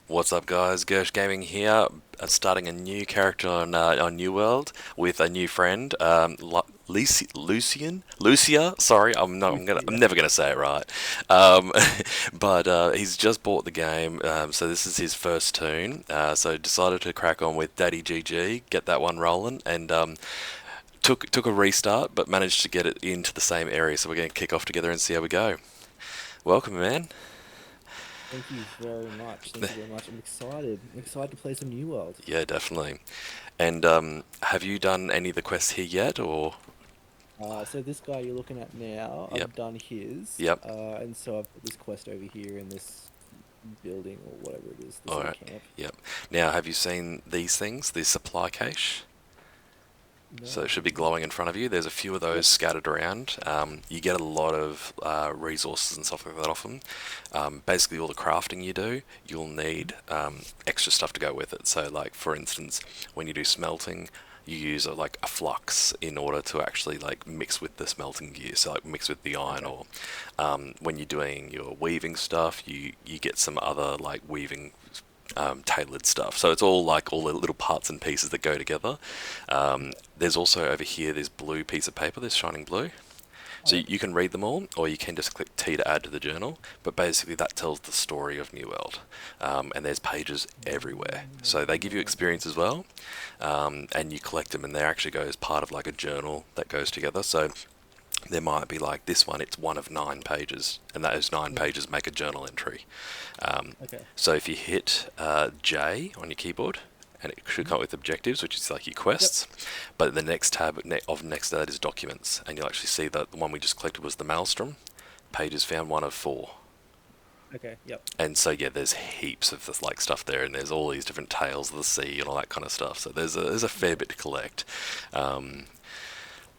What's up, guys? Gersh Gaming here, starting a new character on New World with a new friend, Lucia. Sorry, I'm Yeah. never gonna say it right. Um, but he's just bought the game, so this is his first tune. So decided to crack on with Daddy GG, get that one rolling, and took a restart, but managed to get it into the same area. So we're gonna kick off together and see how we go. Welcome, man. Thank you very much. Thank you very much. I'm excited. I'm excited to play some New World. Yeah, definitely. And have you done any of the quests here yet, or? So this guy you're looking at now, Yep, I've done his, yep. and so I've got this quest over here in this building or whatever it is, this All little right, camp. yep. Now, have you seen these things? The supply cache. So No, it I should be haven't. glowing in front of you. There's a few of those Yep. scattered around. You get a lot of resources and stuff like that off them. Basically, all the crafting you do, you'll need extra stuff to go with it. So, like for instance, when you do smelting, you use like a flux in order to actually like mix with the smelting gear. So, like mix with the iron, Okay. or when you're doing your weaving stuff, you get some other like weaving tailored stuff. So it's all like all the little parts and pieces that go together. There's also over here this blue piece of paper, this shining blue. Oh So yeah. you can read them all, or you can just click T to add to the journal. But basically, that tells the story of New World, and there's pages everywhere. So they give you experience as well, and you collect them, and they actually go as part of like a journal that goes together. So there might be like this one, it's one of 9 pages, and those nine Yeah. pages make a journal entry. Okay. So if you hit J on your keyboard, and it should Mhm. come up with objectives, which is like your Yep. quests. But the next tab of next to that is documents, and you'll actually see that the one we just collected was the Maelstrom. Pages found 1 of 4. Okay. Yep. And so yeah, there's heaps of this like stuff there, and there's all these different tales of the sea and all that kind of stuff. So there's a fair bit to collect. Um,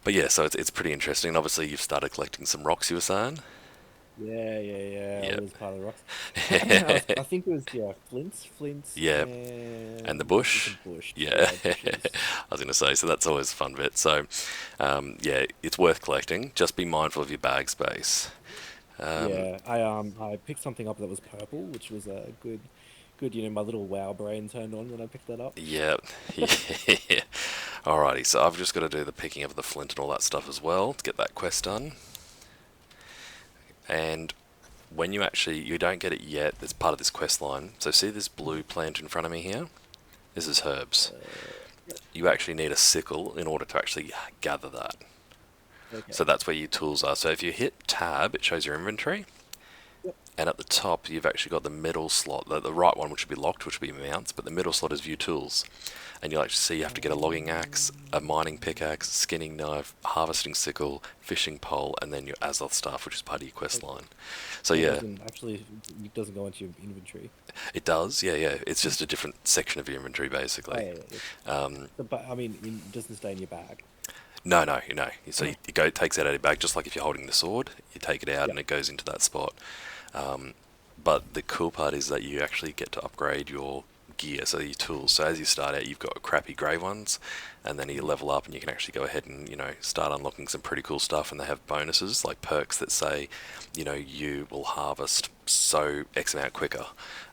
but yeah, so it's pretty interesting. And obviously, you've started collecting some rocks. You were saying, Yeah, yeah, yeah. I yeah, was part of the rocks. I think it was yeah, flints, yeah, and the and bush. some bush. Yeah, Yeah, I bushes. was going to say, so that's always a fun bit. So, yeah, it's worth collecting. Just be mindful of your bag space. Um, Yeah, I picked something up that was purple, which was a good. My little WoW brain turned on when I picked that up. yeah, yeah. Alrighty, so I've just got to do the picking of the flint and all that stuff as well to get that quest done. And when you don't get it yet, there's part of this quest line. So see this blue plant in front of me here? This is herbs. Yep. You actually need a sickle in order to actually gather that. So Okay. that's where your tools are. So if you hit tab, it shows your inventory. Yep. And at the top, you've actually got the middle slot, the right one, which would be locked, which would be mounts, but the middle slot is view tools. And you'll actually see you have to get a logging axe, a mining pickaxe, skinning knife, harvesting sickle, fishing pole, and then your Azoth staff, which is part of your quest Okay. line. So So it yeah, doesn't actually it doesn't go into your inventory. it does. Yeah, yeah. It's just a different section of your inventory, Oh basically. yeah, yeah. Yeah. Um, But I mean, it doesn't stay in your bag. no, no, no. So you go, it takes it out of your bag, just like if you're holding the sword, you take it out Yeah. and it goes into that spot. But the cool part is that you actually get to upgrade your gear, so your tools. So as you start out, you've got crappy grey ones, and then you level up, and you can actually go ahead and start unlocking some pretty cool stuff. And they have bonuses like perks that say, you will harvest so X amount quicker.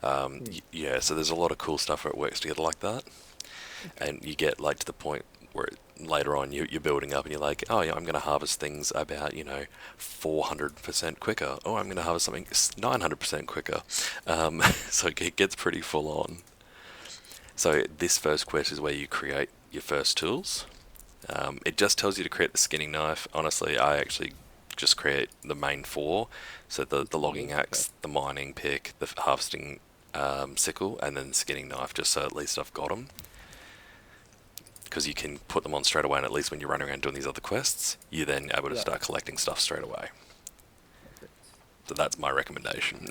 Hmm. Yeah, so there's a lot of cool stuff where it works together like that, Okay. and you get like to the point where later on you're building up and you're like, oh yeah, I'm going to harvest things about 400% quicker. Oh, I'm going to harvest something 900% quicker. So it gets pretty full on. So this first quest is where you create your first tools. It just tells you to create the skinning knife. Honestly, I actually just create the main four. So the Just the logging tools. Okay. axe, the mining pick, the harvesting sickle, and then the skinning knife, just so at least I've got them. Because you can put them on straight away, and at least when you're running around doing these other quests, you're then able to Yeah. start collecting stuff straight away. Perfect. So that's my recommendation.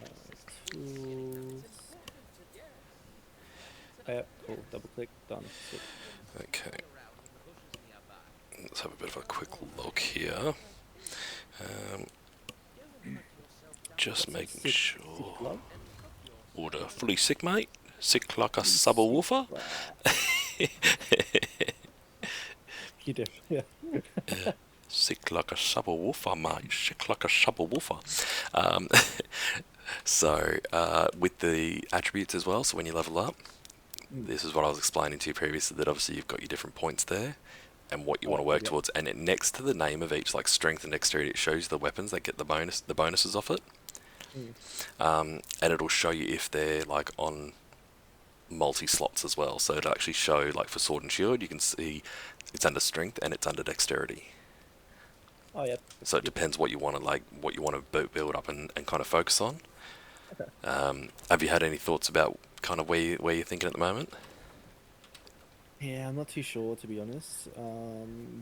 Uh, Tools. Yep. Cool. Double click. Done. Sweet. Okay, let's have a bit of a quick look here. Um, just Got some making sick sure. blood. Order fully sick, mate. Sick like a Pretty sick subwoofer. blood. You do. Yeah. Sick like a subwoofer, mate. Sick like a subwoofer. Um, So, with the attributes as well, so when you level up, Mm. this is what I was explaining to you previously, that obviously you've got your different points there and what you want to Oh, work yep. towards. And next to the name of each, like strength and dexterity, it shows you the weapons that get the bonuses off it. Mm. And it'll show you if they're like on multi slots as well. So it'll actually show, like for sword and shield, you can see it's under strength and it's under dexterity. Oh, yep. So it Yep. depends what you want to what you want to build up and kind of focus on. Okay. Have you had any thoughts about kind of where you're thinking at the moment? Yeah, I'm not too sure to be honest.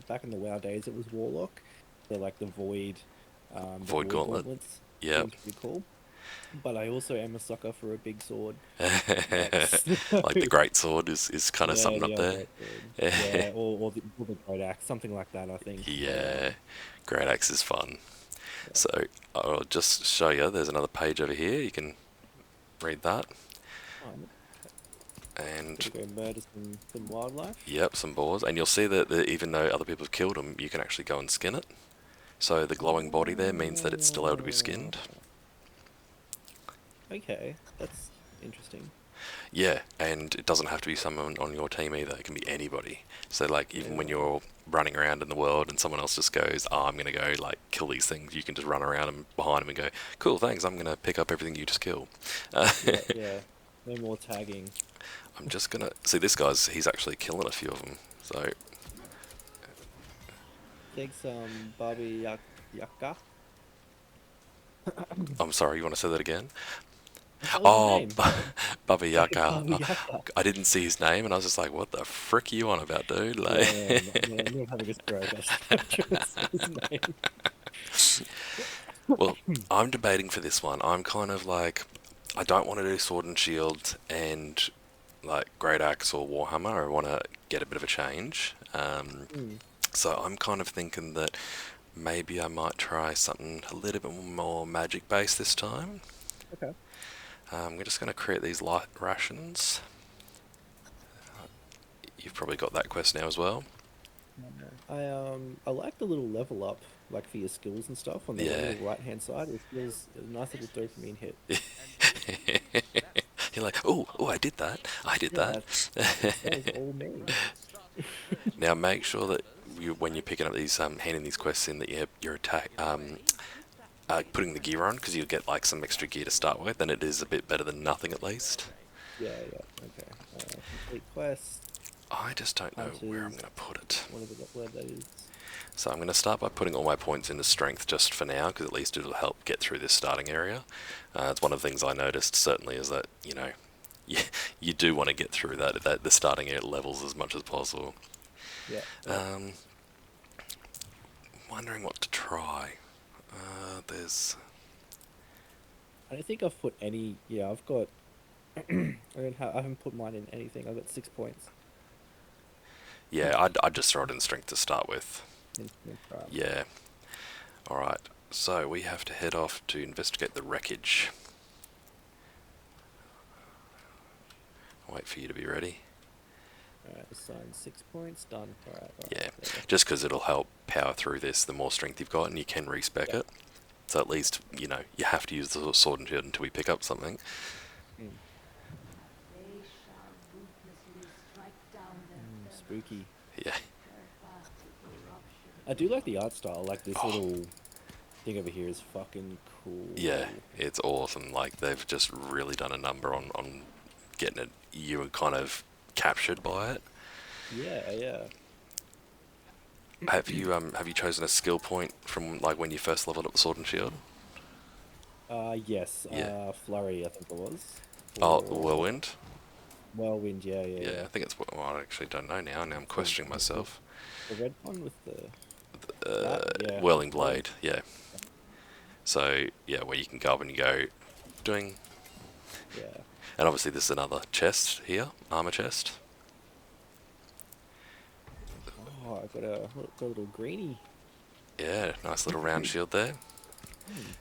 Back in the WoW days, it was Warlock. They're like the Void Void Gauntlet. Gauntlets. Yep. Seems pretty cool. But I also am a sucker for a big sword. So, Like the great sword is kind of yeah, something the up old there. great sword. Yeah, or the great axe, something like that. I think. Yeah, great axe is fun. Yeah. So I'll just show you. There's another page over here. You can read that. Oh, And gotta go murder some wildlife. yep, some boars. And you'll see that even though other people have killed them, you can actually go and skin it. So the glowing body there means that it's still able to be skinned. Oh, okay, that's interesting. Yeah, and it doesn't have to be someone on your team either. It can be anybody. So like even when Yeah. you're running around in the world and someone else just goes, "Oh, I'm gonna go like kill these things," you can just run around and behind them and go, "Cool, thanks. I'm gonna pick up everything you just killed." Yeah, yeah. No more tagging. I'm just gonna see this guy's. He's actually killing a few of them. So Take some Yaka. I'm sorry. You want to say that again? That was his Oh, name. Baba Yaga. Baba Yaka. I didn't see his name, and I was just like, "What the frick are you on about, dude?" Yeah, Like, I'm not having a stroke. I just kept trying to say his name. well, I'm debating for this one. I'm kind of like, I don't want to do sword and shield and like great axe or warhammer. I want to get a bit of a change. Hmm, So I'm kind of thinking that maybe I might try something a little bit more magic based this time. okay. We're just going to create these light rations. You've probably got that quest now as well. I like the little level up, like for your skills and stuff on the Yeah. little right hand side. It feels a nice little dopamine hit. You're like, oh, oh, I did that. I did Yeah, that. that was all me. Now make sure that when you're picking up these, handing these quests in, that you're putting the gear on, because you'll get like some extra gear to start with, and it is a bit better than nothing at least. Yeah, yeah. Okay. Complete quest, I just don't know where I'm hunters, going to put it. where that is. So I'm going to start by putting all my points into strength just for now, because at least it'll help get through this starting area. It's one of the things I noticed certainly is that you, you do want to get through that the starting area levels as much as possible. Yeah, yeah. Um, Wondering what to try. There's I don't think I've put any. Yeah, I've got. I haven't put mine in anything. I've got 6 points. Yeah, I'd just throw it in strength to start with. Instant crap. Yeah. All right. So we have to head off to investigate the wreckage. Wait for you to be ready. All right, assign 6 points. Done. All right. Yeah, There. just because it'll help power through this. The more strength you've got, and you can respec Yeah. it. So at least you have to use the sword and shield until we pick up something. Mm. They shall ruthlessly strike down their fellows. Spooky. Yeah. Their path to corruption I do like the art style. Like this Oh, little thing over here is fucking yeah. cool. It's awesome. Like they've just really done a number on getting it. You were kind of captured by it. Yeah, yeah. Have you chosen a skill point from like when you first leveled up the sword and shield? Yes. Yeah. Flurry, I think it was. Oh, For whirlwind. Whirlwind. Yeah, yeah, Yeah, yeah. I think it's. Well, I actually don't know now. Now I'm The questioning the, myself. the red one with the that. Yeah. Whirling Whirling. blade. Yeah. So yeah, where you can go up and you go doing. Yeah. And obviously this is another chest here, armor chest. Oh, I got a little greenie. Yeah, nice little round shield there. Hmm.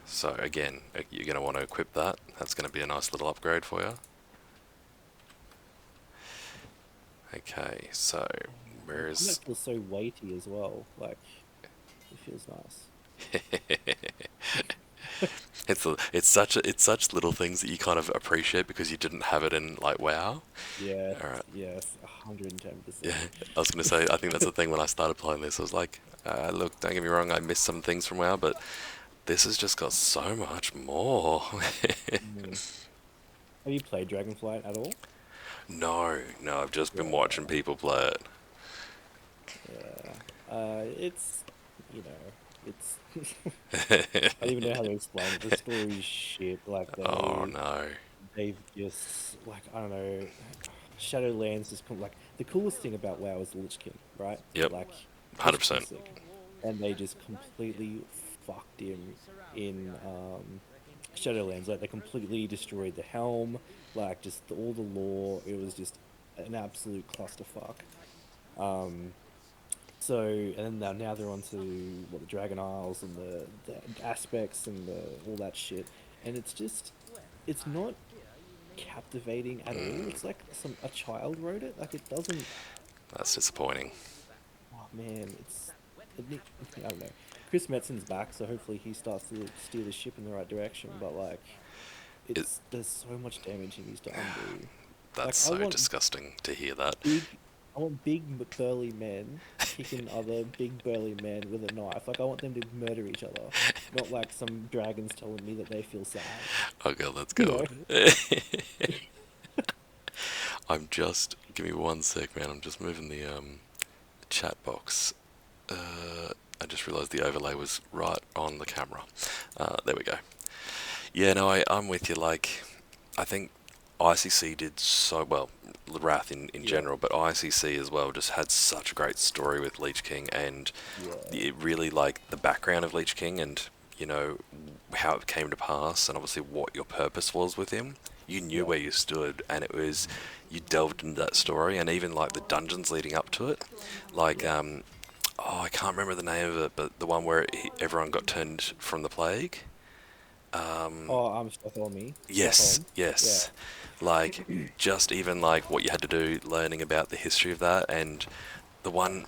So again, you're going to want to equip that. That's going to be a nice little upgrade for you. Okay, so where And is... that feels so weighty as well. Like it feels nice. It's such little things that you kind of appreciate because you didn't have it in like WoW. Yes, All right. yes, Yeah, 110%. I was gonna say, I think that's the thing when I started playing this. I was like, look, don't get me wrong, I missed some things from WoW, but this has just got so much more. Mm. Have you played Dragonflight at all? No, I've just been watching Yeah, people play yeah. It's, you know, it's it. I don't even know how to explain it. The story's shit. Like Oh no. they've just like I don't know. Shadowlands just like the coolest thing about WoW is the Lich King, right? Yep, Like Lich King's 100%. sick, and they just completely fucked him in Shadowlands. Like they completely destroyed the helm, like just all the lore. It was just an absolute clusterfuck. Um, so and then now they're on to what the Dragon Isles and the aspects and all that shit, and it's just it's not captivating at all. Mm, It's like a child wrote it. Like it doesn't. that's disappointing. Oh man, I don't know. Chris Metzen's back, so hopefully he starts to steer the ship in the right direction. But like, It, there's so much damage he needs to undo. that's Like so disgusting to hear that. big, I want big burly men kicking other big burly men with a knife. Like I want them to murder each other, not like some dragons telling me that they feel sad. Oh god, that's You know? good. Give me one sec, man. I'm just moving the chat box. I just realised the overlay was right on the camera. There we go. Yeah, no, I'm with you. Like, I think ICC did so well, Wrath in Yeah, general, but ICC as well just had such a great story with Leech King, and yeah, it really like the background of Leech King and you know how it came to pass, and obviously what your purpose was with him. You knew yeah, where you stood, and it was you delved into that story, and even like the dungeons leading up to it, like yeah. oh, I can't remember the name of it, but the one where everyone got turned from the plague. Oh, I'm Stockholm. Yes, Stockholm. Yeah. yes. Like, just even like what you had to do, learning about the history of that, and the one,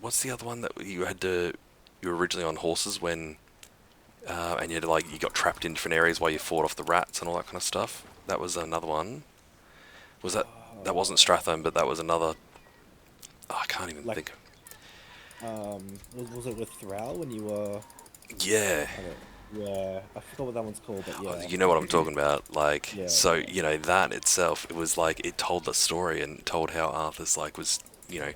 what's the other one that you were originally on horses when, and you had to, like, you got trapped in different areas while you fought off the rats and all that kind of stuff. That was another one. Was that wasn't Uh, Stratham, but that was another. Oh, I can't even like think. was it with Thrall when you were Yeah, I don't yeah, I forgot what that one's called, but oh, yeah. you know what I'm talking about. Like, Yeah, so yeah. that itself, it was like it told the story and told how Arthur's like was you know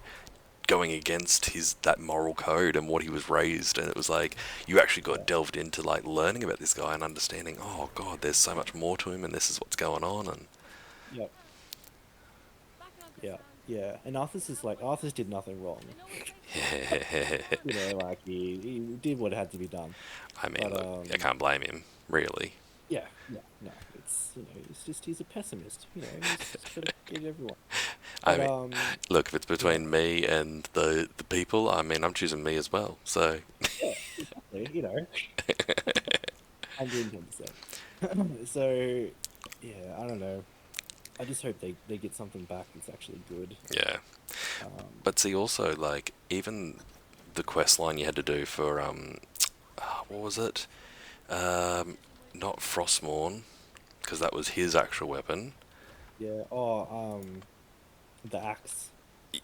going against his that moral code and what he was raised, and it was like you actually got Yeah. delved into like learning about this guy and understanding, oh god, there's so much more to him and this is what's going on. And Yeah. Yeah. Yeah. And Arthur's is like Arthur's did nothing wrong. You know, like he did what had to be done. I mean, But look, I can't blame him really. yeah, yeah, no, it's it's just he's a pessimist, he's just got to get everyone. I But mean, look, if it's yeah, between me and the people, I mean, I'm choosing me as well, so yeah, exactly, 110%. So yeah, I don't know. I just hope they get something back that's actually good. yeah. Um, But see, also like even the quest line you had to do for what was it, um not Frostmourne, because that was his actual weapon. yeah. Oh, the axe.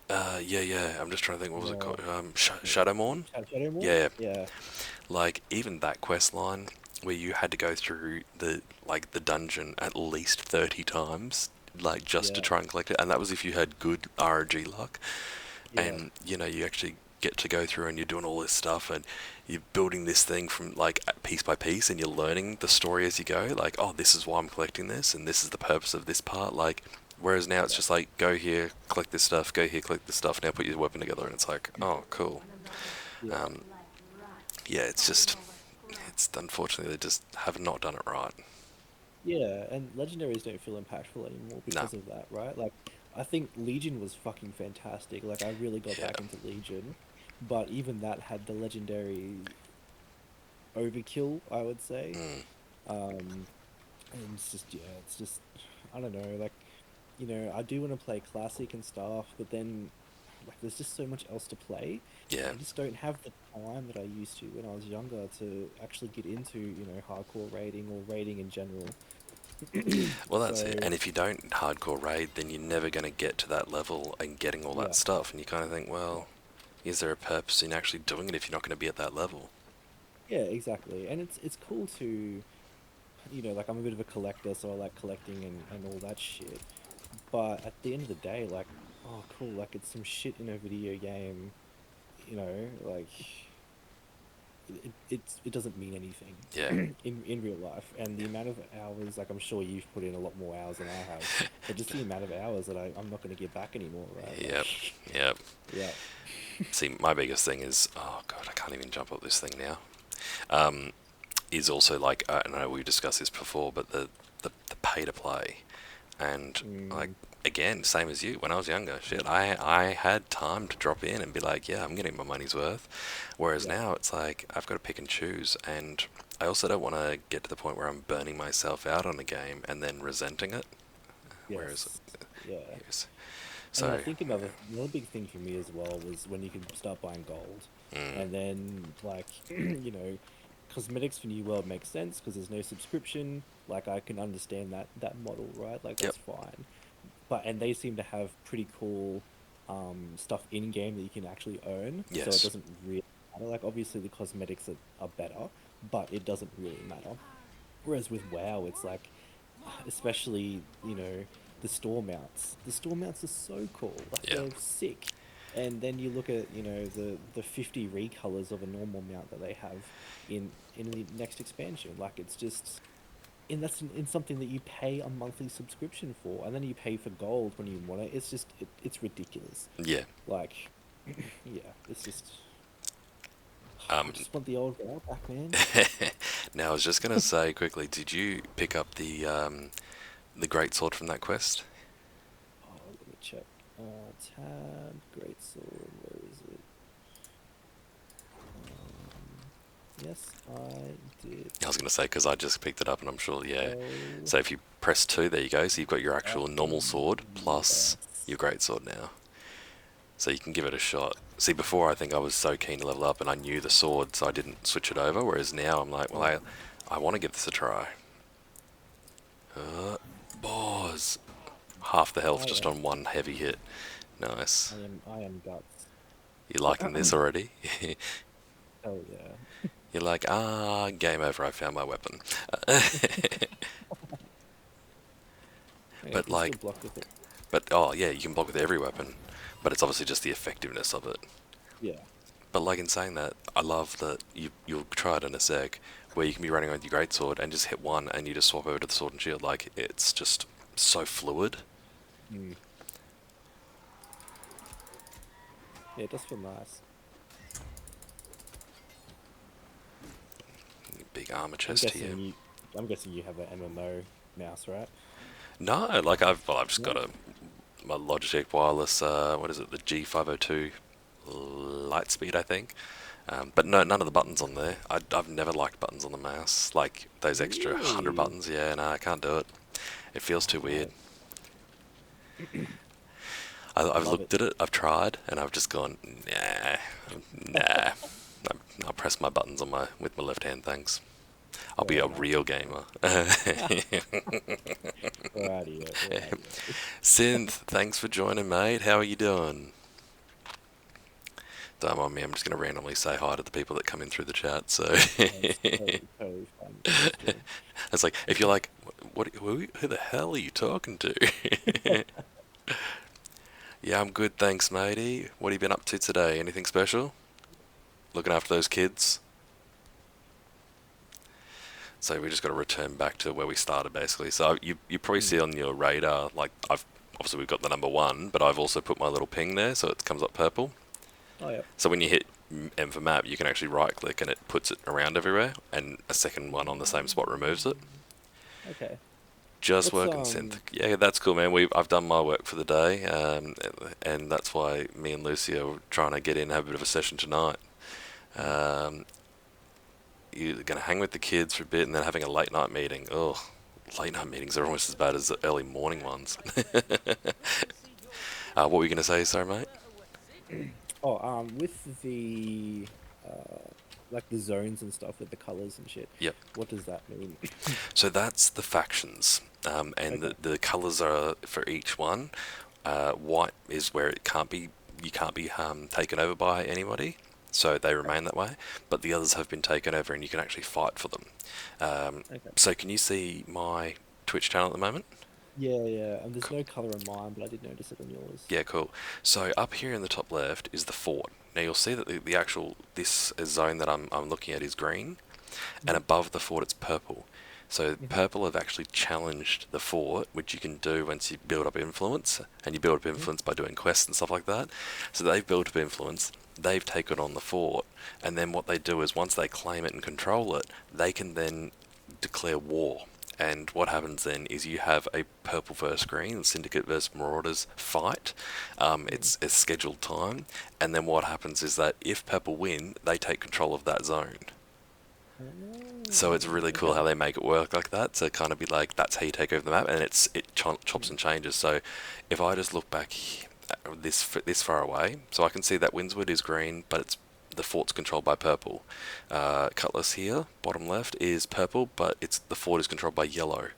Yeah. I'm just trying to think. What was it Yeah. called? Shadowmourne. Shadowmoor. Yeah, Yeah. like even that quest line where you had to go through the dungeon at least 30 times, like just to Yeah. try and collect it, and that was if you had good RNG luck. Yeah. And you actually get to go through and you're doing all this stuff and you're building this thing from like piece by piece and you're learning the story as you go, like, oh, this is why I'm collecting this and this is the purpose of this part, like, whereas now it's Yeah. just like go here, collect this stuff, go here, collect this stuff, now put your weapon together, and it's like, oh, cool. Yeah. um, yeah, it's unfortunately they just have not done it right. Yeah, and legendaries don't feel impactful anymore No. because of that, right? Like, I think Legion was fucking fantastic. Like, I really got Yeah. back into Legion, but even that had the legendary overkill, I would say. Mm. Um, and it's just, yeah, it's just, I don't know. Like, I do want to play classic and stuff, but then like there's just so much else to play. Yeah. I just don't have the time that I used to when I was younger to actually get into, hardcore raiding or raiding in general. Well, that's it. So And if you don't hardcore raid, then you're never going to get to that level and getting all that yeah, stuff. And you kind of think, yeah, well, is there a purpose in actually doing it if you're not going to be at that level? yeah, exactly. And it's cool to, like I'm a bit of a collector, so I like collecting and all that shit. But at the end of the day, like, oh, cool, like it's some shit in a video game, like it doesn't mean anything Yeah. in real life. And the amount of hours, like I'm sure you've put in a lot more hours than I have, but just the amount of hours that I'm not going to get back anymore, right? Like, Yep. Yep. yeah, See, my biggest thing is, oh god, I can't even jump up this thing now. Um, is also like, I know we discussed this before, but the pay to play, and like mm, again, same as you. When I was younger, shit, I had time to drop in and be like, yeah, I'm getting my money's worth. Whereas yeah, now it's like I've got to pick and choose, and I also don't want to get to the point where I'm burning myself out on a game and then resenting it. Whereas, yes, yeah. yes. And then I So, think another big thing for me as well was when you could start buying gold, mm, and then like cosmetics for New World makes sense because there's no subscription. Like I can understand that model, right? Like yep, that's fine. But and they seem to have pretty cool stuff in game that you can actually earn, so it yes, doesn't really matter. Like obviously the cosmetics are better, but it doesn't really matter. Whereas with WoW, it's like, especially, the store mounts. The store mounts are so cool. Like yeah, they're sick. And then you look at, the 50 recolors of a normal mount that they have in the next expansion. Like it's just, and that's in something that you pay a monthly subscription for, and then you pay for gold when you want it. It's just it's ridiculous. yeah. Like, yeah, it's just I Um, just want the old WoW back, man. now I was just gonna say quickly, did you pick up the great sword from that quest? Oh, let me check. Tab, great sword, where is it? Yes, I did. I was gonna say because I just picked it up and I'm sure, yeah. Oh, So if you press two, there you go. So you've got your actual normal sword plus yes. your great sword now. So you can give it a shot. See, before I think I was so keen to level up and I knew the sword, so I didn't switch it over. Whereas now I'm like, well, Mm. I want to give this a try. Uh, Boss. Half the health I just am, on one heavy hit. Nice. I am guts. You liking this already? Oh yeah. You're like, game over. I found my weapon. Yeah, you But can still like, block with it. oh yeah, you can block with every weapon, but it's obviously just the effectiveness of it. Yeah. But like in saying that, I love that you'll try it in a sec, where you can be running with your greatsword and just hit one, and you just swap over to the sword and shield. Like it's just so fluid. Mm. Yeah, it does feel nice. Big armor I'm chest here. guessing you. I'm guessing you have an MMO mouse, right? No, like I've just got No. a my Logitech wireless. What is it? The G502 Lightspeed, I think. But no, none of the buttons on there. I've never liked buttons on the mouse. Like those extra 100 Really? buttons. Yeah, no, I can't do it. It feels too weird. Oh, I I've love it. looked at it, I've tried, and I've just gone, nah, nah. I'll press my buttons on my with my left hand, thanks. I'll be Fair a enough. real gamer. Radio, radio. Synth, thanks for joining, mate. How are you doing? Don't mind me, I'm just going to randomly say hi to the people that come in through the chat. So That's totally, totally fine. Just join. it's like, if you're like, who the hell are you talking to? Yeah, I'm good, thanks, matey. What have you been up to today? Anything special? Looking after those kids? So we just got to return back to where we started, basically. So you probably see Mm. on your radar, like I've obviously we've got the number one, but I've also put my little ping there, so it comes up purple. Oh yeah. So when you hit M for map, you can actually right click and it puts it around everywhere, and a second one on the same spot removes it. Okay. Just What's working synth. Yeah, that's cool, man. I've done my work for the day, and that's why me and Lucy are trying to get in and have a bit of a session tonight. Um, you're gonna hang with the kids for a bit, and then having a late night meeting. Oh, late night meetings are almost as bad as the early morning ones. What were you gonna say, sorry, mate? Oh, with the like the zones and stuff with the colors and shit. Yep. What does that mean? So that's the factions, and Okay. the colors are for each one. White is where it can't be, you can't be taken over by anybody, so they remain that way. But the others have been taken over, and you can actually fight for them. Okay. So can you see my Twitch channel at the moment? Yeah, yeah. And there's no color on mine, but I did notice it on yours. Yeah, cool. So up here in the top left is the fort. Now you'll see that the actual this zone that I'm looking at is green, and Hmm. above the fort it's purple. So Hmm. purple have actually challenged the fort, which you can do once you build up influence, and you build up Hmm. influence by doing quests and stuff like that. So they've built up influence, they've taken on the fort, and then what they do is once they claim it and control it, they can then declare war. And what happens then is you have a purple versus green, Syndicate versus Marauders fight. Hmm. It's a scheduled time, and then what happens is that if purple win, they take control of that zone. So it's really cool Okay. how they make it work like that. To kind of be like, that's how you take over the map, and chops and changes. So if I just look back this far away, so I can see that Windswood is green, but it's the fort's controlled by purple. Cutlass here, bottom left, is purple, but the fort is controlled by yellow.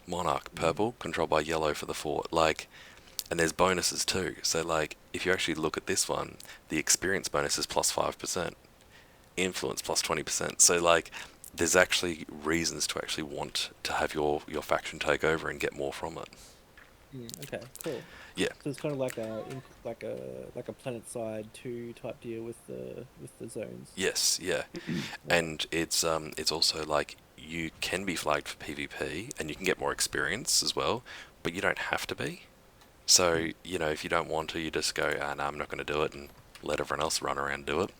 Monarch, Mm. purple, controlled by yellow for the fort. Like, and there's bonuses too. So like, if you actually look at this one, the experience bonus is plus 5%, influence plus 20%. So like, there's actually reasons to actually want to have your faction take over and get more from it. Mm. Okay. Cool. Yeah. So it's kind of like like a planet side two type deal with the zones. Yes. Yeah. Okay. And it's also like you can be flagged for PvP and you can get more experience as well, but you don't have to be. So Mm. you know, if you don't want to, you just go, ah, no, I'm not going to do it, and let everyone else run around and do it.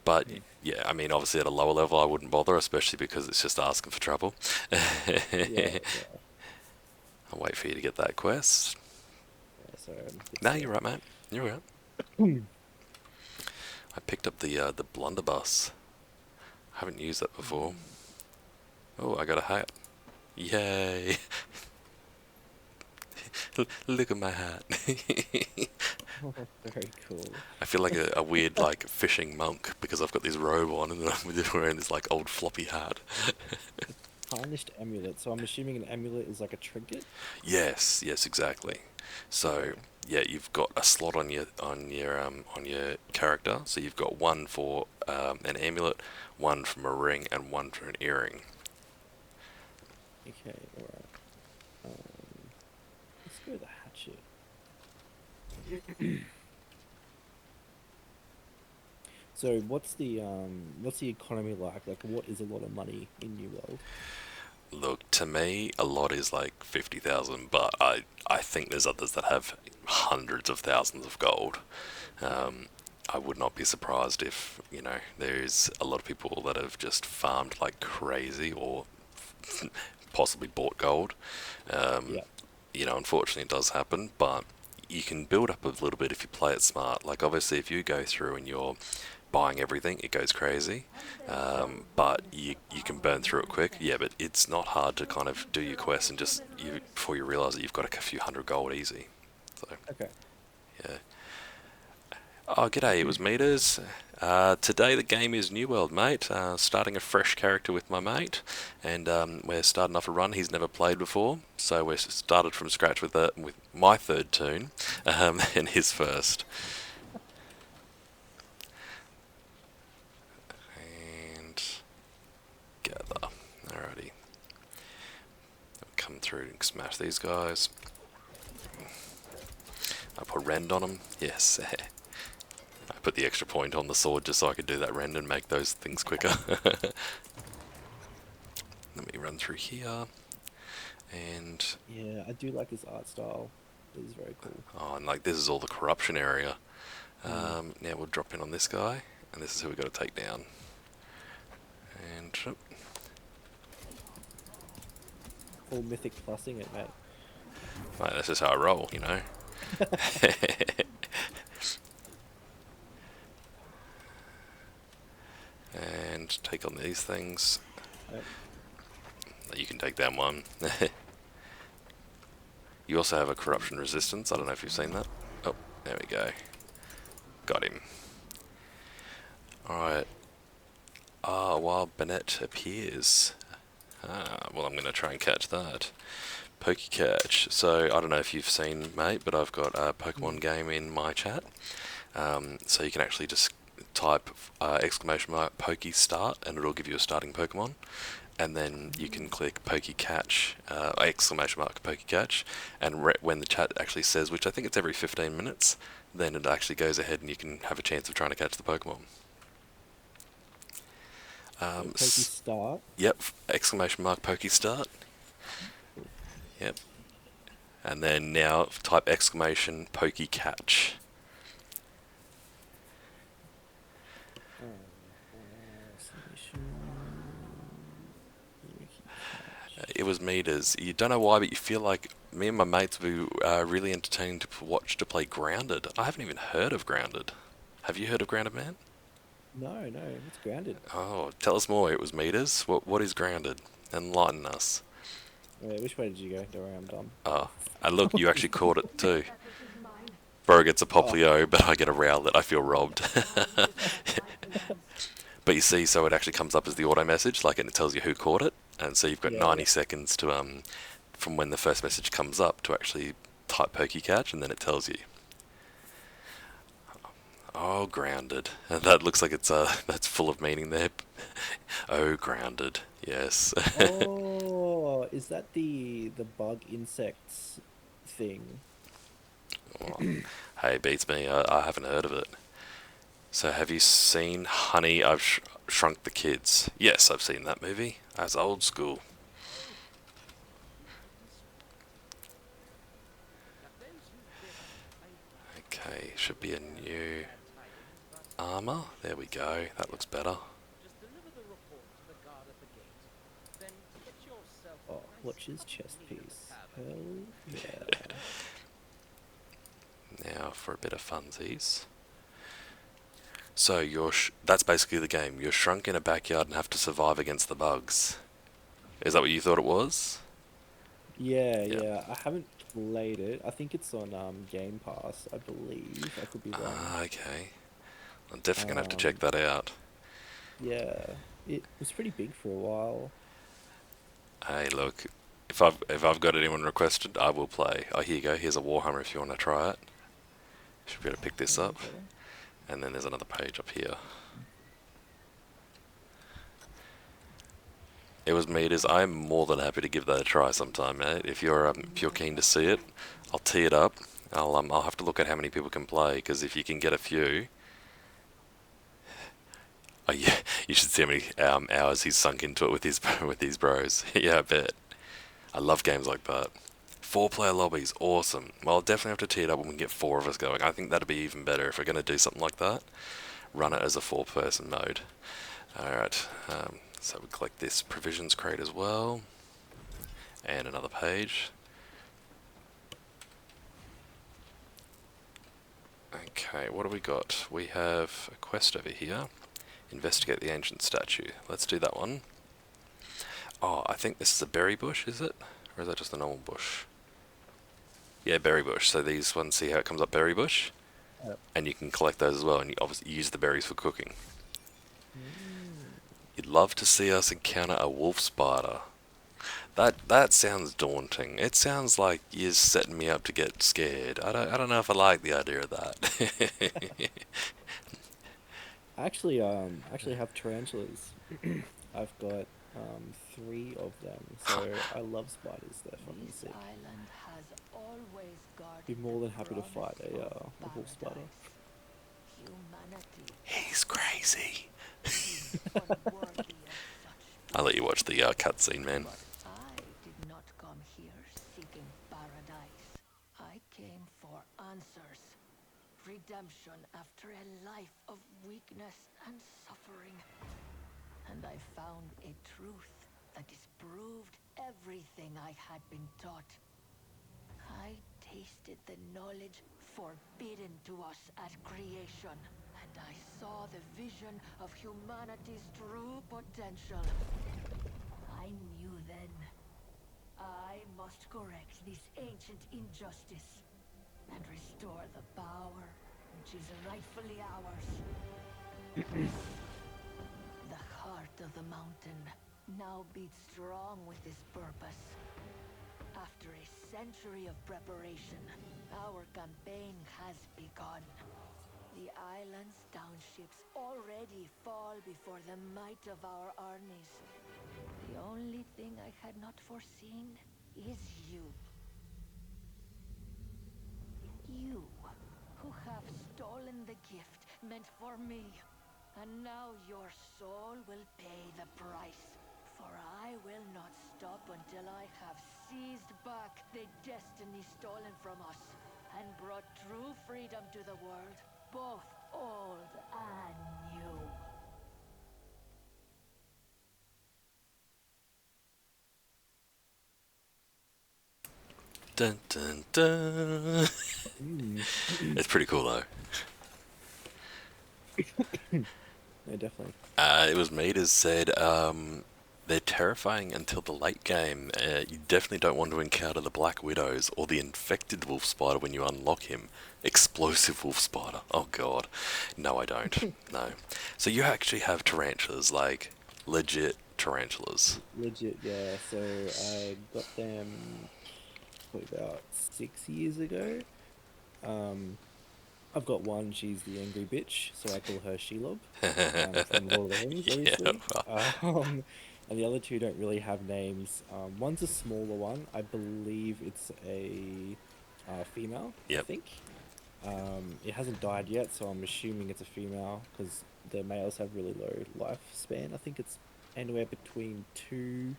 But Mm. yeah, I mean, obviously at a lower level, I wouldn't bother, especially because it's just asking for trouble. Yeah. Yeah. I'll wait for you to get that quest. Yeah. So No, it's you're right, mate. You're right. I picked up the blunderbuss. Haven't used that before. Oh, I got a hat. Yay! Look at my hat. very cool. I feel like a weird like fishing monk because I've got this robe on and then I'm just wearing this like old floppy hat. Tarnished amulet. So I'm assuming an amulet is like a trinket. Yes, yes, exactly. So Okay. yeah, you've got a slot on your character. So you've got one for an amulet, one from a ring, and one for an earring. Okay. All right. Let's go with the hatchet. So what's the economy like? Like what is a lot of money in New World? Look, to me, a lot is like 50,000, but I think there's others that have hundreds of thousands of gold. Um, I would not be surprised if, you know, there's a lot of people that have just farmed like crazy or possibly bought gold. Um, Yeah. you know, unfortunately, it does happen, but you can build up a little bit if you play it smart. Like, obviously, if you go through and you're buying everything, it goes crazy. But you can burn through it quick. Yeah, but it's not hard to kind of do your quest and just before you realize that you've got a few hundred gold easy. So Okay. yeah. Oh, g'day, it was Meters. Today the game is New World, mate. Starting a fresh character with my mate, and we're starting off a run he's never played before. So we started from scratch with my third tune, and his first. And gather. Alrighty, come through and smash these guys. I put rend on them. Yes. I put the extra point on the sword just so I could do that rend and make those things quicker. Let me run through here. And Yeah, I do like this art style. It is very cool. oh, and like this is all the corruption area. Mm. Now we'll drop in on this guy, and this is who we got to take down. And Full mythic plussing it, mate. right, this is how I roll, you know. And take on these things. Yep. You can take down one. You also have a corruption resistance. I don't know if you've seen that. Oh, there we go. got him. Alright. While Bennett appears. Well, I'm going to try and catch that. Pokey catch. So, I don't know if you've seen, mate, but I've got a Pokemon game in my chat. So you can actually just type exclamation mark Pokey start, and it'll give you a starting Pokemon. And then you can click Pokey catch, exclamation mark Pokey catch, and when the chat actually says, which I think it's every 15 minutes, then it actually goes ahead and you can have a chance of trying to catch the Pokemon. Pokey start. Yep, exclamation mark Pokey start. Yep. And then now type exclamation Pokey catch. It was meters. You don't know why, but you feel like me and my mates would be really entertaining to watch to play Grounded. I haven't even heard of Grounded. Have you heard of Grounded, man? No, no, it's grounded. Oh, tell us more. It was meters. What is Grounded? Enlighten us. Wait, which way did you go? Don't worry, I'm dumb. Oh, and look, you actually caught it too. That which is mine. Bro gets a Oh. Poplio, but I get a Rowlet. I feel robbed. Mine is my commands. But you see, so it actually comes up as the auto message, like, and it tells you who caught it, and so you've got Yeah, 90 yeah. seconds to from when the first message comes up to actually type Pokey catch, and then it tells you. Oh, Grounded. And that looks like it's that's full of meaning there. Oh, Grounded. Yes. Oh, is that the bug insects thing? Oh, hey, beats me. I haven't heard of it. So have you seen Honey, I've Shrunk the Kids? Yes, I've seen that movie. That's old school. Okay, should be a new armor. There we go. That looks better. Oh, watch his chest piece. Hell yeah. Now for a bit of funsies. So that's basically the game. You're shrunk in a backyard and have to survive against the bugs. Is that what you thought it was? Yeah, Yeah. yeah. I haven't played it. I think it's on Game Pass, I believe. I could be wrong. Okay. I'm definitely gonna have to check Um, that out. yeah, it was pretty big for a while. Hey, look, if I've got anyone requested, I will play. Oh, here you go. Here's a Warhammer if you want to try it. Should be able to pick this up. Okay. And then there's another page up here. It was meters. I'm more than happy to give that a try sometime, mate. If you're keen to see it, I'll tee it up. I'll have to look at how many people can play, because if you can get a few, oh yeah, you should see how many hours he's sunk into it with his with these bros. Yeah, I bet. I love games like that. 4-player lobbies, awesome. Well, I'll definitely have to tee it up when we get 4 of us going. I think that'd be even better if we're going to do something like that. Run it as a 4-person mode. Alright, so we collect this provisions crate as well. And another page. Okay, what do we got? We have a quest over here. Investigate the ancient statue. Let's do that one. Oh, I think this is a berry bush, is it? Or is that just a normal bush? Yeah, berry bush. So these ones, see how it comes up berry bush? Yep. And you can collect those as well, and you obviously use the berries for cooking. Mm. You'd love to see us encounter a wolf spider. That sounds daunting. It sounds like you're setting me up to get scared. I don't know if I like the idea of that. Actually have tarantulas. I've got 3 of them, so I love spiders. They're fucking This sick. island has always guarded Be more the than happy to fight promise a of wolf spider. paradise. Humanity He's crazy. is unworthy of such I'll let you watch the cutscene, man. But I did not come here seeking paradise. I came for answers. Redemption after a life of weakness and suffering. And I found a truth that disproved everything I had been taught. I tasted the knowledge forbidden to us at creation, and I saw the vision of humanity's true potential. I knew then I must correct this ancient injustice and restore the power which is rightfully ours. The heart of the mountain now beats strong with this purpose. After a century of preparation, our campaign has begun. The island's townships already fall before the might of our armies. The only thing I had not foreseen is you. You, who have stolen the gift meant for me. And now your soul will pay the price. For I will not stop until I have seized back the destiny stolen from us and brought true freedom to the world, both old and new. Dun dun dun. Mm. It's pretty cool though. Yeah, definitely. It was Meters said they're terrifying until the late game. You definitely don't want to encounter the Black Widows or the infected wolf spider when you unlock him. Explosive wolf spider. Oh god. No, I don't. No. So you actually have tarantulas, like legit tarantulas. Legit, yeah. So I got them probably about 6 years ago. Um, I've got one. She's the angry bitch, so I call her Shelob, from Lord of the Rings, Yeah. obviously. And the other two don't really have names. One's a smaller one. I believe it's a female. I Yep. think. It hasn't died yet, so I'm assuming it's a female because the males have really low lifespan. I think it's anywhere between 2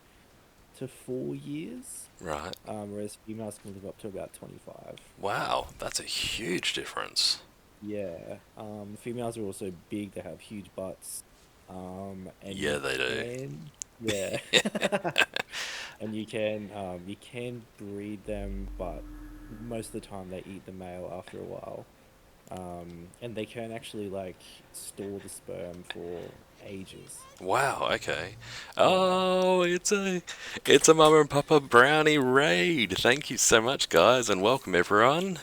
to 4 years, Right. whereas females can live up to about 25. Wow, that's a huge difference. Yeah. Females are also big. They have huge butts. And Yeah, you they do. can, yeah, and you can breed them, but most of the time they eat the male after a while. And they can actually like store the sperm for ages. Wow, okay. Yeah. Oh, it's a Mama and Papa Brownie raid. Thank you so much, guys, and welcome everyone.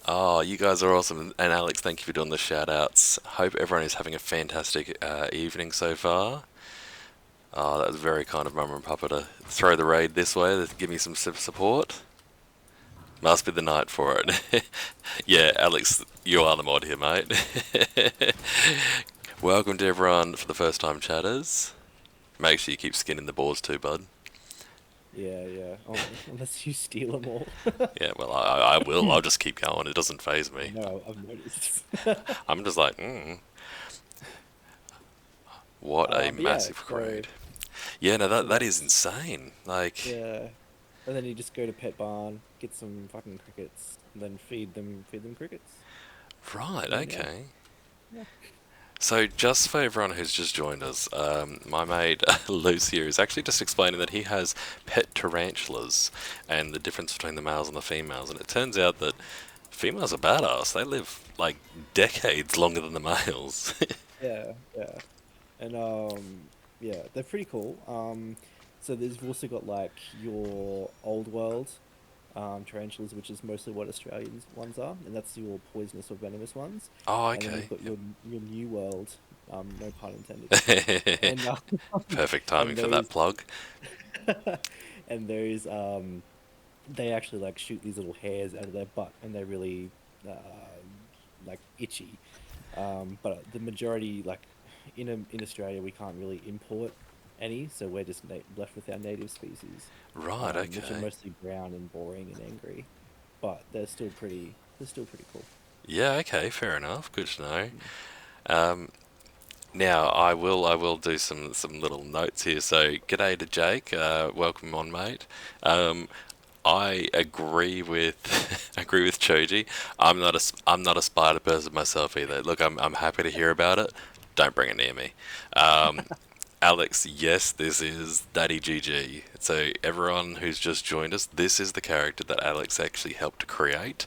Oh, you guys are awesome. And Alex, thank you for doing the shout outs. Hope everyone is having a fantastic evening so far. Oh, that was very kind of Mama and Papa to throw the raid this way to give me some support. Must be the night for it. Yeah, Alex, you are the mod here, mate. Welcome to everyone for the first time chatters. Make sure you keep skinning the boars too, bud. Yeah, yeah. Unless you steal them all. Yeah, well, I will. I'll just keep going. It doesn't phase I me. know, I've noticed. I'm just like, what a But yeah, massive so grade. Yeah, no, that is that's insane. Like, yeah. And then you just go to Pet Barn, get some fucking crickets, and then feed them crickets. right, And then yeah, okay. yeah. So, just for everyone who's just joined us, my mate Lyciar is actually just explaining that he has pet tarantulas and the difference between the males and the females. And it turns out that females are badass. They live like decades longer than the males. Yeah, yeah. And yeah, they're pretty cool. So there's also got like your old world tarantulas, which is mostly what Australian ones are, and that's your poisonous or venomous ones. Oh, And then okay. you've got Yep. your new world, no pun intended. And Perfect timing and for that those plug. and those they actually like shoot these little hairs out of their butt, and they're really uh, like itchy. But the majority, like in Australia, we can't really import any, so we're just left with our native species, Right, which are okay. mostly brown and boring and angry, but they're still pretty cool. Yeah, okay, fair enough. Good to know. Mm. Um, Now I will do some little notes here. So g'day to Jake. Welcome on, mate. Um, I agree with agree with Choji. I'm not a spider person myself either. Look, I'm happy to hear about it. Don't bring it near me. Um, Alex, yes, this is Daddy GG. So everyone who's just joined us, this is the character that Alex actually helped to create.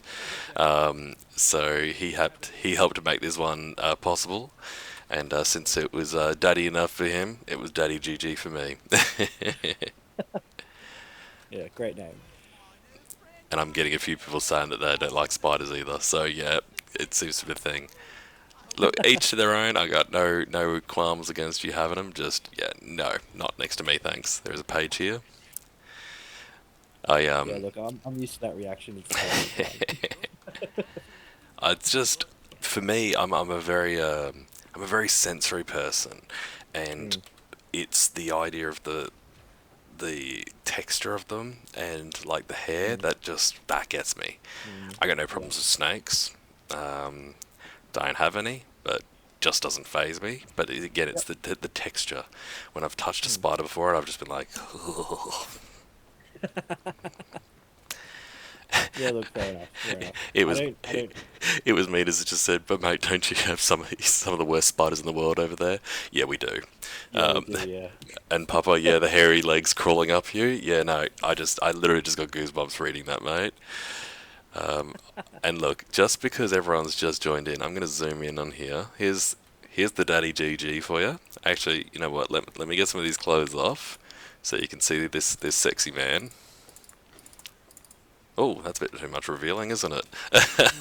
So he helped to make this one possible, and since it was Daddy enough for him, it was Daddy GG for me. Yeah, great name. And I'm getting a few people saying that they don't like spiders either. So yeah, it seems to be a thing. Look, each to their own. I got no qualms against you having them. Just yeah, no, not next to me, thanks. There's a page here. I Yeah, look, I'm used to that reaction. It's totally fine. it's just for me. I'm a very sensory person, and Mm, it's the idea of the texture of them and like the hair mm, that gets me. mm. I got no Yeah. problems with snakes. Don't have any, but just doesn't phase me. But again, it's Yep. the texture. When I've touched a Mm. spider before, I've just been like, Yeah, look, fair enough. Fair enough. it I was don't. I don't. it was me as it just said, but mate, don't you have some of the worst spiders in the world over there? Yeah, we do. Yeah, we Um, do. Yeah. and Papa, yeah, the hairy legs crawling up you. Yeah, no, I literally just got goosebumps reading that, mate. Um, and look, just because everyone's just joined in, I'm gonna zoom in on here. Here's the daddy GG for you. Actually, you know what? Let me get some of these clothes off, so you can see this sexy man. Oh, that's a bit too much revealing, isn't it?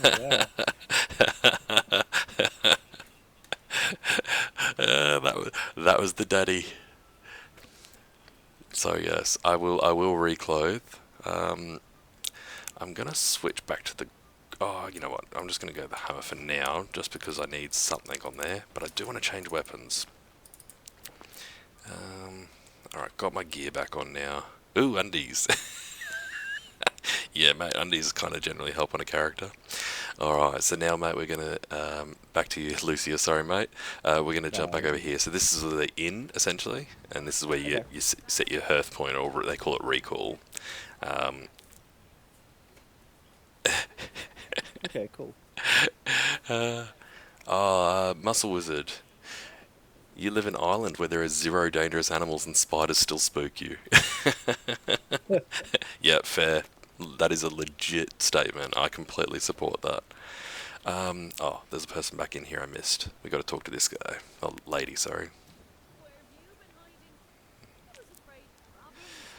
Oh wow. That was the daddy. So yes, I will reclothe. Um, I'm gonna switch back to the. Oh, you know what? I'm just gonna go the hammer for now, just because I need something on there. But I do want to change weapons. All right, got my gear back on now. Ooh, undies. Yeah, mate, undies kind of generally help on a character. All right, so now, mate, we're gonna back to you, Lucia. Sorry, mate. We're gonna jump No. back over here. So this is the inn essentially, and this is where Okay. you set your hearth point, or they call it recall. Um, Okay. Cool. Muscle Wizard. You live in an island where there are zero dangerous animals and spiders still spook you. Yeah, fair. That is a legit statement. I completely support that. Oh, there's a person back in here I missed. We got to talk to this guy. Oh, lady, sorry. Where have you been hiding? I was afraid of problems.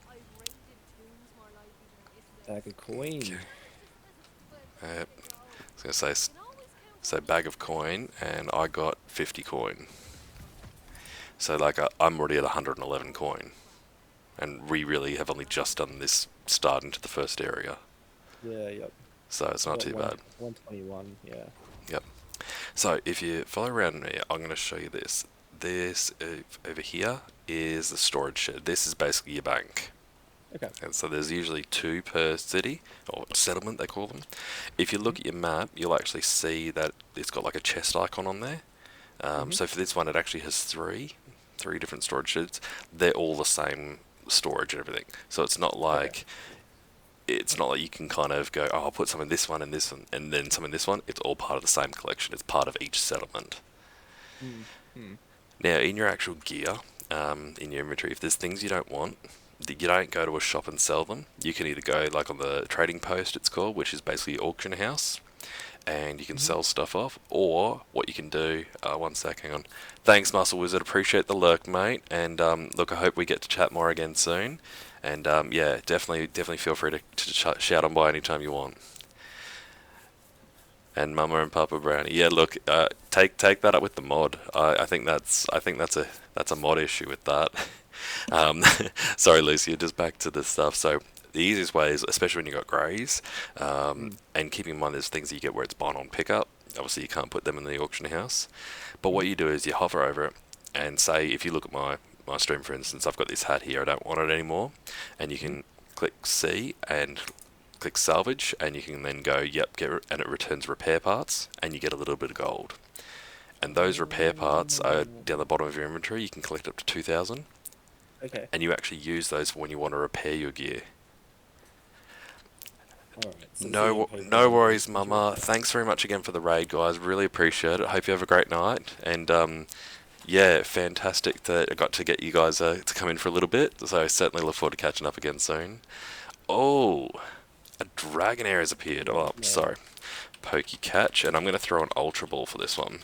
I've raided tombs more likely than this Bag of place. Okay. coin. There's a I way to go. was gonna You say can always count on say me. bag of coin, and I got 50 coin. So like I'm already at 111 coin, and we really have only just done this start into the first area, Yeah. Yep. so it's I not got too one bad. 121. Yeah. Yep. So if you follow around me, I'm going to show you this. This over here is the storage shed. This is basically your bank. Okay. And so there's usually two per city, or settlement they call them. If you look at your map, you'll actually see that it's got like a chest icon on there. Mm-hmm. So for this one, it actually has three different storage sheds. They're all the same storage and everything. So Okay. it's not like you can kind of go, oh, I'll put some in this one and this one, and then some in this one. It's all part of the same collection. It's part of each settlement. Mm-hmm. Now, in your actual gear, in your inventory, if there's things you don't want, you don't go to a shop and sell them. You can either go like on the trading post, it's called, which is basically auction house, and you can Mm-hmm. sell stuff off. Or what you can do, one sec, hang on. Thanks, Muscle Wizard. Appreciate the lurk, mate. And look, I hope we get to chat more again soon. And yeah, definitely feel free to shout on by anytime you want. And Mama and Papa Brownie. Yeah, look, take that up with the mod. I think that's a mod issue with that. Um, sorry, Lucy. Just back to the stuff. So the easiest way is, especially when you got greys, Mm. and keep in mind there's things that you get where it's buy on pickup. Obviously, you can't put them in the auction house. But what Mm-hmm. you do is you hover over it, and say if you look at my stream, for instance, I've got this hat here. I don't want it anymore, and you Mm-hmm. can click C and click salvage, and you can then go yep, and it returns repair parts, and you get a little bit of gold. And those repair parts are down the bottom of your inventory. You can collect up to 2,000, Okay. and you actually use those for when you want to repair your gear. All right. So you No, don't pay for no any of worries, those things you Mama. repair. Thanks very much again for the raid, guys. Really appreciate it. Hope you have a great night. And yeah, fantastic that I got to get you guys to come in for a little bit. So I certainly look forward to catching up again soon. Oh, a Dragonair has appeared. Oh, Yeah. sorry. Pokey catch, and I'm going to throw an Ultra Ball for this one.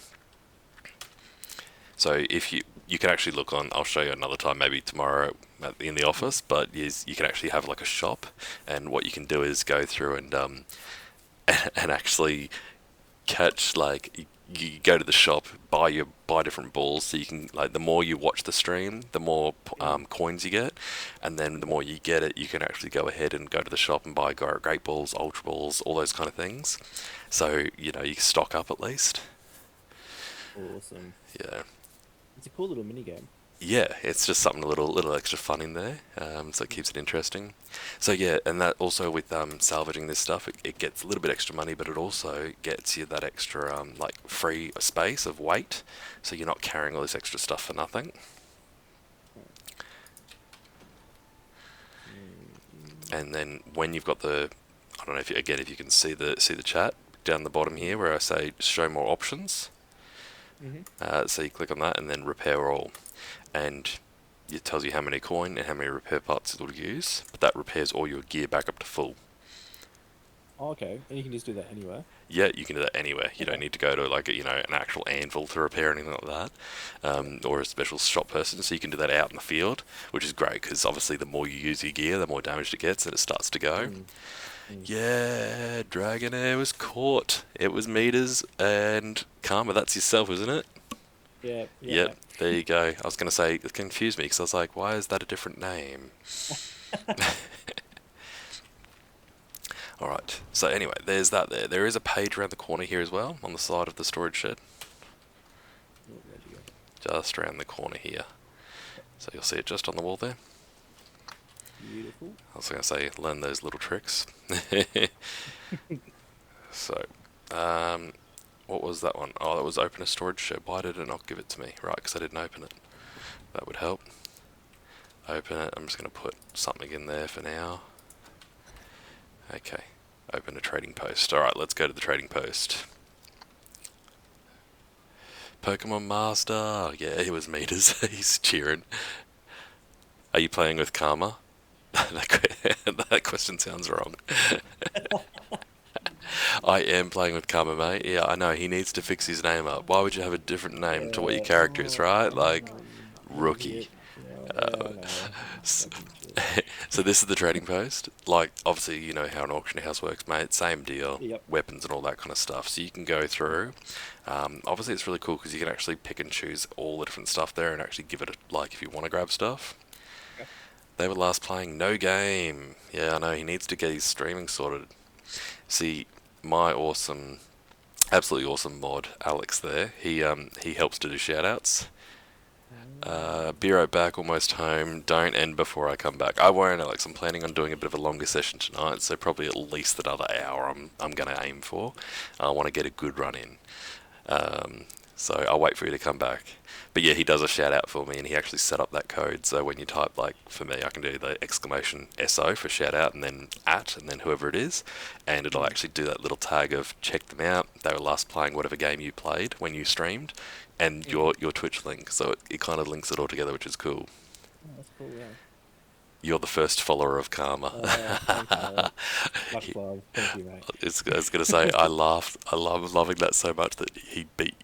So if you can actually look on, I'll show you another time, maybe tomorrow in the office. But you can actually have like a shop, and what you can do is go through and and actually catch like you go to the shop, buy different balls, so you can like the more you watch the stream, the more coins you get, and then the more you get it, you can actually go ahead and go to the shop and buy great balls, ultra balls, all those kind of things. So you know you stock up at least. Awesome. Yeah. It's a cool little mini game. Yeah, it's just something a little extra fun in there, so it keeps it interesting. So yeah, and that also with salvaging this stuff, it gets a little bit extra money, but it also gets you that extra like free space of weight, so you're not carrying all this extra stuff for nothing. And then when you've got the, I don't know if you, again if you can see the chat down the bottom here where I say show more options. Mm-hmm. So you click on that and then repair all, and it tells you how many coin and how many repair parts it'll use, but that repairs all your gear back up to full. Oh, okay, and you can just do that anywhere. Yeah, you can do that anywhere. You don't Okay. need to go to like an actual anvil to repair anything like that, Yeah. or a special shop person. So you can do that out in the field, which is great because obviously the more you use your gear, the more damage it gets, and it starts to go. Mm. Mm. Yeah, Dragonair was caught. It was meters and Karma. That's yourself, isn't it? Yeah. Yeah. Yep, there you go. I was going to say, it confused me because I was like, why is that a different name? Alright, so anyway, there's that there. There is a page around the corner here as well, on the side of the storage shed. Oh, where'd you go? Just around the corner here. So you'll see it just on the wall there. Beautiful. I was going to say, learn those little tricks. So, what was that one? Oh, that was open a storage shed. Why did it not give it to me? Right, because I didn't open it. That would help. Open it. I'm just going to put something in there for now. Okay, open a trading post. Alright, let's go to the trading post. Pokemon Master! Yeah, it was meters. He's cheering. Are you playing with Karma? That question sounds wrong. I am playing with Karma, mate. Yeah, I know. He needs to fix his name up. Why would you have a different name to what your character is, right? Like, rookie. Idiot. Yeah, I know. S- Fucking shit. So this is the trading post. Like, obviously, you know how an auction house works, mate. Same deal. Yep. Weapons and all that kind of stuff. So you can go through. Obviously, it's really cool because you can actually pick and choose all the different stuff there and actually give it a like if you want to grab stuff. Okay. They were last playing No Game. Yeah, I know. He needs to get his streaming sorted. See, my awesome, absolutely awesome mod, Alex there, he helps to do shoutouts. Be right back, almost home. Don't end before I come back. I won't, Alex. I'm planning on doing a bit of a longer session tonight, so probably at least another hour I'm going to aim for. I want to get a good run in. So I'll wait for you to come back. But yeah, he does a shout out for me, and he actually set up that code. So when you type, like, for me, I can do the exclamation SO for shout out, and then at, and then whoever it is, and it'll actually do that little tag of check them out. They were last playing whatever game you played when you streamed, and your Twitch link. So it kind of links it all together, which is cool. Oh, that's cool, yeah. You're the first follower of Karma. Thanks, Alex. Much love. Thank you, mate. I was gonna say I laughed. I love loving that so much that he beat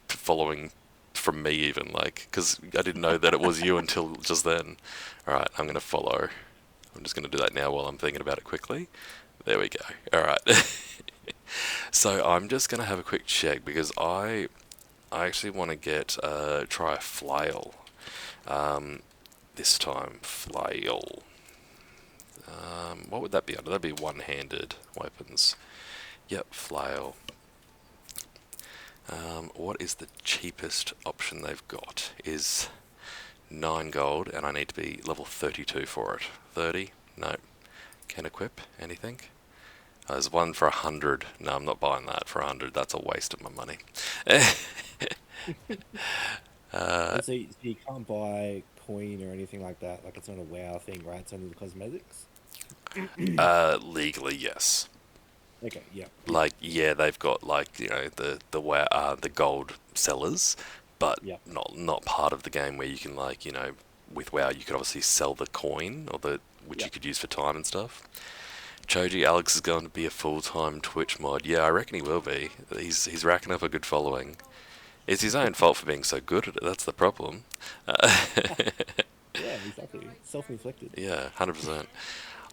following from me even like because I didn't know that it was you until just then. All right, I'm gonna follow. I'm just gonna do that now while I'm thinking about it quickly. There we go. All right. So I'm just gonna have a quick check because I actually want to get try a flail. This time flail. What would that be under? That'd be one-handed weapons. Yep, flail. What is the cheapest option they've got? Is 9 gold, and I need to be level 32 for it. 30? No. Can equip anything? There's one for 100. No, I'm not buying that for 100. That's a waste of my money. And so you can't buy coin or anything like that. Like it's not a WoW thing, right? It's only the cosmetics. Legally, yes. Okay, yeah. Like, yeah, they've got like the gold sellers, but Yeah. not part of the game where you can like with WoW you could obviously sell the coin or the which Yeah. you could use for time and stuff. Choji, Alex is going to be a full-time Twitch mod. Yeah, I reckon he will be. He's racking up a good following. It's his own fault for being so good at it. That's the problem. Yeah, exactly. Self-inflicted. Yeah, 100%.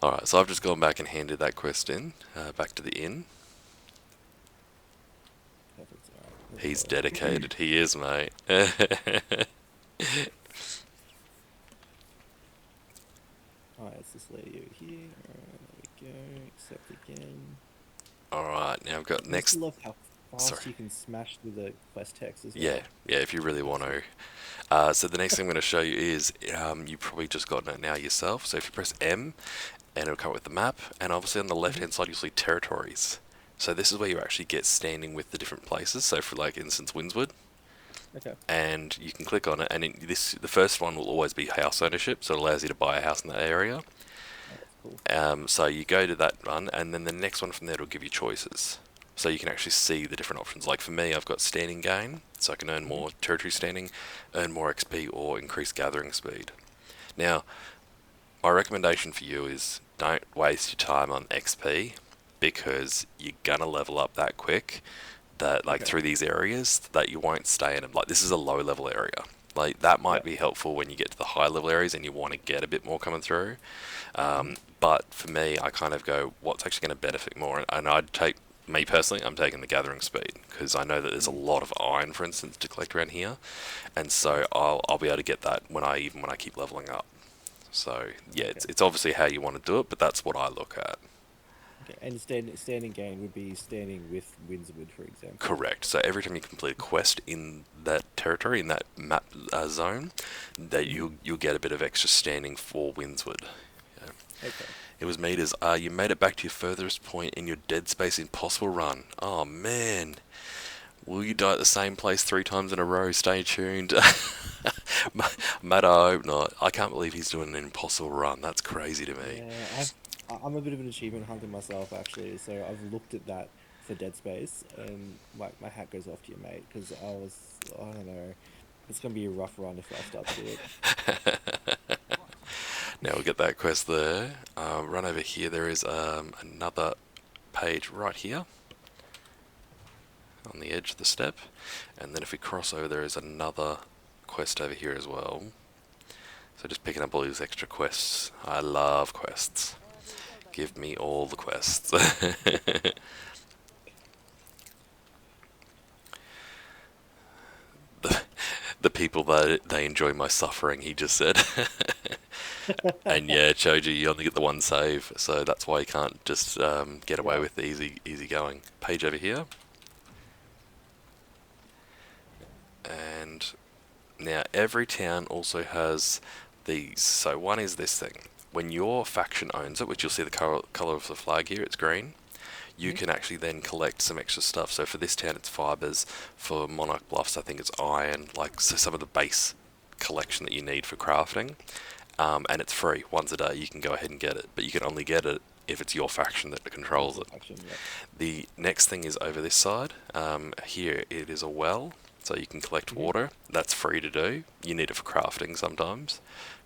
Alright, so I've just gone back and handed that quest in, back to the inn. He's dedicated. He is, mate. Alright, let's just let you here. Alright, there we go. Accept again. Alright, now I've got I just next. love how Sorry. fast you can smash through the quest text as Yeah, well. yeah, if you really want Awesome. to. So the next thing I'm going to show you is, you've probably just gotten it now yourself. So if you press M, and it'll come up with the map, and obviously on the left-hand side you'll see territories. So this is where you actually get standing with the different places. So for like instance Windswood, Okay. and you can click on it, and the first one will always be house ownership, so it allows you to buy a house in that area. Oh, that's cool. So you go to that one, and then the next one from there will give you choices. So you can actually see the different options. Like for me, I've got standing gain, so I can earn more territory standing, earn more XP, or increase gathering speed. Now, my recommendation for you is don't waste your time on XP because you're gonna level up that quick that like Okay. through these areas that you won't stay in them. Like this is a low level area. Like that Yeah. might be helpful when you get to the high level areas and you want to get a bit more coming through. But for me, I kind of go, what's actually going to benefit more? And I'd take, me personally, I'm taking the gathering speed because I know that there's a lot of iron, for instance, to collect around here, and so I'll be able to get that when I keep leveling up. So yeah, Okay. it's obviously how you want to do it, but that's what I look at. Okay. And standing gain would be standing with Windswood, for example. Correct. So every time you complete a quest in that territory, in that map zone, that you'll get a bit of extra standing for Windswood. Yeah. Okay. It was made as you made it back to your furthest point in your Dead Space Impossible run. Oh man, will you die at the same place 3 times in a row? Stay tuned. Matt, I hope not. I can't believe he's doing an impossible run. That's crazy to me. Yeah, I'm a bit of an achievement hunter myself, actually. So I've looked at that for Dead Space, and my hat goes off to you, mate, because I don't know, it's gonna be a rough run if I start to do it. Now we'll get that quest there. Run over here. There is another page right here on the edge of the step, and then if we cross over, there is another quest over here as well. So just picking up all these extra quests. I love quests. Give me all the quests. the, the people that they enjoy my suffering, he just said. And yeah, Choji, you only get the one save, so that's why you can't just get away Yeah. with the easy going. Page over here, and now every town also has these. So one is this thing. When your faction owns it, which you'll see the color of the flag here, it's green. You Mhm. can actually then collect some extra stuff. So for this town, it's fibers. For Monarch Bluffs, I think it's iron. Like so some of the base collection that you need for crafting. And it's free. Once a day, you can go ahead and get it, but you can only get it if it's your faction that controls Your it. faction, yep. The next thing is over this side. Here it is a well, so you can collect Mhm. water. That's free to do. You need it for crafting sometimes,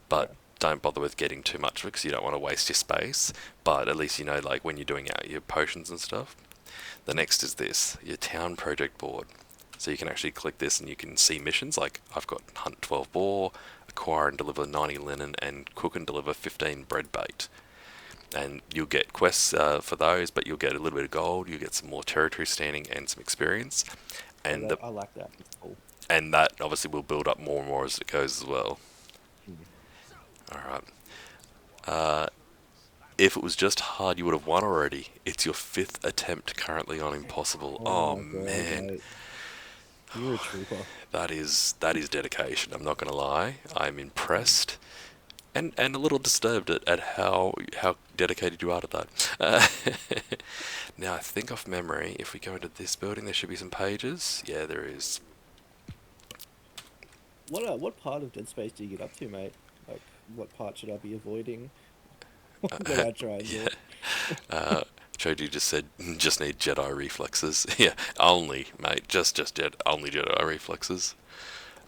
but Okay. don't bother with getting too much of it because you don't want to waste your space. But at least you know, like when you're doing out your potions and stuff. The next is this, your town project board. So you can actually click this and you can see missions like I've got hunt 12 boar, acquire and deliver 90 linen, and cook and deliver 15 bread bait. And you'll get quests for those, but you'll get a little bit of gold, you'll get some more territory standing and some experience. Yeah, And the, I like that. It's cool. and that obviously will build up more and more as it goes as well. Mhm. Alright. If it was just hard, you would have won already. It's your 5th attempt currently on Impossible. Oh Oh my god, man, mate, you're a trooper. that is dedication. I'm not gonna lie. I'm impressed and a little disturbed at how dedicated you are to that. Now I think off memory, if we go into this building, there should be some pages. Yeah, there is. What part of Dead Space do you get up to, mate? Like, what part should I be avoiding when I try and do Yeah. it? Choji just said, just need Jedi reflexes. Yeah, only, mate. Only Jedi reflexes.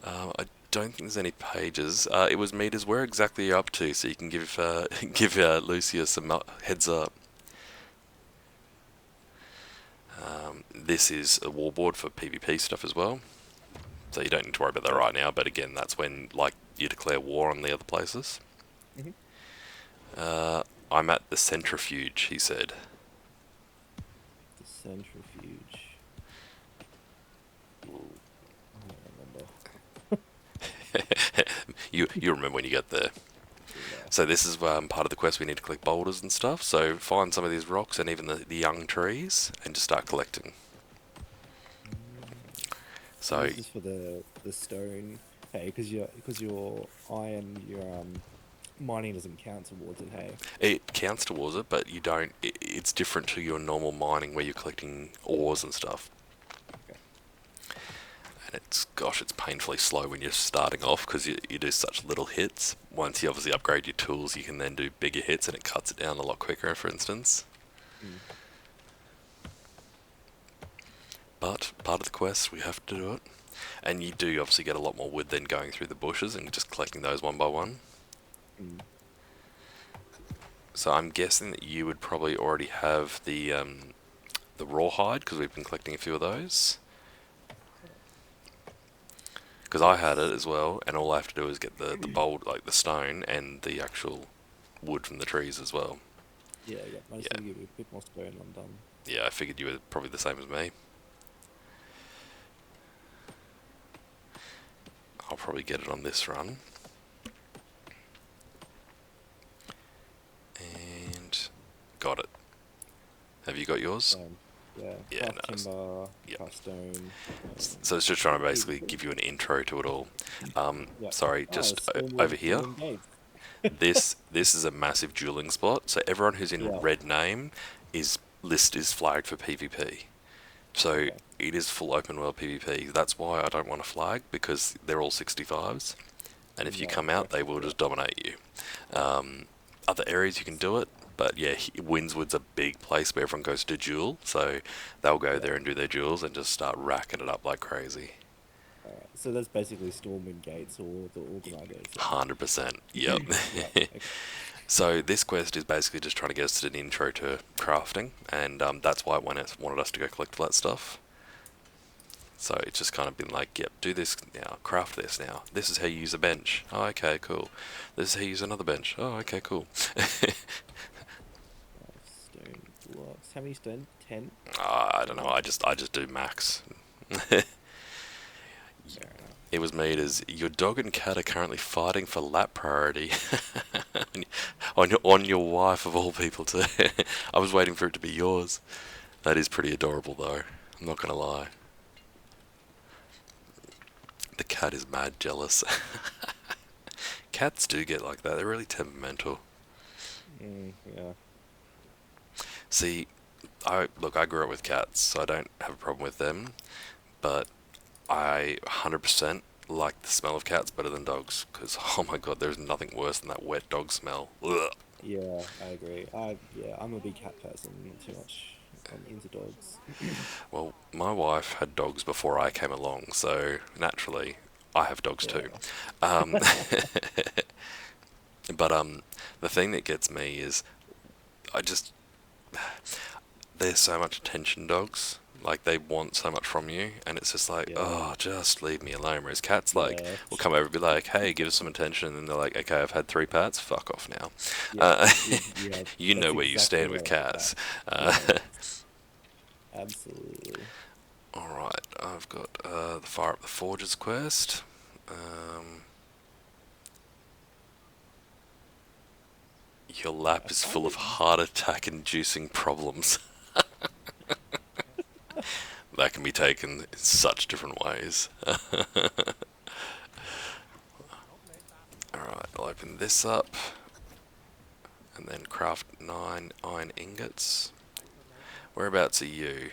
I don't think there's any pages. It was meters. Where exactly you're up to, so you can give give Lucia some heads up. This is a warboard for PvP stuff as well, so you don't need to worry about that Okay. right now. But again, that's when like you declare war on the other places. Hmm. I'm at the centrifuge, he said. The centrifuge. You remember when you get there. Yeah. So this is part of the quest. We need to collect boulders and stuff. So find some of these rocks and even the young trees and just start collecting. So So this is for the stone, hey, because your iron, your mining doesn't count towards it, hey. it counts towards it, but you don't. It's different to your normal mining where you're collecting ores and stuff. Okay. And it's, gosh, it's painfully slow when you're starting off because you do such little hits. Once you obviously upgrade your tools, you can then do bigger hits and it cuts it down a lot quicker, for instance. Mm. But part of the quest, we have to do it. And you do obviously get a lot more wood than going through the bushes and just collecting those one by one. Mm. So I'm guessing that you would probably already have the rawhide because we've been collecting a few of those. Because I had it as well, and all I have to do is get the bold, like the stone, and the actual wood from the trees as well. Yeah, yeah. I just Yeah, need to give you a bit more stone and I'm done. yeah, I figured you were probably the same as me. I'll probably get it on this run. And got it. Have you got yours? Yeah, Yeah, craft nice. timber, Yep. craft stone. So it's just trying to Pretty basically good. give you an intro to it all. Yeah. Sorry, Oh, just Stormwood, over here. Stormwind Gates. This is a massive dueling spot. So everyone who's in Yeah. red name is flagged for PvP. So Okay. it is full open world PvP. That's why I don't want to flag because they're all 65s, and if you No, come out, they perfect. will Yeah. just dominate you. Other areas you can do it, but yeah, Windswood's a big place where everyone goes to duel, so they'll go Yeah. there and do their duels and just start racking it up like crazy. Alright. So that's basically Stormwind Gates or the organization. 100%. Yep. Yeah. Okay. So this quest is basically just trying to get us to an intro to crafting, and that's why it wanted us to go collect all that stuff. So it's just kind of been like, yep, do this now, craft this now. This is how you use a bench. Oh, okay, cool. This is how you use another bench. Oh, okay, cool. Stone blocks. How many stone? 10? I don't know. 10? I just do max. Fair enough. It was made as your dog and cat are currently fighting for lap priority on your wife of all people too. I was waiting for it to be yours. That is pretty adorable though. I'm not gonna lie. The cat is mad jealous. Cats do get like that. They're really temperamental. Yeah. See, I grew up with cats, so I don't have a problem with them. But I 100% like the smell of cats better than dogs. Because oh my god, there's nothing worse than that wet dog smell. Ugh. Yeah, I agree. I'm a big cat person, not too much into dogs. Well, my wife had dogs before I came along, so naturally, I have dogs too. Yeah. Um, but the thing that gets me is I just they're so much attention dogs. Like they want so much from you, and it's just like, Yeah. oh, just leave me alone. Whereas cats, like, Yeah. will come over and be like, hey, give us some attention, and they're like, okay, I've had 3 pats, fuck off now. Yeah. Uh, Yeah. you That's know where you exactly stand what with I'm like cats. that. Yeah. Absolutely. All right, I've got the Fire Up the Forges quest. Um, your I lap is find full of it. heart attack inducing problems. That can be taken in such different ways. Alright, I'll open this up and then craft 9 iron ingots. Whereabouts are you?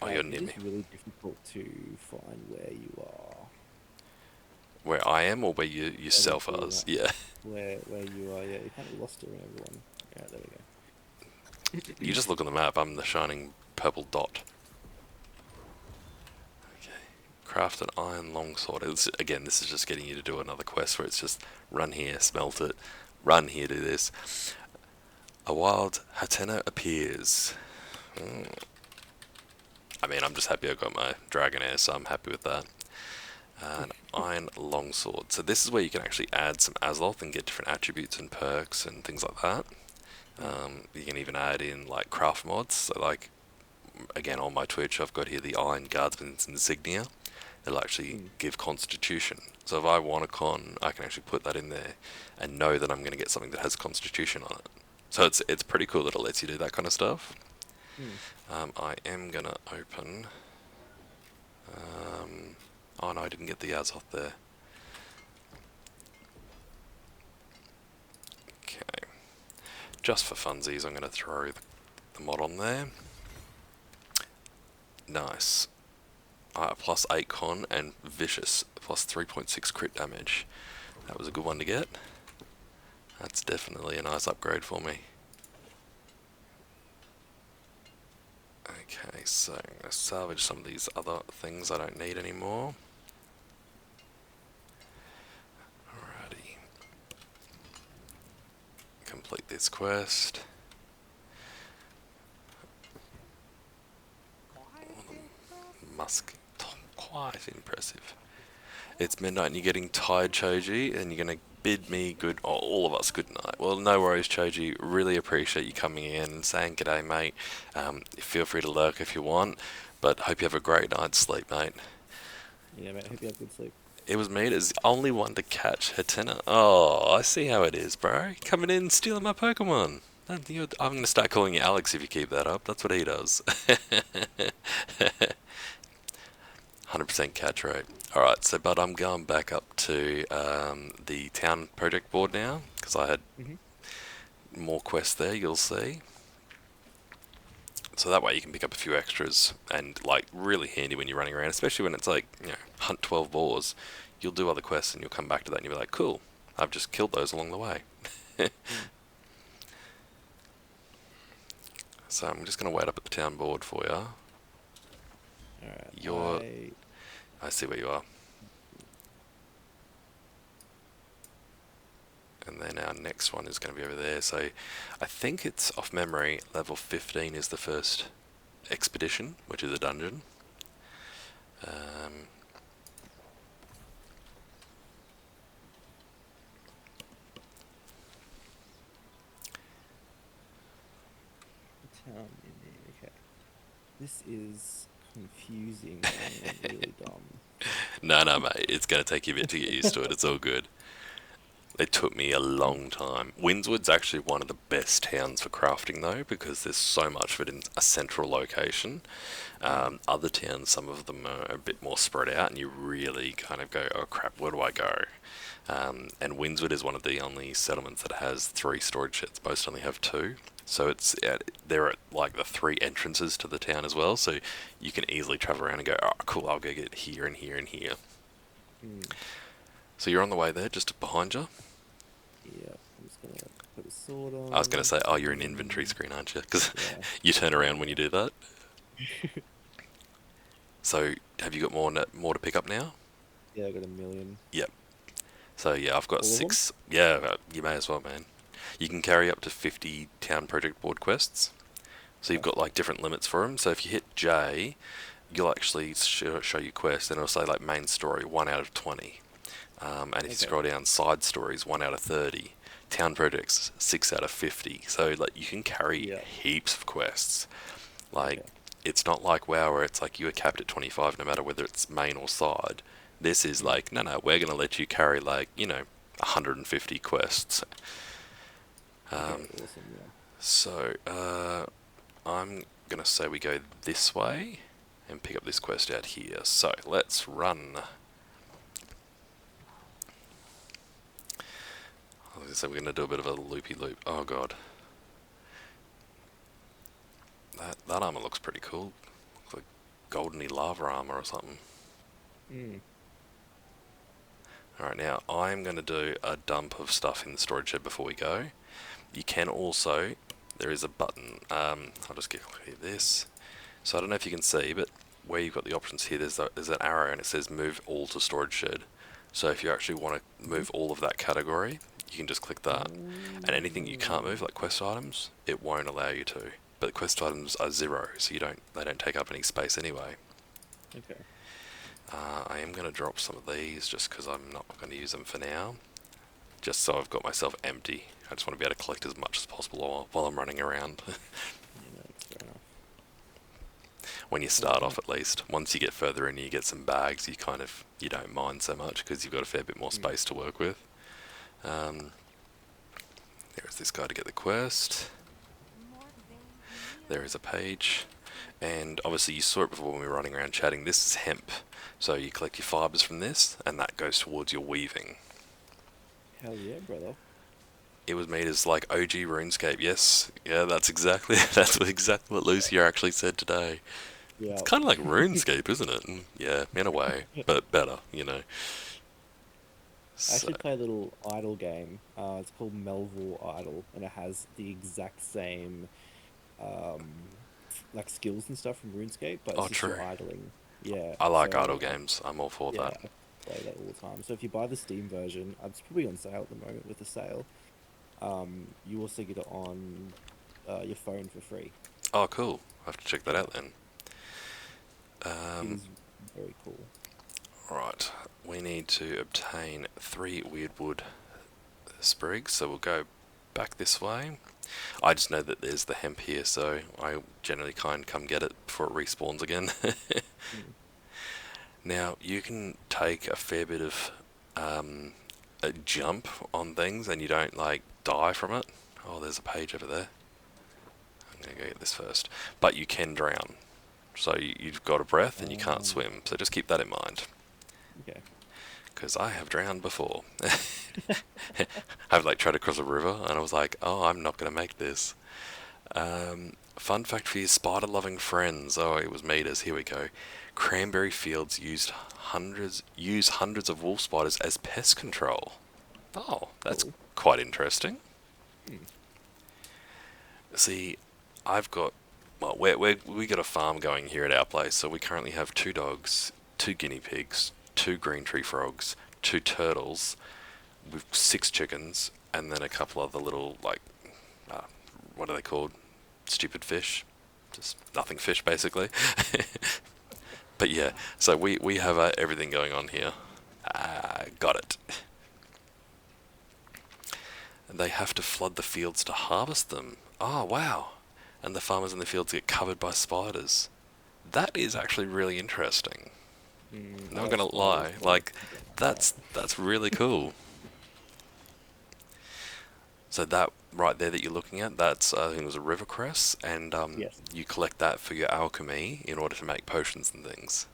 Oh, you're It near me. is really difficult to find where you are. Where I am or where you yourself Where are? you are. Yeah. Where you are. Yeah, you kind of lost it around everyone. Yeah, there we go. You just look on the map, I'm the shining purple dot. Okay. Craft an iron longsword. Again, this is just getting you to do another quest where it's just run here, smelt it, run here, do this. A wild Hatena appears. I mean, I'm just happy I got my Dragonair, so I'm happy with that. An iron longsword. So this is where you can actually add some Azeroth and get different attributes and perks and things like that. You can even add in like craft mods. So like, again, on my Twitch, I've got here the Iron Guardsman's Insignia. it'll actually Mm. give Constitution. So if I want a con, I can actually put that in there and know that I'm going to get something that has Constitution on it. So it's pretty cool that it lets you do that kind of stuff. Mm. I am going to open... oh no, I didn't get the Azoth there. Okay. Just for funsies, I'm going to throw the mod on there. Nice. Plus 8 con and vicious, plus 3.6 crit damage. That was a good one to get. That's definitely a nice upgrade for me. Okay, so I'm going to salvage some of these other things I don't need anymore. Alrighty. Complete this quest. Musk. Quite impressive. It's midnight and you're getting tired, Choji, and you're going to bid me good, or all of us good night. Well, no worries, Choji. Really appreciate you coming in and saying g'day, mate. Feel free to lurk if you want, but hope you have a great night's sleep, mate. Yeah, mate. Hope you have good sleep. It was me as the only one to catch Hatena. Oh, I see how it is, bro. Coming in, stealing my Pokemon. I'm going to start calling you Alex if you keep that up. That's what he does. 100% catch rate. Alright, so but I'm going back up to the town project board now, because I had Mhm. more quests there, you'll see. So that way you can pick up a few extras, and like really handy when you're running around, especially when it's like, you know, hunt 12 boars. You'll do other quests and you'll come back to that and you'll be like, cool, I've just killed those along the way. Mm. So I'm just going to wait up at the town board for you. All right. I see where you are. And then our next one is going to be over there. So I think it's, off memory, level 15 is the first expedition, which is a dungeon. Town in there. Okay. This is confusing and really dumb. No, mate, it's going to take you a bit to get used to it. It's all good. It took me a long time. Windswood's actually one of the best towns for crafting, though, because there's so much of it in a central location. Other towns, some of them are a bit more spread out, and you really kind of go, oh crap, where do I go? And Windswood is one of the only settlements that has 3 storage sheds. Most only have 2. So they're at like the 3 entrances to the town as well, so you can easily travel around and go, oh cool, I'll go get here and here and here. Mm. So you're on the way there, just behind you. Yeah. I'm just gonna put a sword on. I was going to say, oh, you're in inventory screen, aren't you? Because Yeah. you turn around when you do that. So have you got more to pick up now? Yeah, I got a million. Yep. So yeah, I've got All of them? 6. Yeah, you may as well, man. You can carry up to 50 town project board quests. So you've got like different limits for them. So if you hit J, you'll actually show you quests, and it'll say like main story 1 out of 20. And if you scroll down, side stories 1 out of 30. Town projects 6 out of 50. So like you can carry Yeah. heaps of quests. Like Okay. it's not like WoW where it's like you are capped at 25 no matter whether it's main or side. This is Mm. like, no, we're going to let you carry like, 150 quests. Okay. Awesome. Yeah. So, I'm going to say we go this way and pick up this quest out here. So, let's run. So we're going to do a bit of a loopy loop. Oh god. That armor looks pretty cool. Looks like goldeny lava armor or something. Mm. Alright, now I'm going to do a dump of stuff in the storage shed before we go. You can also, there is a button, I'll just get this. So I don't know if you can see, but where you've got the options here, there's an arrow and it says move all to storage shed. So if you actually want to move all of that category, you can just click that. And anything you can't move, like quest items, it won't allow you to. But quest items are 0, so they don't take up any space anyway. Okay. I am going to drop some of these just because I'm not going to use them for now. Just so I've got myself empty. I just want to be able to collect as much as possible while I'm running around. Yeah, no, that's fair enough. when you start off at least. Once you get further in, you get some bags. You don't mind so much because you've got a fair bit more space to work with. Um, there is this guy to get the quest. There is a page, and obviously you saw it before when we were running around chatting. This is hemp, so you collect your fibres from this, and that goes towards your weaving. Hell yeah, brother. It was made as like OG RuneScape. Yes, yeah, that's exactly what Lyciar actually said today. It's Yeah. kind of like RuneScape, isn't it? Yeah, in a way, but better, you know. I So, actually play a little idle game. It's called Melville Idle, and it has the exact same um, like skills and stuff from RuneScape, but oh, it's just true. you're idling. Yeah. I like idle So games. I'm all for yeah, that. I play that all the time. So if you buy the Steam version, it's probably on sale at the moment with the sale. You also get it on your phone for free. Oh, cool. I have to check that Yeah, out then. it Um, is very cool. right, we need to obtain 3 weird wood sprigs, so we'll go back this way. I just know that there's the hemp here, so I generally come get it before it respawns again. Mm. Now, you can take a fair bit of a jump on things and you don't like die from it. Oh, there's a page over there. I'm going to go get this first. But you can drown. So you've got a breath and you can't Um, swim. So just keep that in mind. okay. Because I have drowned before. I've like tried to cross a river and I was like, oh, I'm not going to make this. Fun fact for your spider-loving friends. Oh, it was meters. Here we go. Cranberry fields use hundreds of wolf spiders as pest control. Oh, that's Cool. quite interesting. Hmm. See, I've got well, we got a farm going here at our place. So we currently have 2 dogs, 2 guinea pigs, 2 green tree frogs, 2 turtles, with 6 chickens, and then a couple other little like uh, what are they called? Stupid fish, just nothing fish basically. But yeah, so we have everything going on here. Got it. And they have to flood the fields to harvest them. Oh wow! And the farmers in the fields get covered by spiders. That is actually really interesting. I Not love gonna spiders, lie, but like yeah, that's really cool. So that right there that you're looking at, that's I think it was a river cress, and yes. you collect that for your alchemy in order to make potions and things.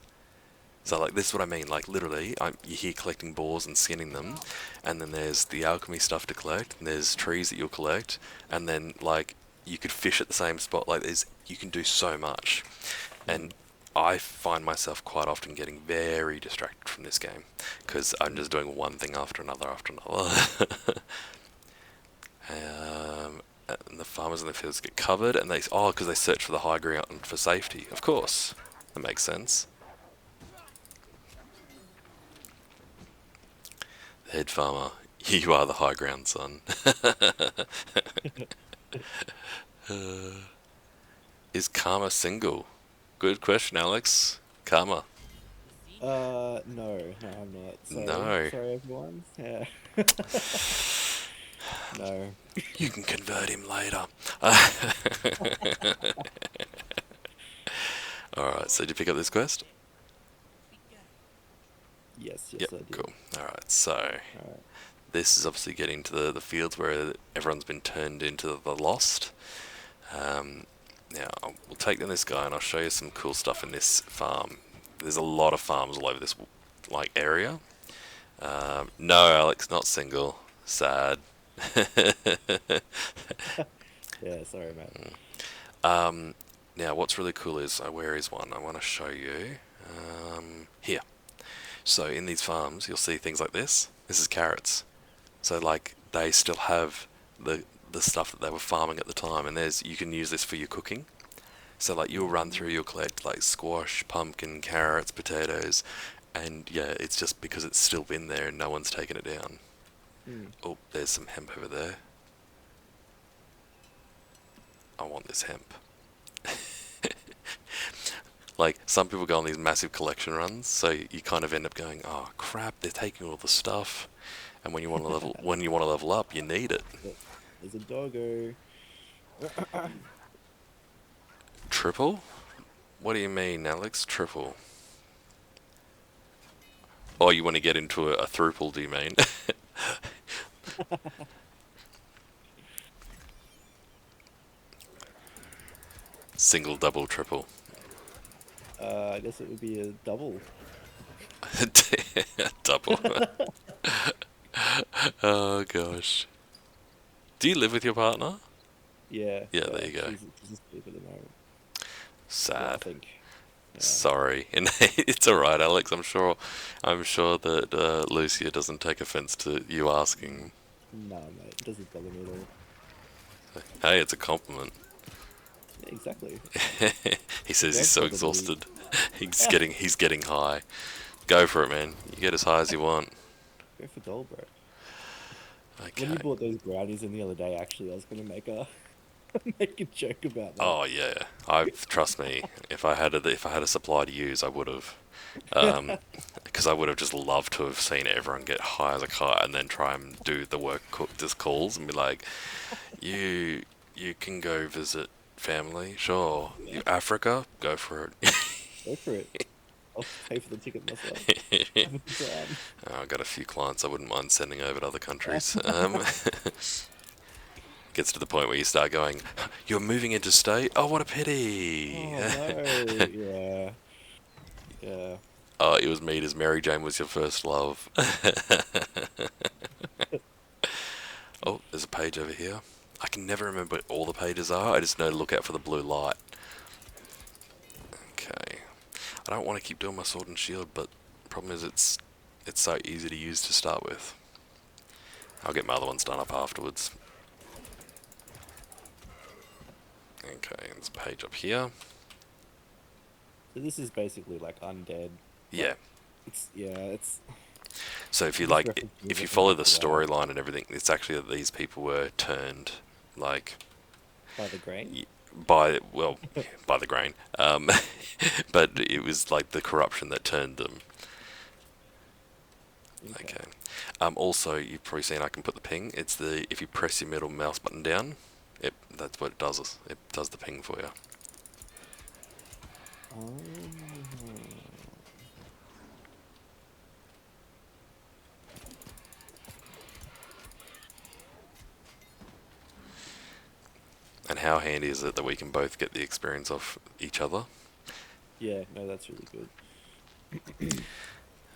So like this is what I mean, like literally, you're here collecting boars and skinning them, and then there's the alchemy stuff to collect, and there's trees that you'll collect, and then like you could fish at the same spot. Like you can do so much, Mm. and I find myself quite often getting very distracted from this game because I'm just doing one thing after another after another. And the farmers in the fields get covered, and because they search for the high ground for safety. Of course, that makes sense. Head farmer, you are the high ground, son. Is Karma single? Good question, Alex. Karma. No, I'm not. Sorry, No. sorry, everyone. Yeah. No. You can convert him later. Alright, so did you pick up this quest? Yes, Yep, yes, I did. cool. Alright, so All right. this is obviously getting to the fields where everyone's been turned into the Lost. Now, we'll take down this guy and I'll show you some cool stuff in this farm. There's a lot of farms all over this like area. No, Alex, not single. Sad. Yeah, sorry, mate. Now, what's really cool is, where is one? I want to show you. Here. So, in these farms, you'll see things like this. This is carrots. So, like, they still have the stuff that they were farming at the time, and you can use this for your cooking. So, like, you'll run through, you'll collect, like, squash, pumpkin, carrots, potatoes, and, yeah, it's just because it's still been there and no one's taken it down. Mm. Oh, there's some hemp over there. I want this hemp. Like, some people go on these massive collection runs, so you kind of end up going, oh crap, they're taking all the stuff, and when you want to level up, you need it. There's a doggo. Triple? What do you mean, Alex? Triple? Oh, you want to get into a thruple, do you mean? Single, double, triple. I guess it would be a double. Double. Oh gosh. Do you live with your partner? Yeah, Yeah, there yeah. you go. She's asleep at the moment. Well, I Sad. think. Yeah. Sorry, and it's all right, Alex. I'm sure that Lucia doesn't take offense to you asking. No, mate, it doesn't bother me at all. Hey, it's a compliment. Yeah, exactly. He says he's so Grandfather me. exhausted. He's getting high. Go for it, man. You get as high as you want. Go for doll, bro. When you Okay. bought those brownies in the other day, actually, I was gonna make a make a joke about that. Oh yeah. I trust me. If I had a supply to use, I would have. Because I would have just loved to have seen everyone get high as a kite and then try and do the work just calls and be like, you you can go visit family, sure. You Africa, go for Go for it. I'll pay for the ticket myself. it. Have a good time. I've got a few clients I wouldn't mind sending over to other countries. Gets to the point where you start going, you're moving interstate? Oh, what a pity. Oh no. Yeah. Yeah. Oh, it was mean as Mary Jane was your first love. Oh, there's a page over here. I can never remember what all the pages are. I just know to look out for the blue light. Okay. I don't want to keep doing my sword and shield, but the problem is it's so easy to use to start with. I'll get my other ones done up afterwards. Okay, there's a page up here. So this is basically like undead. Yeah. It's yeah. It's So if you just like, references if you it from follow like the the WoW storyline and everything, it's actually that these people were turned, like, by the grain. by well, by the grain. But it was like the corruption that turned them. Okay. Okay. Also, you've probably seen I can put the ping. It's the if you press your middle mouse button down, that's what it does. It does the ping for you. Oh. And how handy is it that we can both get the experience of each other? Yeah. No, that's really good.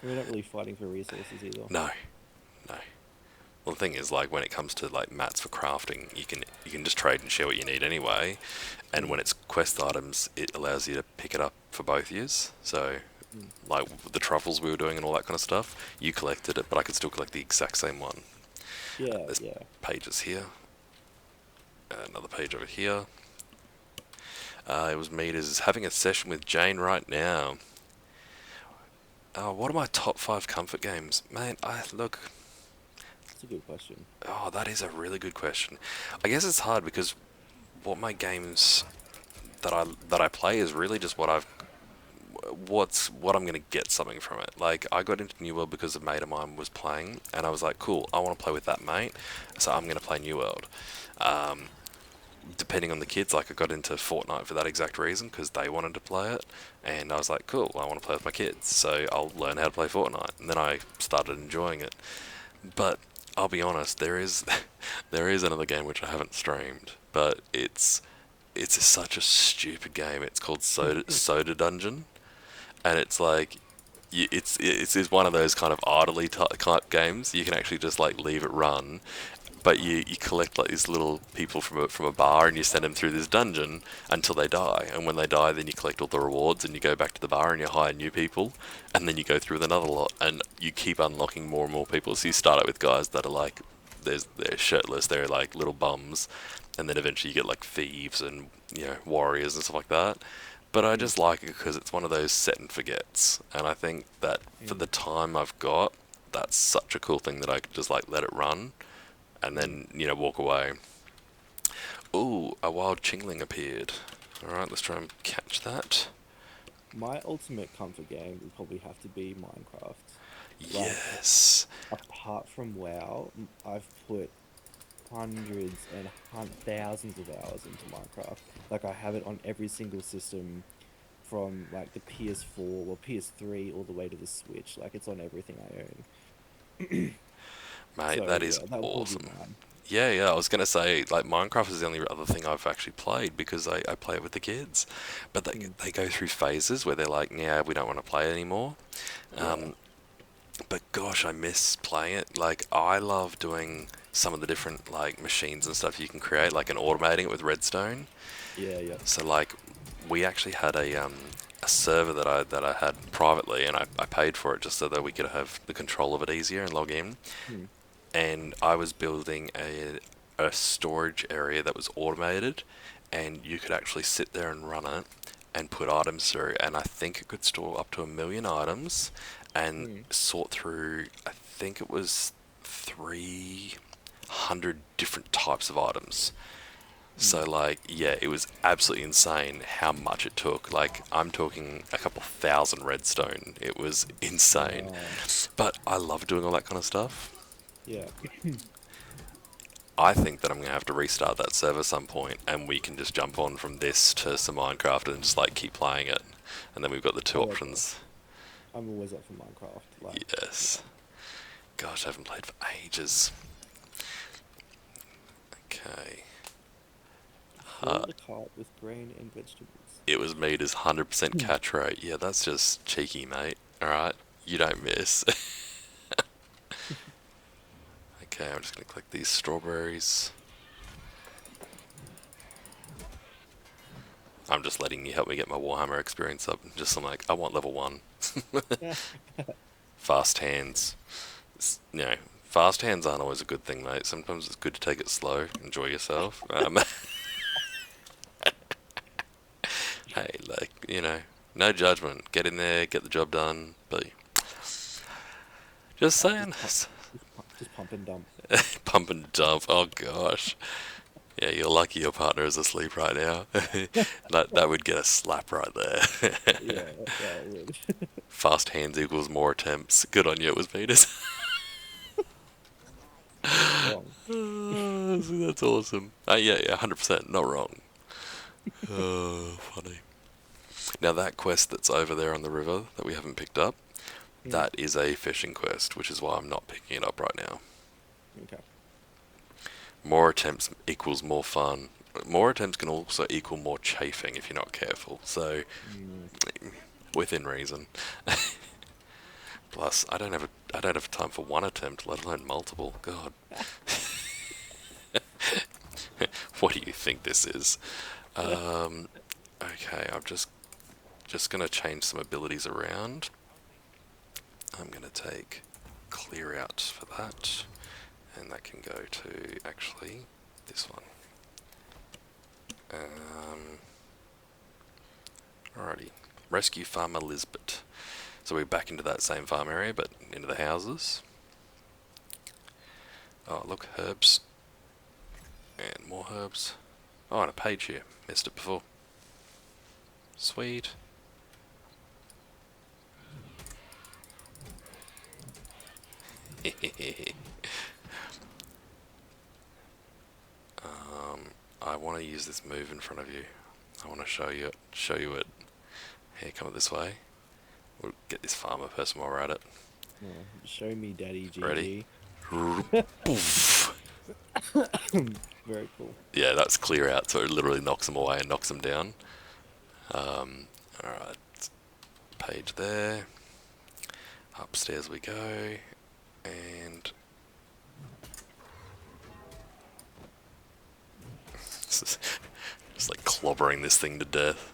We're not really fighting for resources either. No, no. Well, the thing is, like when it comes to like mats for crafting, you can just trade and share what you need anyway. And Mm. when it's quest items, it allows you to pick it up for both yous. So, Mm. like the truffles we were doing and all that kind of stuff, you collected it, but I could still collect the exact same one. Yeah. There's Yeah. pages here. Another page over here. It was meters having a session with Jane right now. What are my top 5 comfort games? Man, I look. That's a good question. Oh, that is a really good question. I guess it's hard because what my games that I play is really just what I'm gonna get something from it. Like I got into New World because a mate of mine was playing, and I was like, cool, I want to play with that mate, so I'm gonna play New World. Um, Depending on the kids, like I got into Fortnite for that exact reason because they wanted to play it, and I was like, cool, I want to play with my kids, so I'll learn how to play Fortnite, and then I started enjoying it. But I'll be honest, there is there is another game which I haven't streamed, but such a stupid game. It's called Soda Dungeon, and it's like it's one of those kind of idly type games. You can actually just like leave it run, but you collect like these little people from a bar and you send them through this dungeon until they die. And when they die, then you collect all the rewards and you go back to the bar and you hire new people, and then you go through with another lot and you keep unlocking more and more people. So you start out with guys that are like they're shirtless, they're like little bums, and then eventually you get like thieves and warriors and stuff like that. But I Mm. just like it because it's one of those set and forgets, and I think that for the Mm. time I've got, that's such a cool thing that I could just like let it run and Mm. then walk away. Ooh, a wild chingling appeared. All right, let's try and catch that. My ultimate comfort game would probably have to be Minecraft. Like, Yes. apart from WoW, I've put hundreds and thousands of hours into Minecraft. Like, I have it on every single system from like the PS4 or PS3 all the way to the Switch. Like it's on everything I own. Mate, So that is yeah, that would probably be awesome. mine. Yeah, yeah, I was gonna say like Minecraft is the only other thing I've actually played because I play it with the kids, but Mm, they go through phases where they're like, yeah, we don't want to play anymore. yeah, Um, but gosh, I miss playing it. Like I love doing some of the different like machines and stuff you can create, like and automating it with redstone. yeah, yeah. So like we actually had a server that I had privately, and I paid for it just so that we could have the control of it easier and log in. Mm, And I was building a storage area that was automated, and you could actually sit there and run it and put items through, and I think it could store up to 1 million items and mm, sort through, I think it was 300 different types of items. mm. So like, yeah, it was absolutely insane how much it took. Like, I'm talking a couple thousand redstone. It was insane. Wow. But I love doing all that kind of stuff. Yeah. I think that I'm gonna have to restart that server some point, and we can just jump on from this to some Minecraft and just like keep playing it. And then we've got the two Oh yeah, bro. options. I'm always up for Minecraft. Like, yeah. Yes. Gosh, I haven't played for ages. Okay. Fill the cart with grain and vegetables. It was meters 100% catch rate. Yeah, that's just cheeky, mate. Alright? You don't miss. Okay, I'm just gonna collect these strawberries. I'm just letting you help me get my Warhammer experience up. Just I'm like, I want level 1. Fast hands. You know, fast hands aren't always a good thing, mate. Sometimes it's good to take it slow, enjoy yourself. Hey, like, no judgment. Get in there, get the job done. But just saying, Just pump and dump. pump and dump. Oh gosh. Yeah, you're lucky your partner is asleep right now. That would get a slap right there. Yeah, yeah, it would. Fast hands equals more attempts. Good on you, it was Peters. Not wrong. That's awesome. Yeah, yeah, 100%, not wrong. Oh, funny. Now that quest that's over there on the river that we haven't picked up, Mm, that is a fishing quest, which is why I'm not picking it up right now. okay. More attempts equals more fun. More attempts can also equal more chafing if you're not careful. So, Mm, within reason. Plus, I don't have time for one attempt, let alone multiple. God, what do you think this is? Okay, I'm just gonna change some abilities around. I'm gonna take clear out for that, and that can go to actually this one. Alrighty, rescue farmer Lisbeth. So we're back into that same farm area, but into the houses. Oh, look, herbs. And more herbs. Oh, and a page here. Missed it before. Sweet. I want to use this move in front of you. I want to show you it. Here, come this way. We'll get this farmer person while we're at it. oh, show me, Daddy. Ready? GG. Poof. Very cool. Yeah, that's clear out, so it literally knocks them away and knocks them down. Alright, page there. Upstairs we go, and just like clobbering this thing to death.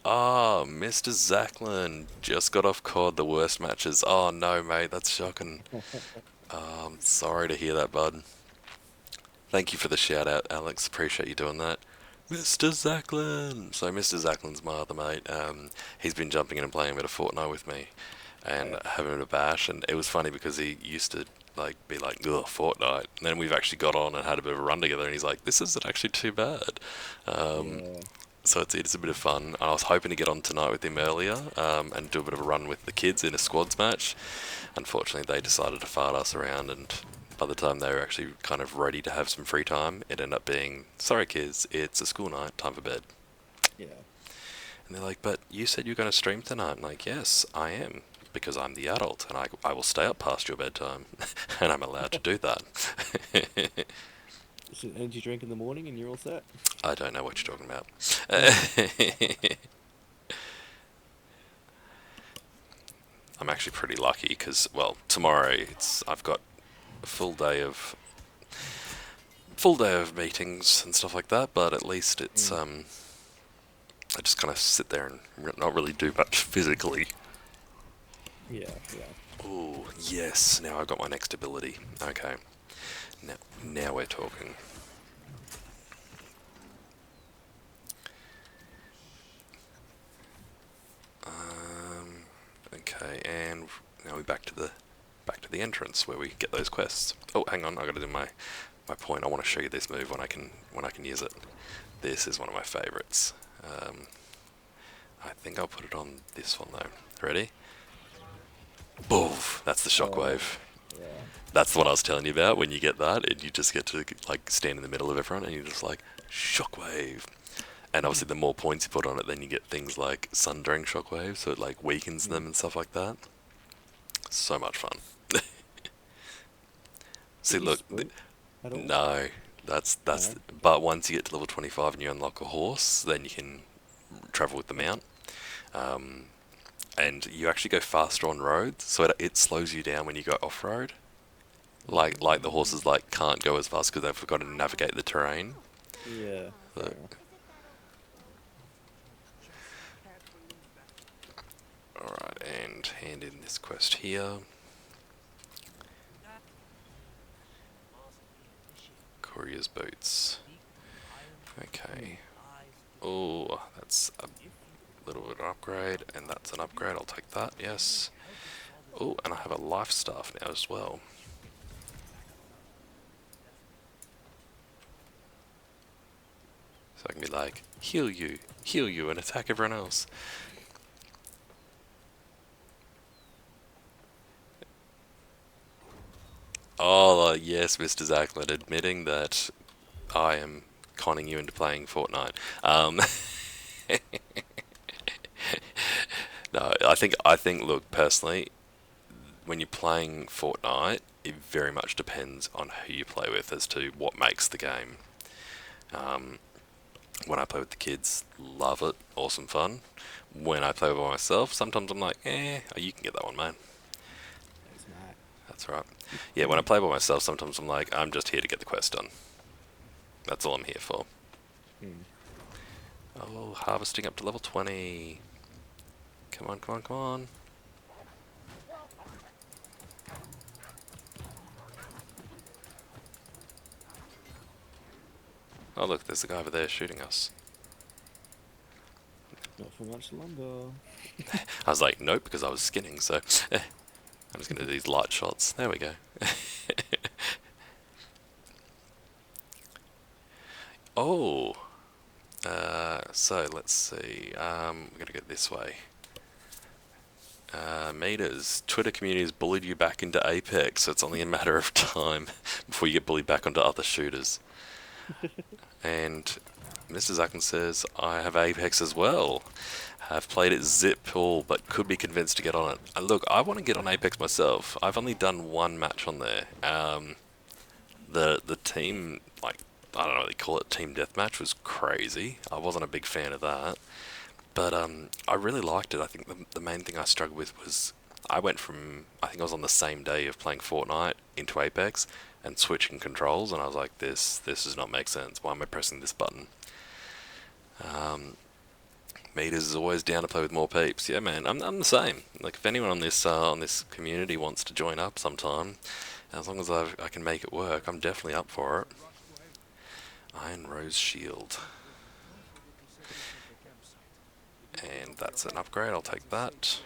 Oh, Mr. Zachlin just got off COD, the worst matches. Oh no, mate, that's shocking. Sorry to hear that, bud. Thank you for the shout out, Alex. Appreciate you doing that. Mr. Zachlin! So, Mr. Zacklin's my other mate. He's been jumping in and playing a bit of Fortnite with me Oh, and yeah. having a bash. And it was funny because he used to be like, ugh, Fortnite. And then we've actually got on and had a bit of a run together. And he's like, this isn't actually too bad. Yeah. So it's a bit of fun. I was hoping to get on tonight with him earlier and do a bit of a run with the kids in a squads match. Unfortunately, they decided to fart us around and by the time they were actually kind of ready to have some free time, it ended up being, sorry kids, it's a school night, time for bed. Yeah. And they're like, but you said you're going to stream tonight. I'm like, yes, I am, because I'm the adult, and I will stay up past your bedtime, and I'm allowed to do that. Just an energy drink in the morning and you're all set. I don't know what you're talking about. I'm actually pretty lucky because, well, tomorrow I've got a full day of meetings and stuff like that. But at least it's Mm. I just kind of sit there and not really do much physically. Yeah, yeah. Oh yes, now I've got my next ability. Okay, now we're talking. Okay, and now we're back to the entrance where we get those quests. Oh, hang on, I got to do my point. I want to show you this move when I can use it. This is one of my favorites. I think I'll put it on this one though. Ready? Boof! That's the Oh, shockwave. yeah. That's the one I was telling you about. When you get that, and you just get to like stand in the middle of everyone, and you're just like shockwave. And obviously, the more points you put on it, then you get things like sundering shockwave, so it like weakens them Mm. and stuff like that. So much fun. See, Get you look, spooked at all? no, that's. No. But once you get to level 25 and you unlock a horse, then you can travel with the mount. Um, and you actually go faster on roads, so it slows you down when you go off road. Like the Mm. horses like can't go as fast because they've forgotten to navigate the terrain. Yeah, fair So, enough. all right, and hand in this quest here. Courier's boots. Mm. Okay. Oh, that's a little bit of an upgrade, and that's an upgrade. I'll take that. Yes. Oh, and I have a life staff now as well. So I can be like, heal you, and attack everyone else. Oh, yes, Mr. Zacklin, admitting that I am conning you into playing Fortnite. No, I think. Look, personally, when you're playing Fortnite, it very much depends on who you play with as to what makes the game. Um, when I play with the kids, love it, awesome fun. When I play by myself, sometimes I'm like, oh, you can get that one, man. Thanks, Matt. That's right. Yeah, when I play by myself, sometimes I'm like, I'm just here to get the quest done. That's all I'm here for. Mm. Oh, harvesting up to level 20. Come on, come on, come on. Oh, look, there's a guy over there shooting us. Not for much longer. I was like, nope, because I was skinning, so I'm just going to do these light shots. There we go. Oh, so let's see. We're going to go this way. Meters. Twitter community has bullied you back into Apex, so it's only a matter of time before you get bullied back onto other shooters. And Mr. Zucken says, I have Apex as well. I've played it zip all, but could be convinced to get on it. And look, I want to get on Apex myself. I've only done one match on there. The team, like, I don't know what they call it, team deathmatch was crazy. I wasn't a big fan of that. But I really liked it. I think the main thing I struggled with was I went from, I think I was on the same day of playing Fortnite into Apex and switching controls, and I was like, this does not make sense. Why am I pressing this button? Meters is always down to play with more peeps. Yeah, man, I'm the same. Like, if anyone on this community wants to join up sometime, as long as I can make it work, I'm definitely up for it. Iron Rose Shield. And that's an upgrade, I'll take that.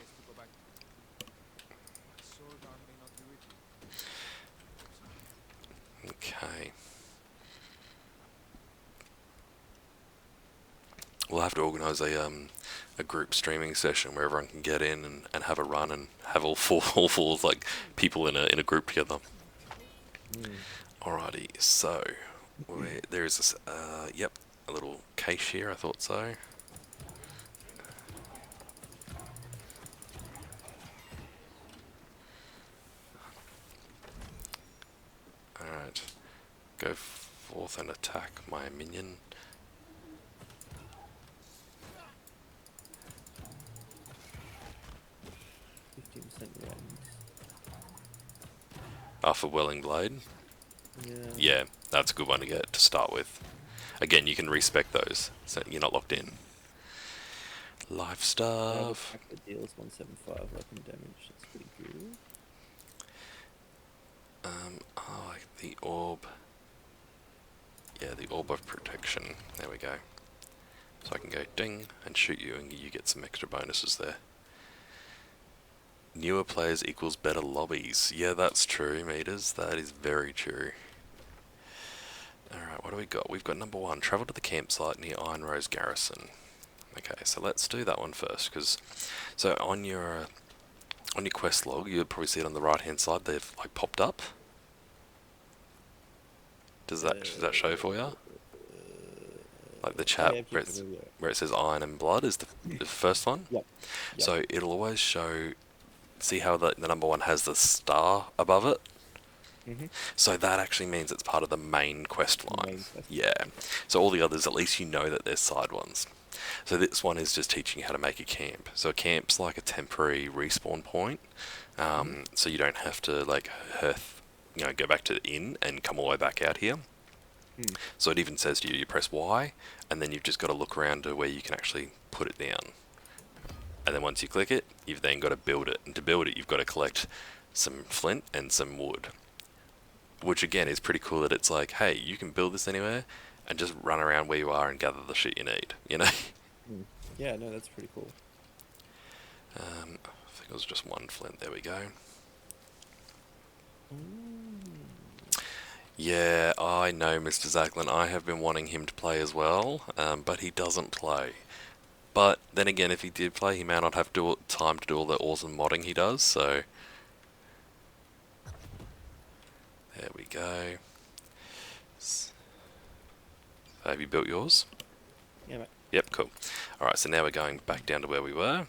Okay. We'll have to organise a group streaming session where everyone can get in and have a run and have all four like people in a group together. Mm. Alrighty, so there is this, yep, a little cache here. I thought so. Alright, go forth and attack my minion. 15% range. For Welling Blade. Yeah. Yeah, that's a good one to get to start with. Again, you can respec those, so you're not locked in. Life Add stuff. attack that deals 175 weapon damage. That's pretty good. Oh, the orb. Yeah, the orb of protection. There we go. So I can go ding and shoot you, and you get some extra bonuses there. Newer players equals better lobbies. Yeah, that's true, meters. That is very true. Alright, what do we got? We've got number 1, travel to the campsite near Iron Rose Garrison. Okay, so let's do that one first, because so on your quest log, you'll probably see it on the right hand side. They've like popped up. Does that show for you? Like the Oh chat yeah, where, yeah, yeah. where it says Iron and Blood is the first one. Yep. Yep. So it'll always show. See how the number 1 has the star above it? Mm-hmm. So that actually means it's part of the main quest line. Main quest. Yeah. So all the others, at least you know that they're side ones. So this one is just teaching you how to make a camp. So a camp's like a temporary respawn point. So you don't have to like go back to the inn and come all the way back out here. Mm. So it even says to you, you press Y, and then you've just got to look around to where you can actually put it down. And then once you click it, you've then got to build it. And to build it, you've got to collect some flint and some wood. Which again is pretty cool that it's like, hey, you can build this anywhere and just run around where you are and gather the shit you need, you know? Mm. Yeah, no, that's pretty cool. I think it was just 1 flint, there we go. Yeah, I know Mr. Zachlin, I have been wanting him to play as well, but he doesn't play. But then again, if he did play, he may not have time to do all the awesome modding he does, so... There we go. So have you built yours? Yeah, mate. Yep, cool. Alright, so now we're going back down to where we were.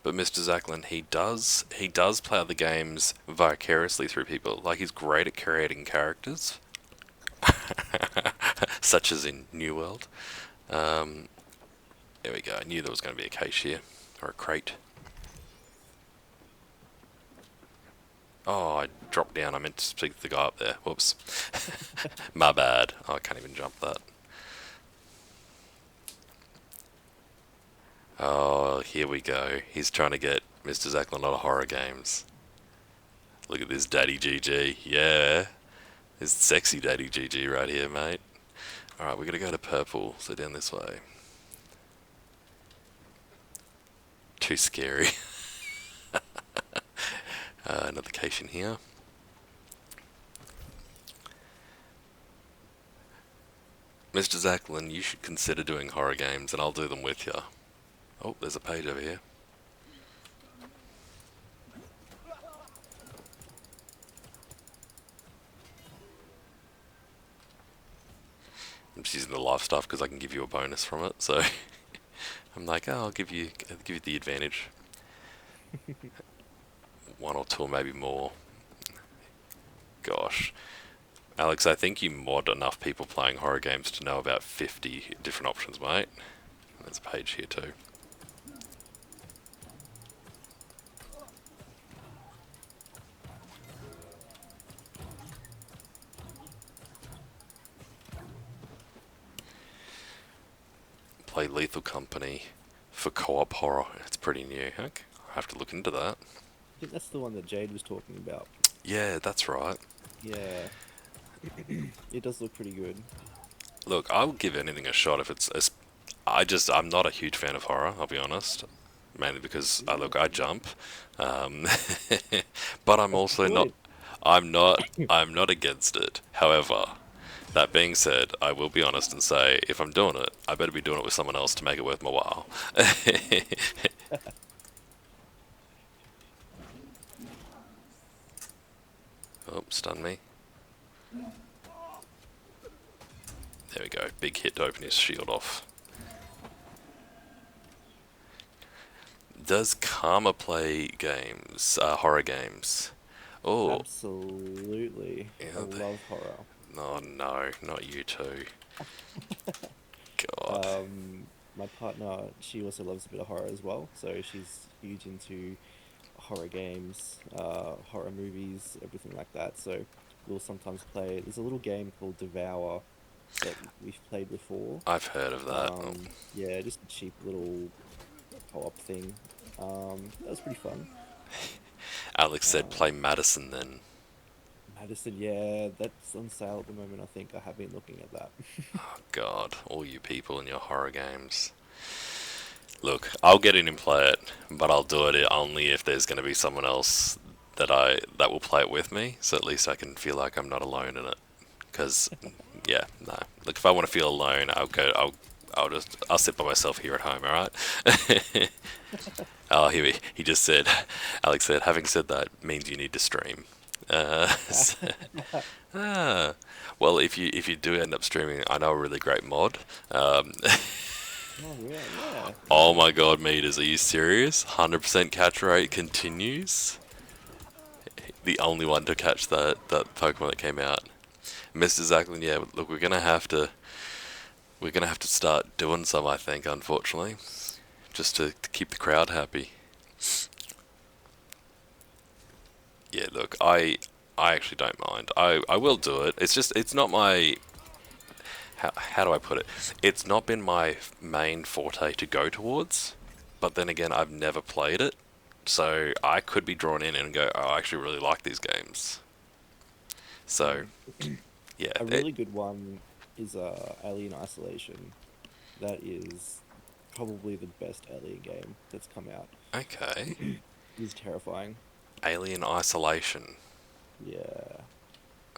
But Mr. Zachlin, he does play other games vicariously through people. Like, he's great at creating characters. Such as in New World. There we go. I knew there was going to be a cache here. Or a crate. Oh, I dropped down. I meant to speak to the guy up there. Whoops. My bad. Oh, I can't even jump that. Oh, here we go. He's trying to get Mr. Zachlin out of horror games. Look at this Daddy GG. Yeah. This sexy Daddy GG right here, mate. Alright, we're going to go to purple. So down this way. Too scary. Another cache in here. Mr. Zachlin, you should consider doing horror games and I'll do them with you. Oh, there's a page over here. I'm just using the live stuff because I can give you a bonus from it, so I'm like, oh, I'll give you the advantage. 1 or 2, maybe more. Gosh. Alex, I think you mod enough people playing horror games to know about 50 different options, mate. There's a page here too. Play Lethal Company for co-op horror. It's pretty new. Okay, I'll have to look into that. I think that's the one that Jade was talking about. Yeah, that's right. Yeah. It does look pretty good. Look, I'll give anything a shot if it's... I'm not a huge fan of horror, I'll be honest. Mainly because, I jump. But I'm also not... good. I'm not against it. However, that being said, I will be honest and say, if I'm doing it, I better be doing it with someone else to make it worth my while. Oh, stun me. There we go. Big hit to open his shield off. Does Karma play games? Horror games? Oh, Absolutely. I yeah, love horror. oh no, not you two. God. My partner, she also loves a bit of horror as well, so she's huge into horror games, horror movies, everything like that. So we'll sometimes play. There's a little game called Devour that we've played before. I've heard of that. Oh, Yeah, just a cheap little co-op thing. That was pretty fun. Alex said Uh, play Madison then. Madison, yeah, that's on sale at the moment. I think I have been looking at that. Oh, God, all you people in your horror games. Look, I'll get in and play it, but I'll do it only if there's going to be someone else that will play it with me, so at least I can feel like I'm not alone in it. Because, yeah, no. Look, if I want to feel alone, I'll sit by myself here at home. All right. Oh, he just said, Alex said, having said that means you need to stream. Ah, well, if you do end up streaming, I know a really great mod. Oh yeah, yeah. Oh my God, meters, are you serious? 100% catch rate continues. The only one to catch that Pokemon that came out. Mr. Zachlin, yeah, look, we're gonna have to start doing some, I think, unfortunately, just to keep the crowd happy. Yeah, look, I actually don't mind. I will do it. It's just it's not my how do I put it? It's not been my main forte to go towards, but then again, I've never played it, so I could be drawn in and go, oh, I actually really like these games. So, Mm. yeah, A really good one is Alien Isolation. That is probably the best Alien game that's come out. okay. It is terrifying. Alien Isolation. Yeah.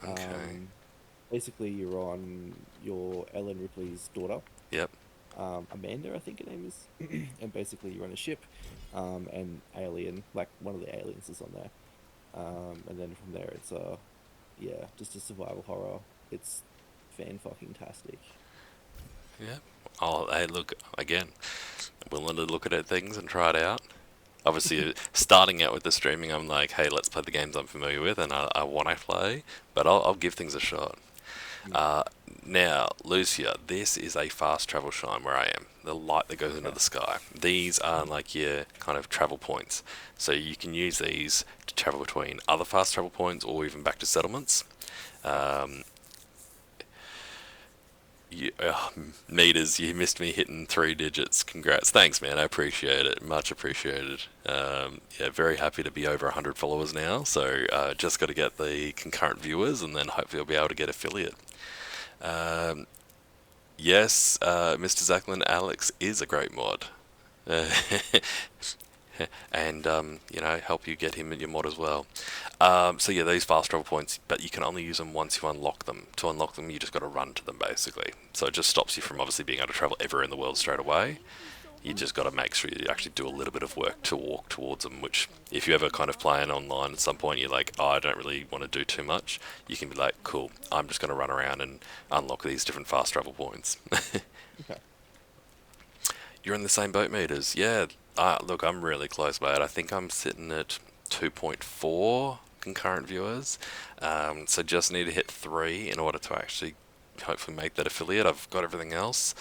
Okay. Um, Basically, you're on your Ellen Ripley's daughter, Yep. Amanda, I think her name is, and basically you're on a ship, and alien, like one of the aliens is on there, and then from there it's yeah, just a survival horror. It's fan fucking tastic. Yep. Oh, hey, look again. Willing to look at things and try it out. Obviously, starting out with the streaming, I'm like, hey, let's play the games I'm familiar with and I want to play, but I'll give things a shot. Mm. Uh, Now, Lucia, this is a fast travel shrine where I am. The light that goes into Okay. the sky. These are Mhm. like your kind of travel points. So you can use these to travel between other fast travel points or even back to settlements. Okay. Um, Meters, you missed me hitting 3 digits. Congrats. Thanks, man. I appreciate it. Much appreciated. Yeah, very happy to be over 100 followers now. So just got to get the concurrent viewers and then hopefully I'll be able to get affiliate. Um, yes, Mr. Zachlin, Alex is a great mod. Uh, and help you get him in your mod as well. So yeah, these fast travel points, but you can only use them once you unlock them. To unlock them, you just got to run to them basically. So it just stops you from obviously being able to travel everywhere in the world straight away. You just got to make sure you actually do a little bit of work to walk towards them. Which, if you ever kind of playing online at some point, you're like, oh, I don't really want to do too much. You can be like, cool, I'm just going to run around and unlock these different fast travel points. Okay. You're in the same boat, meters. Yeah. Look, I'm really close by it. I think I'm sitting at 2.4 concurrent viewers. So just need to hit 3 in order to actually hopefully make that affiliate. I've got everything else.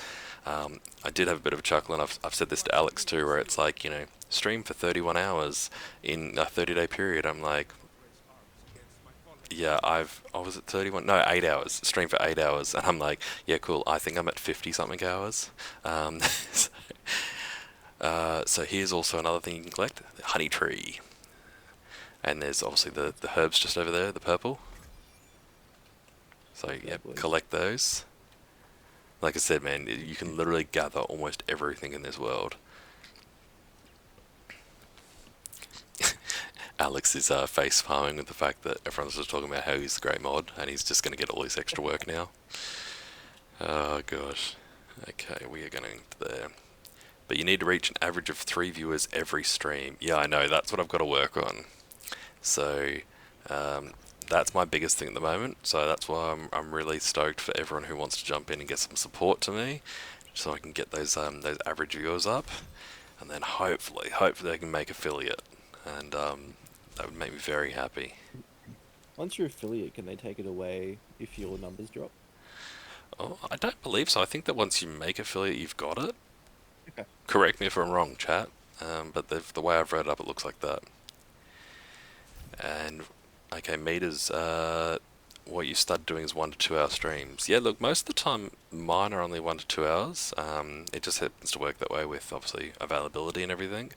I did have a bit of a chuckle, and I've said this to Alex too, where it's like, stream for 31 hours in a 30-day period. I'm like, yeah, was it 31? No, 8 hours. Stream for 8 hours. And I'm like, yeah, cool. I think I'm at 50 something hours. So here's also another thing you can collect, honey tree. And there's obviously the herbs just over there, the purple. So yep, Lovely. collect those. Like I said, man, you can literally gather almost everything in this world. Alex is face farming with the fact that everyone's just talking about how he's the great mod and he's just going to get all his extra work now. Oh gosh. Okay, we are going there. But you need to reach an average of 3 viewers every stream. Yeah, I know, that's what I've got to work on. So, that's my biggest thing at the moment. So that's why I'm really stoked for everyone who wants to jump in and get some support to me, so I can get those average viewers up, and then hopefully I can make affiliate, and that would make me very happy. Once you're affiliate, can they take it away if your numbers drop? Oh, I don't believe so. I think that once you make affiliate, you've got it. Okay. Correct me if I'm wrong, chat. But the way I've read it up, it looks like that. And okay, meters. What you start doing is 1 to 2 hour streams. Yeah, look, most of the time mine are only 1 to 2 hours. It just happens to work that way with obviously availability and everything.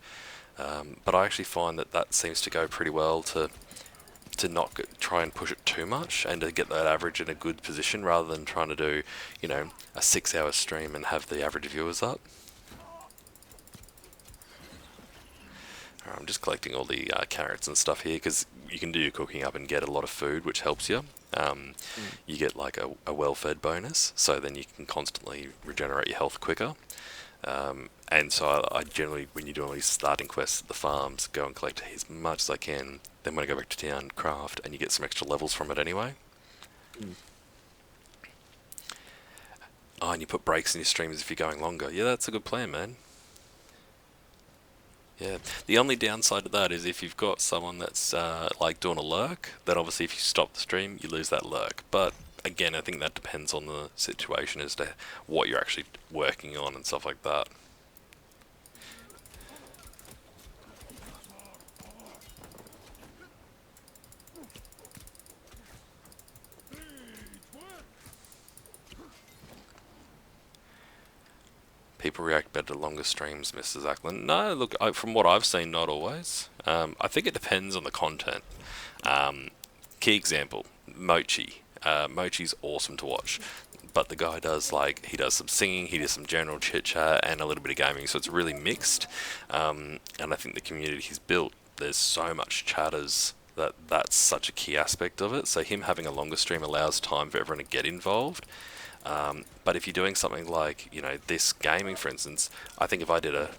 But I actually find that that seems to go pretty well to not try and push it too much and to get that average in a good position rather than trying to do, a 6 hour stream and have the average viewers up. I'm just collecting all the carrots and stuff here because you can do your cooking up and get a lot of food, which helps you. You get like a well-fed bonus, so then you can constantly regenerate your health quicker. And so I generally, when you're doing these starting quests at the farms, go and collect as much as I can. Then when I go back to town, craft, and you get some extra levels from it anyway. Mm. Oh, and you put breaks in your streams if you're going longer. Yeah, that's a good plan, man. Yeah, the only downside to that is if you've got someone that's like doing a lurk, then obviously if you stop the stream, you lose that lurk. But again, I think that depends on the situation as to what you're actually working on and stuff like that. People react better to longer streams, Mr. Zacklin. No, look, from what I've seen, not always. I think it depends on the content. Key example, Mochi. Mochi's awesome to watch, but the guy he does some singing, he does some general chit chat, and a little bit of gaming, so it's really mixed. And I think the community he's built, there's so much chatters that's such a key aspect of it. So him having a longer stream allows time for everyone to get involved. But if you're doing something like, this gaming, for instance, I think if I did a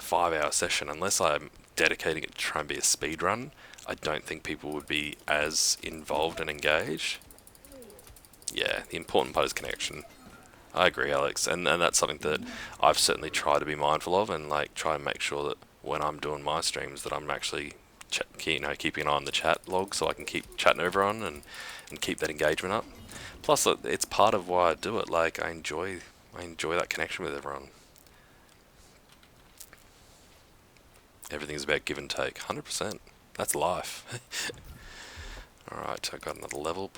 5 hour session, unless I'm dedicating it to try and be a speed run, I don't think people would be as involved and engaged. Yeah, the important part is connection. I agree, Alex, and that's something that I've certainly tried to be mindful of, and try and make sure that when I'm doing my streams that I'm actually keeping an eye on the chat log so I can keep chatting to everyone and keep that engagement up. Plus, it's part of why I do it. I enjoy that connection with everyone. Everything's about give and take. 100%. That's life. Alright, so I got another level.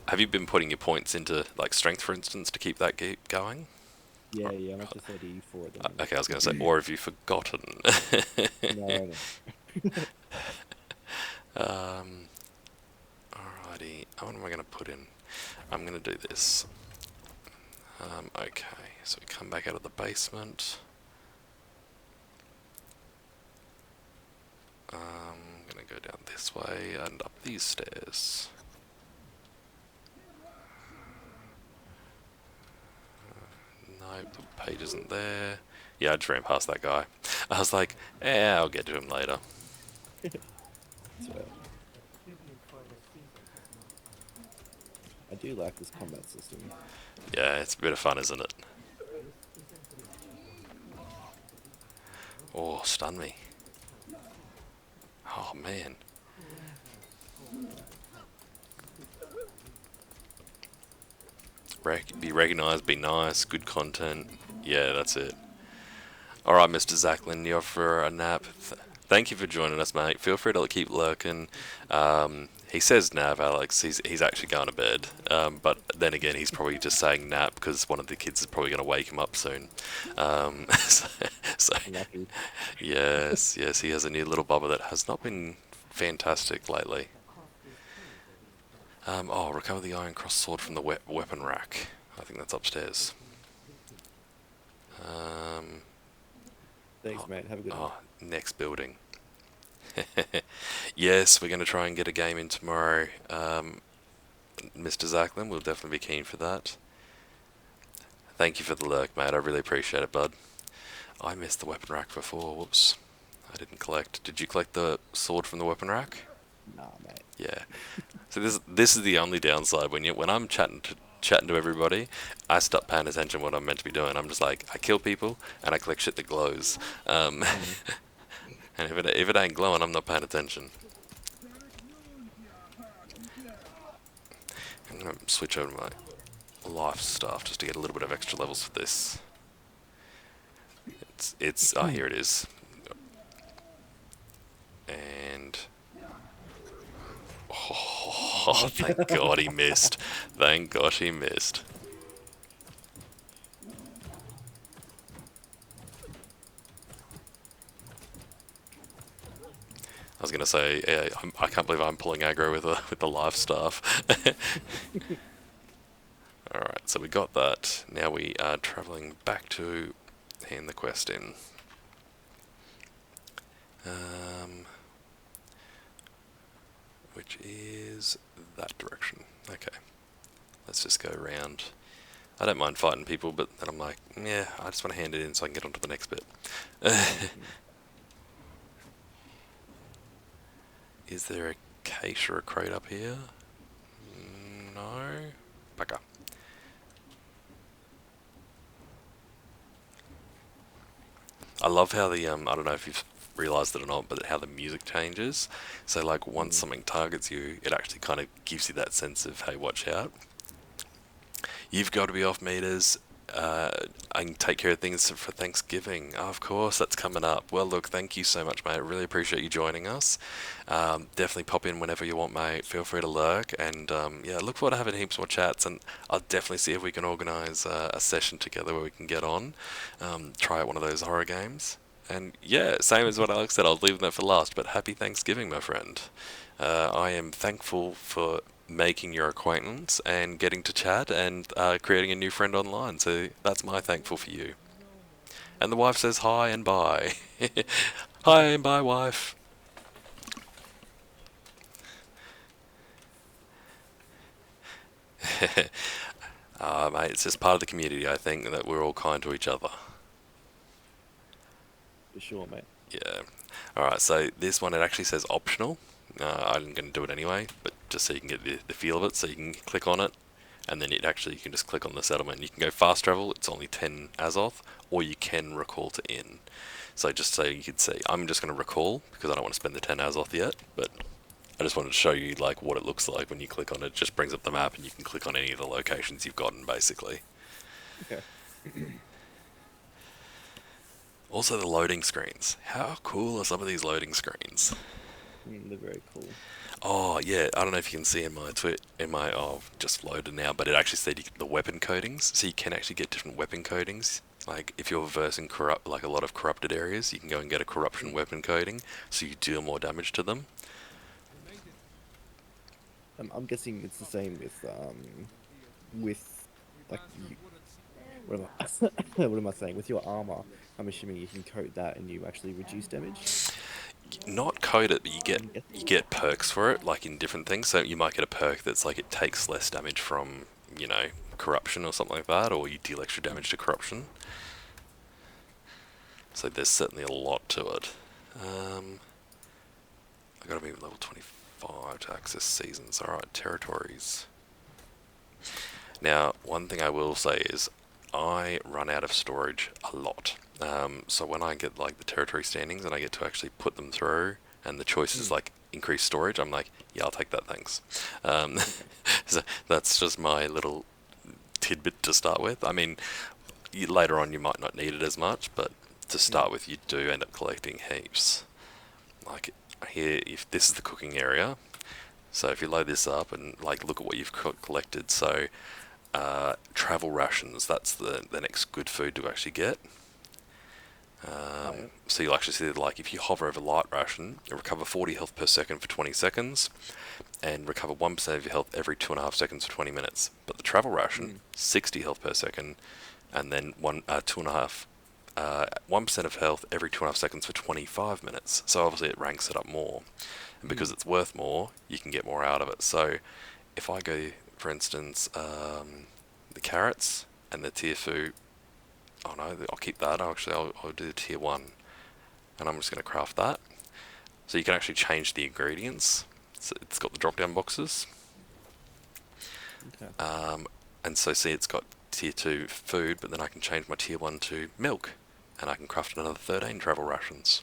Have you been putting your points into strength, for instance, to keep that going? Yeah, I'm up to 34 at the moment. Okay, I was going to say, or have you forgotten? No. Alrighty, what am I going to put in? I'm going to do this. Okay, so we come back out of the basement. I'm going to go down this way and up these stairs. No, the page isn't there. Yeah, I just ran past that guy. I was like, I'll get to him later. So, I do like this combat system. Yeah, it's a bit of fun, isn't it? Oh, stun me. Oh, man. Be recognised, be nice, good content. Yeah, that's it. Alright, Mr. Zacklin, you're for a nap. Thank you for joining us, mate. Feel free to keep lurking. He says nap, Alex. He's actually going to bed. But then again, he's probably just saying nap because one of the kids is probably going to wake him up soon. So yes, he has a new little bubba that has not been fantastic lately. Recover the iron cross sword from the weapon rack. I think that's upstairs. Thanks, mate. Have a good one. Next building. Yes, we're going to try and get a game in tomorrow. Mr. Zacklin, we'll definitely be keen for that. Thank you for the lurk, mate. I really appreciate it, bud. I missed the weapon rack before. Whoops. I didn't collect. Did you collect the sword from the weapon rack? Nah, mate. Yeah. So this is the only downside when I'm chatting to everybody, I stop paying attention to what I'm meant to be doing. I'm just like I kill people and I collect shit that glows. Um, Mm. and if it ain't glowing, I'm not paying attention. I'm gonna switch over to my life stuff just to get a little bit of extra levels for this. It's here it is, and oh, thank God he missed. Thank gosh he missed. I was gonna say, yeah, I can't believe I'm pulling aggro with the life staff. All right, so we got that. Now we are traveling back to hand the quest in. Um, which is that direction. Okay, let's just go around. I don't mind fighting people, but then I'm like, yeah, I just want to hand it in so I can get on to the next bit. Is there a cache or a crate up here? No. Bugger. I love how the I don't know if you've realised it or not, but how the music changes. So like once Mm. something targets you, it actually kind of gives you that sense of hey, watch out. You've got to be off meters. Uh, I can take care of things for Thanksgiving. Oh, of course, that's coming up. Well, look, thank you so much, mate. Really appreciate you joining us. Definitely pop in whenever you want, mate. Feel free to lurk. And yeah, look forward to having heaps more chats. And I'll definitely see if we can organise a session together where we can get on, try out one of those horror games. And yeah, same as what Alex said, I'll leave that for last. But happy Thanksgiving, my friend. I am thankful for making your acquaintance and getting to chat and creating a new friend online. So that's my thankful for you. And the wife says hi and bye. Hi and bye, wife. Mate, it's just part of the community, I think, that we're all kind to each other. For sure, mate. Yeah. Alright, so this one, it actually says optional. I'm going to do it anyway, but just so you can get the feel of it, so you can click on it, and then you can just click on the settlement. You can go fast travel, it's only 10 Azoth, or you can recall to inn. So just so you can see, I'm just going to recall, because I don't want to spend the 10 Azoth yet, but I just wanted to show you like what it looks like when you click on it. It just brings up the map, and you can click on any of the locations you've gotten, basically. Okay. Also the loading screens. How cool are some of these loading screens? They're very cool. Oh yeah, I don't know if you can see in oh, just loaded now, but it actually said the weapon codings, so you can actually get different weapon codings. Like if you're versing corrupt, like a lot of corrupted areas, you can go and get a corruption weapon coding, so you deal more damage to them. I'm guessing it's the same with like what am I, what am I saying? With your armor, I'm assuming you can coat that and you actually reduce damage. Not code it, but I'm you guessing. get perks for it, like in different things. So you might get a perk that's like it takes less damage from corruption or something like that, or you deal extra damage to corruption. So there's certainly a lot to it. I gotta be level 25 to access seasons. Alright, territories. Now, one thing I will say is I run out of storage a lot. So when I get like the territory standings and I get to actually put them through, and the choice is Mm. like increase storage, I'm like, yeah, I'll take that, thanks. Um, Okay. so that's just my little tidbit to start with. I mean, later on you might not need it as much, but to Mm. start with, you do end up collecting heaps. Like here, if this is the cooking area, so if you load this up and like look at what you've collected, so travel rations, that's the next good food to actually get. Oh yeah. So you'll actually see like if you hover over light ration, you recover 40 health per second for 20 seconds, and recover 1% of your health every 2.5 seconds for 20 minutes. But the travel ration, Mm. 60 health per second, and then 1% of health every 2.5 seconds for 25 minutes. So obviously it ranks it up more, and because Mm. it's worth more, you can get more out of it. So if I go, for instance, the carrots and the tier food, oh no, I'll keep that. I'll do the tier one, and I'm just going to craft that. So you can actually change the ingredients. So it's got the drop down boxes. Okay. And so see, it's got tier 2 food, but then I can change my tier 1 to milk, and I can craft another 13 travel rations.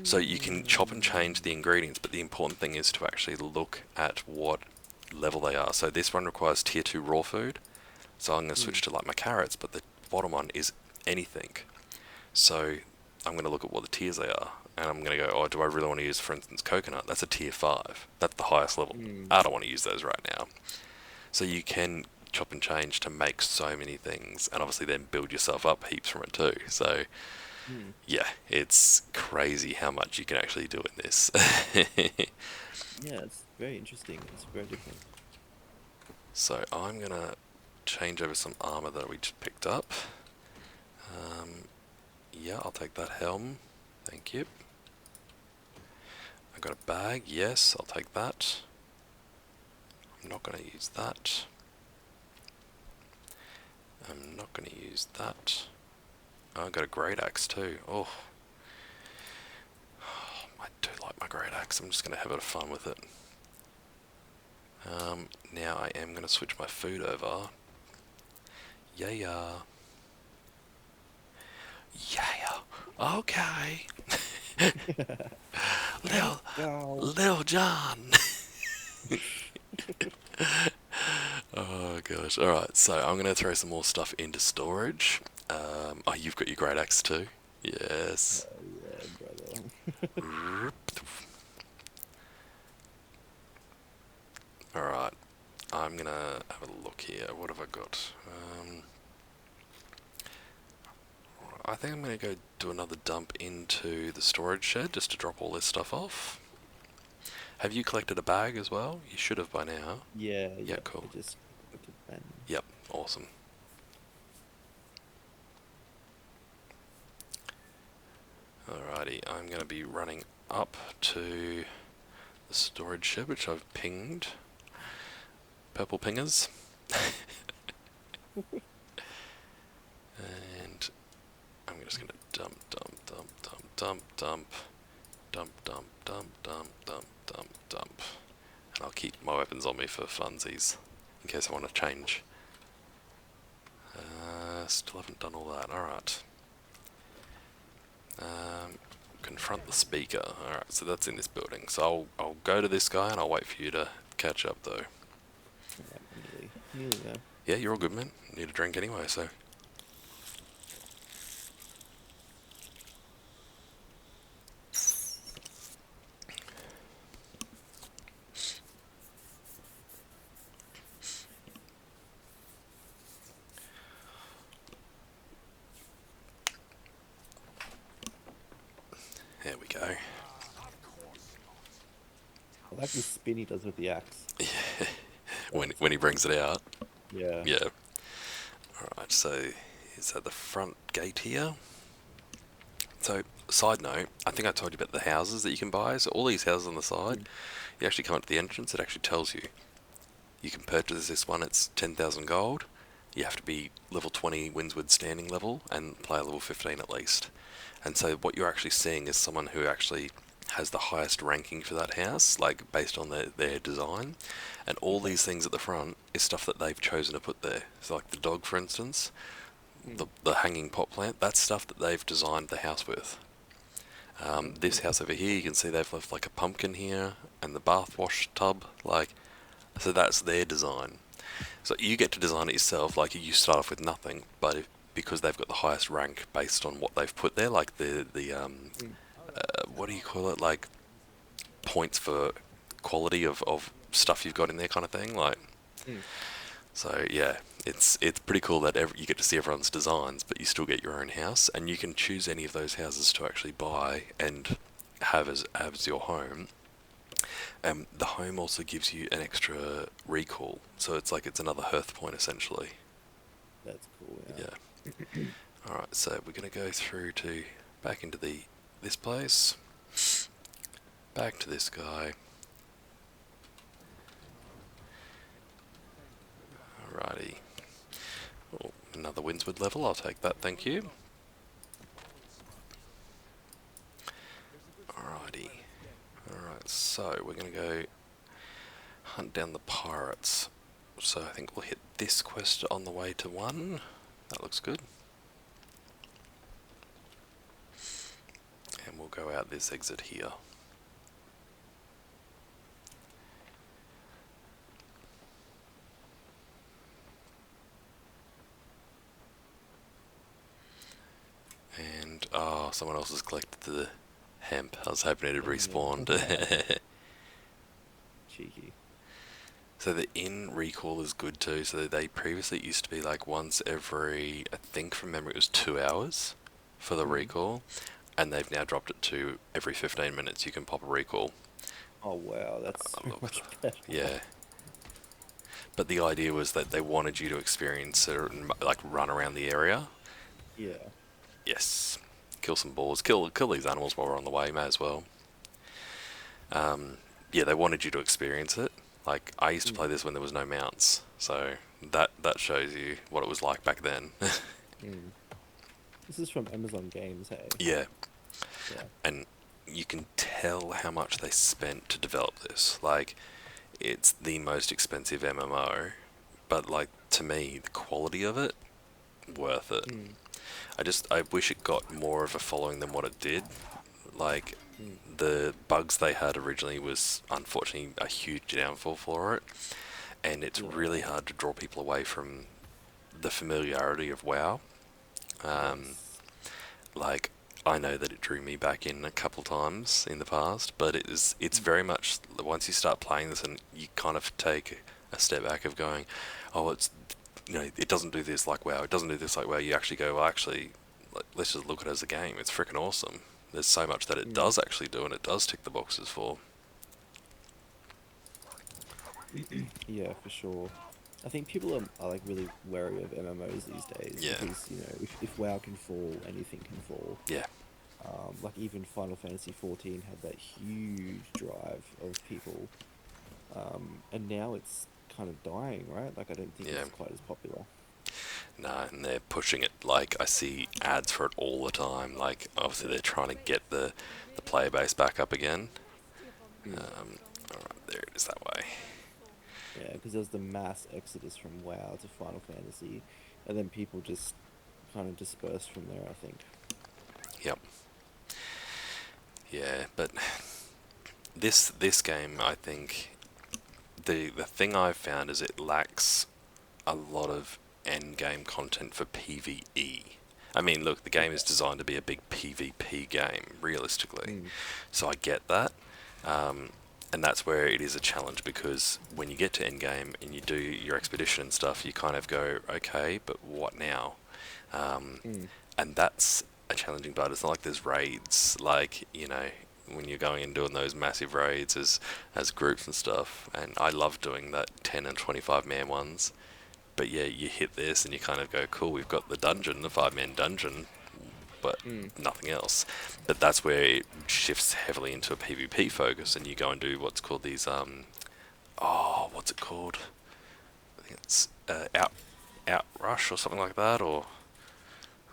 So you can chop and change the ingredients, but the important thing is to actually look at what level they are. So this one requires tier 2 raw food, so I'm going to switch to like my carrots, but the bottom one is anything. So I'm going to look at what the tiers they are, and I'm going to go, oh, do I really want to use, for instance, coconut? That's a tier 5. That's the highest level. Mm. I don't want to use those right now. So you can chop and change to make so many things, and obviously then build yourself up heaps from it too. So Mm. yeah, it's crazy how much you can actually do in this. Yeah, it's very interesting. It's very different. So I'm gonna change over some armor that we just picked up. Yeah, I'll take that helm. Thank you. I got a bag. Yes, I'll take that. I'm not gonna use that. I'm not gonna use that. Oh, I got a great axe too. Oh, I do like my great axe. I'm just gonna have a bit of fun with it. Now I am gonna switch my food over. Yeah, yeah. Yeah. Okay. Let's Lil, go. Lil John. Oh gosh. All right. So I'm gonna throw some more stuff into storage. Oh, you've got your great axe too. Yes. Yeah, brother. All right. I'm gonna have a look here. What have I got? I think I'm gonna go do another dump into the storage shed just to drop all this stuff off. Have you collected a bag as well? You should have by now. Yeah, Yeah, yeah. I cool. just got to Ben. Yep, awesome. Alrighty, I'm going to be running up to the storage shed, which I've pinged. Purple pingers. And I'm just going to dump, dump, dump, dump, dump, dump, dump, dump, dump, dump, dump, dump, dump. And I'll keep my weapons on me for funsies, in case I want to change. Still haven't done all that. Alright. Confront the speaker. Alright, so that's in this building. So I'll go to this guy and I'll wait for you to catch up though. Alright, nearly there. Yeah, you're all good, man. Need a drink anyway, so. There we go. I like the spin he does with the axe. When he brings it out. Yeah. Yeah. Alright, so is that the front gate here? So, side note, I think I told you about the houses that you can buy. So all these houses on the side, Mm. you actually come up to the entrance, it actually tells you. You can purchase this one, it's 10,000 gold. You have to be level 20 Windsward standing level and player level 15 at least. And so what you're actually seeing is someone who actually has the highest ranking for that house, like based on their design. And all Okay. these things at the front is stuff that they've chosen to put there. So like the dog, for instance, Mm. the hanging pot plant, that's stuff that they've designed the house with. This house over here, you can see they've left like a pumpkin here and the bath wash tub, like, so that's their design. So you get to design it yourself, like you start off with nothing, but because they've got the highest rank based on what they've put there, like Mm. what do you call it, like points for quality of stuff you've got in there kind of thing, like. Mm. So yeah, it's pretty cool that you get to see everyone's designs, but you still get your own house, and you can choose any of those houses to actually buy and have as your home. The home also gives you an extra recall, so it's another hearth point essentially. That's cool, yeah. Yeah. All right, so we're gonna go through to back into this place, back to this guy. Alrighty. Oh, another Windsward level. I'll take that. Thank you. Alrighty. Alright, so we're gonna go hunt down the pirates. So I think we'll hit this quest on the way to 1. That looks good. And we'll go out this exit here. And, oh, someone else has collected the hemp. I was hoping it had Oh, respawned. yeah. Cheeky. So the in recall is good too. So they previously used to be like once every, I think from memory it was 2 hours for the Mm. recall, and they've now dropped it to every 15 minutes you can pop a recall. Oh wow, that's so Look, much better. yeah. But the idea was that they wanted you to experience it and like run around the area. Yeah. Yes. Kill some boars. Kill these animals while we're on the way. May as well. Yeah, they wanted you to experience it. Like I used to play Mm. this when there was no mounts, so that shows you what it was like back then. Mm. This is from Amazon Games, hey? Yeah, Yeah. and you can tell how much they spent to develop this. Like, it's the most expensive MMO, but like to me, the quality of it, worth it. Mm. I wish it got more of a following than what it did. Like, Mm. the bugs they had originally was unfortunately a huge downfall for it, and it's really Yeah. hard to draw people away from the familiarity of WoW. Um, Yes. like, I know that it drew me back in a couple times in the past, but it's Mm. very much once you start playing this and you kind of take a step back of going, oh, it's, it doesn't do this like WoW, it doesn't do this like WoW. You actually go, well, actually, let's just look at it as a game. It's freaking awesome. There's so much that it Mm. does actually do, and it does tick the boxes for. Yeah, for sure. I think people are like really wary of MMOs these days Yeah, because if WoW can fall, anything can fall. yeah, Like even Final Fantasy 14 had that huge drive of people, and now it's kind of dying, right? Like I don't think yeah. it's quite as popular. No, and they're pushing it. Like, I see ads for it all the time. Like, obviously they're trying to get the player base back up again. Mm. Alright, there it is that way. Yeah, because there's the mass exodus from WoW to Final Fantasy, and then people just kind of dispersed from there, I think. Yep. Yeah, but this game, I think the thing I've found is it lacks a lot of end game content for PvE. I mean, look, the game is Okay. designed to be a big PvP game, realistically. Mm. So I get that. Um, and that's where it is a challenge because when you get to end game and you do your expedition and stuff, you kind of go, okay, but what now? Um, Mm. and that's a challenging part. It's not like there's raids, like, when you're going and doing those massive raids as groups and stuff. And I love doing that 10 and 25 man ones. But yeah, you hit this and you kind of go, cool, we've got the dungeon, the 5 man dungeon, but Mm. nothing else. But that's where it shifts heavily into a PvP focus, and you go and do what's called these what's it called? I think it's outrush or something like that, or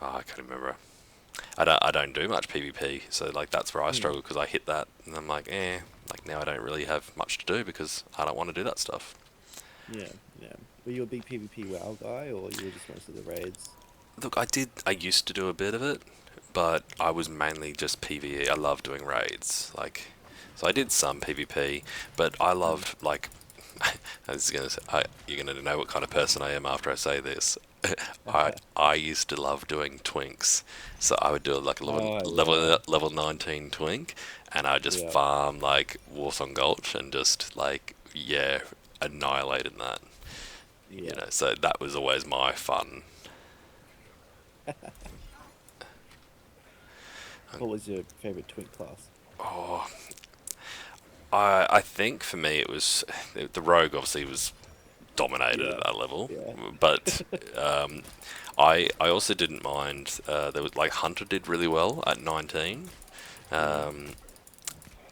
I can't remember. I don't do much PvP, so like that's where I Mm. struggle because I hit that and I'm like, like now I don't really have much to do because I don't want to do that stuff. Yeah, yeah. Were you a big PvP WoW guy, or you were just mostly the raids? Look, I used to do a bit of it, but I was mainly just PvE. I love doing raids, like, so I did some PvP, but I Mm. loved like, I was gonna say, you're gonna know what kind of person I am after I say this. I used to love doing twinks, so I would do like a level Oh yeah, level level 19 twink, and I just yeah, farm like Warsong Gulch and just like annihilated that. yeah. So that was always my fun. What was your favorite twink class? Oh, I think for me it was the rogue. Obviously was dominated at Yeah, that level, yeah. but um, I also didn't mind. There was like Hunter did really well at 19, Mm. um,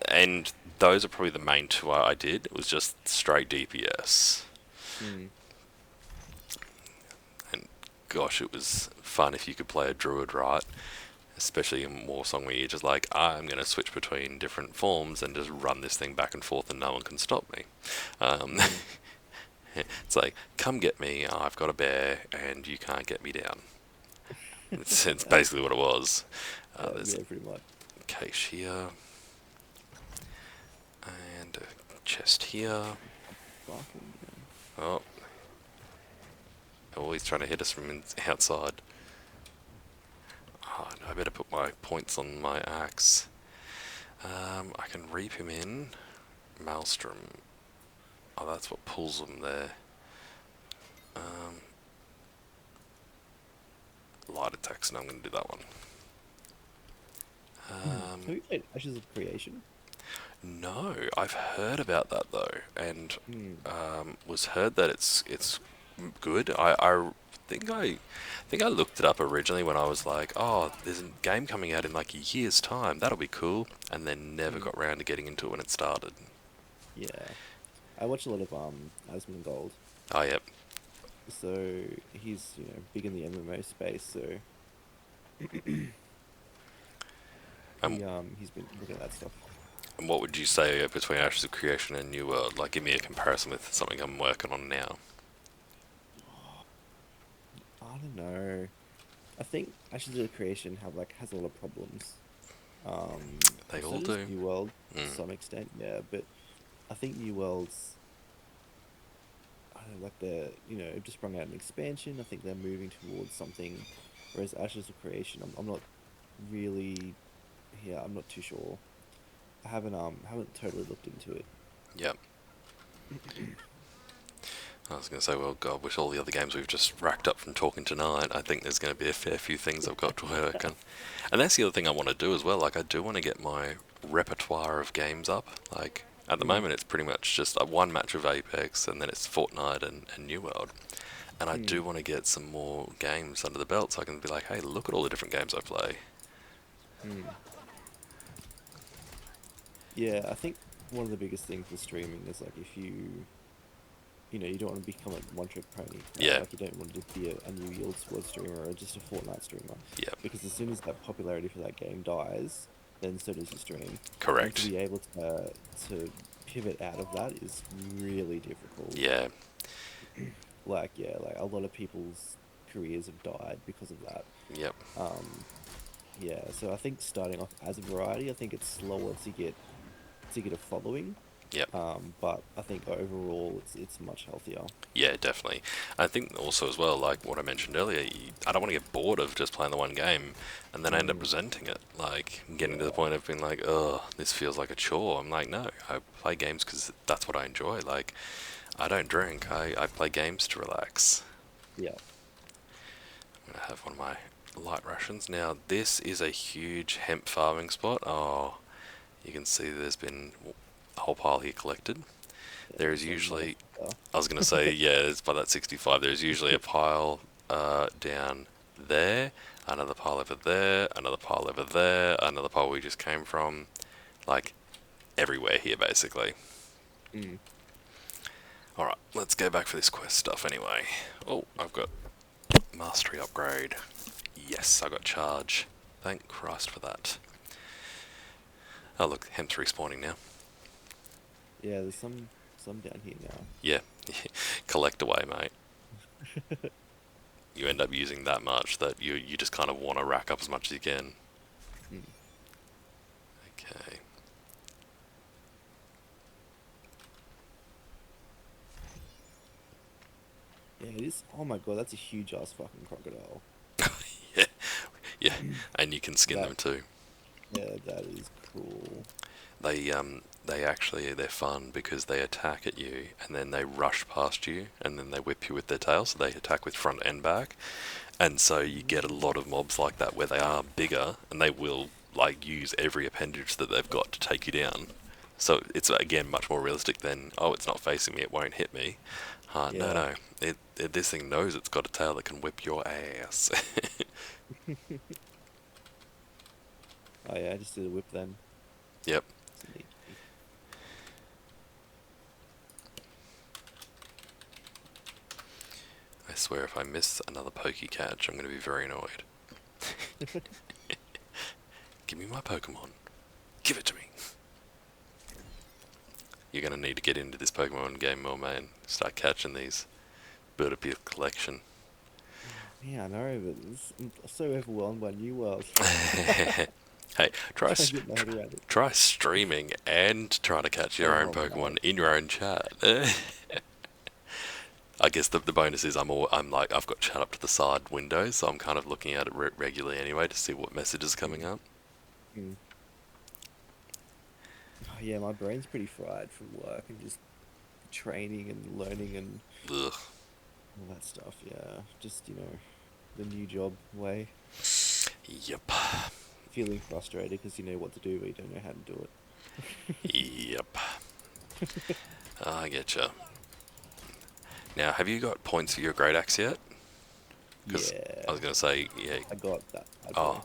and those are probably the main two I did. It was just straight DPS, Mm. and gosh, it was fun if you could play a druid right. Especially in Warsong where you're just like, I'm going to switch between different forms and just run this thing back and forth and no one can stop me. Um, Mm. It's like, come get me. I've got a bear, and you can't get me down. It's basically what it was. There's Yeah, pretty much. a case here and a chest here. Fucking Oh, always trying to hit us from outside. Oh, I better put my points on my axe. I can reap him in. Maelstrom. Oh, that's what pulls them there. Light attacks, and I'm going to do that one. Have you played Ashes of Creation? No, I've heard about that though, and Hmm. was heard that it's good. I think I looked it up originally when I was like, oh, there's a game coming out in like a year's time. That'll be cool, and then never Hmm. got round to getting into it when it started. Yeah. I watch a lot of Asmongold. Oh, yep. So he's, big in the MMO space, so Um, he's been looking at that stuff. and what would you say between Ashes of Creation and New World? Like, give me a comparison with something I'm working on now. I don't know. I think Ashes of Creation has a lot of problems. They So all does do. New World to Mm. some extent, yeah. But I think New World's, I don't know, like it just sprung out an expansion. I think they're moving towards something, whereas Ashes of Creation, I'm not really, yeah, I'm not too sure. I haven't totally looked into it. Yep. I was going to say, well, God, with all the other games we've just racked up from talking tonight, I think there's going to be a fair few things I've got to work on. And that's the other thing I want to do as well. Like, I do want to get my repertoire of games up. Like, at the Mm, moment, it's pretty much just one match of Apex, and then it's Fortnite and New World. And I mm, do want to get some more games under the belt so I can be like, hey, look at all the different games I play. mm. Yeah, I think one of the biggest things with streaming is like if you don't want to become a one-trick pony, right? Yeah, Like you don't want to just be a new Yield Sword streamer or just a Fortnite streamer, yep, because as soon as that popularity for that game dies, then so does your stream, and to correct. be able to pivot out of that is really difficult. Yeah, Like yeah, like a lot of people's careers have died because of that. yep, Um, yeah, so I think starting off as a variety, I think it's slower to get a following. yep. But I think overall it's much healthier. Yeah, definitely. I think also as well, like what I mentioned earlier, I don't want to get bored of just playing the one game and then I end up Mm, resenting it. Like getting to the yeah, point of being like, oh, this feels like a chore. I'm like, no, I play games because that's what I enjoy. Like, I don't drink. I play games to relax. yeah. I'm gonna have one of my light rations. Now, this is a huge hemp farming spot. Oh, you can see there's been a whole pile here collected. Yeah, There is some usually, motherfucker. I was going to say, yeah, it's by that 65. There's usually a pile down there, another pile over there, another pile over there, another pile we just came from. Like, everywhere here, basically. Mm. Alright, let's go back for this quest stuff anyway. Oh, I've got mastery upgrade. Yes, I got charge. Thank Christ for that. Oh, look, hemp's respawning now. Yeah, there's some down here now. Yeah, collect away, mate. You end up using that much that you just kind of want to rack up as much as you can. Mm. Okay. Yeah, it is. Oh my god, that's a huge ass fucking crocodile. Yeah, yeah, and you can skin That them too. yeah, that is cool. They actually they're fun because they attack at you and then they rush past you and then they whip you with their tail. So they attack with front and back, and so you get a lot of mobs like that where they are bigger and they will like use every appendage that they've got to take you down. So it's again much more realistic than, oh, it's not facing me, it won't hit me. No, Yeah. no, this thing knows it's got a tail that can whip your ass. Oh yeah, I just did a whip then. Yep. Sneaky. I swear if I miss another pokey catch, I'm going to be very annoyed. Give me my Pokemon. Give it to me. You're gonna need to get into this Pokemon game more, man. Start catching these. Build up your collection. Yeah, I know, but I'm so overwhelmed by New World. Hey, Trying to get my head around it. try streaming and trying to catch your own Oh, Pokemon mate. in your own chat. I guess the bonus is I'm like I've got chat up to the side window, so I'm kind of looking at it regularly anyway to see what messages are coming up. Mm. Oh, yeah, my brain's pretty fried from work and just training and learning and Ugh. all that stuff. Yeah, just the new job way. Yep. Feeling frustrated because you know what to do, but you don't know how to do Yep. I getcha. Now, have you got points for your Great Axe yet? it. Because I Yeah, was gonna say, yeah. I got that. I do. Oh,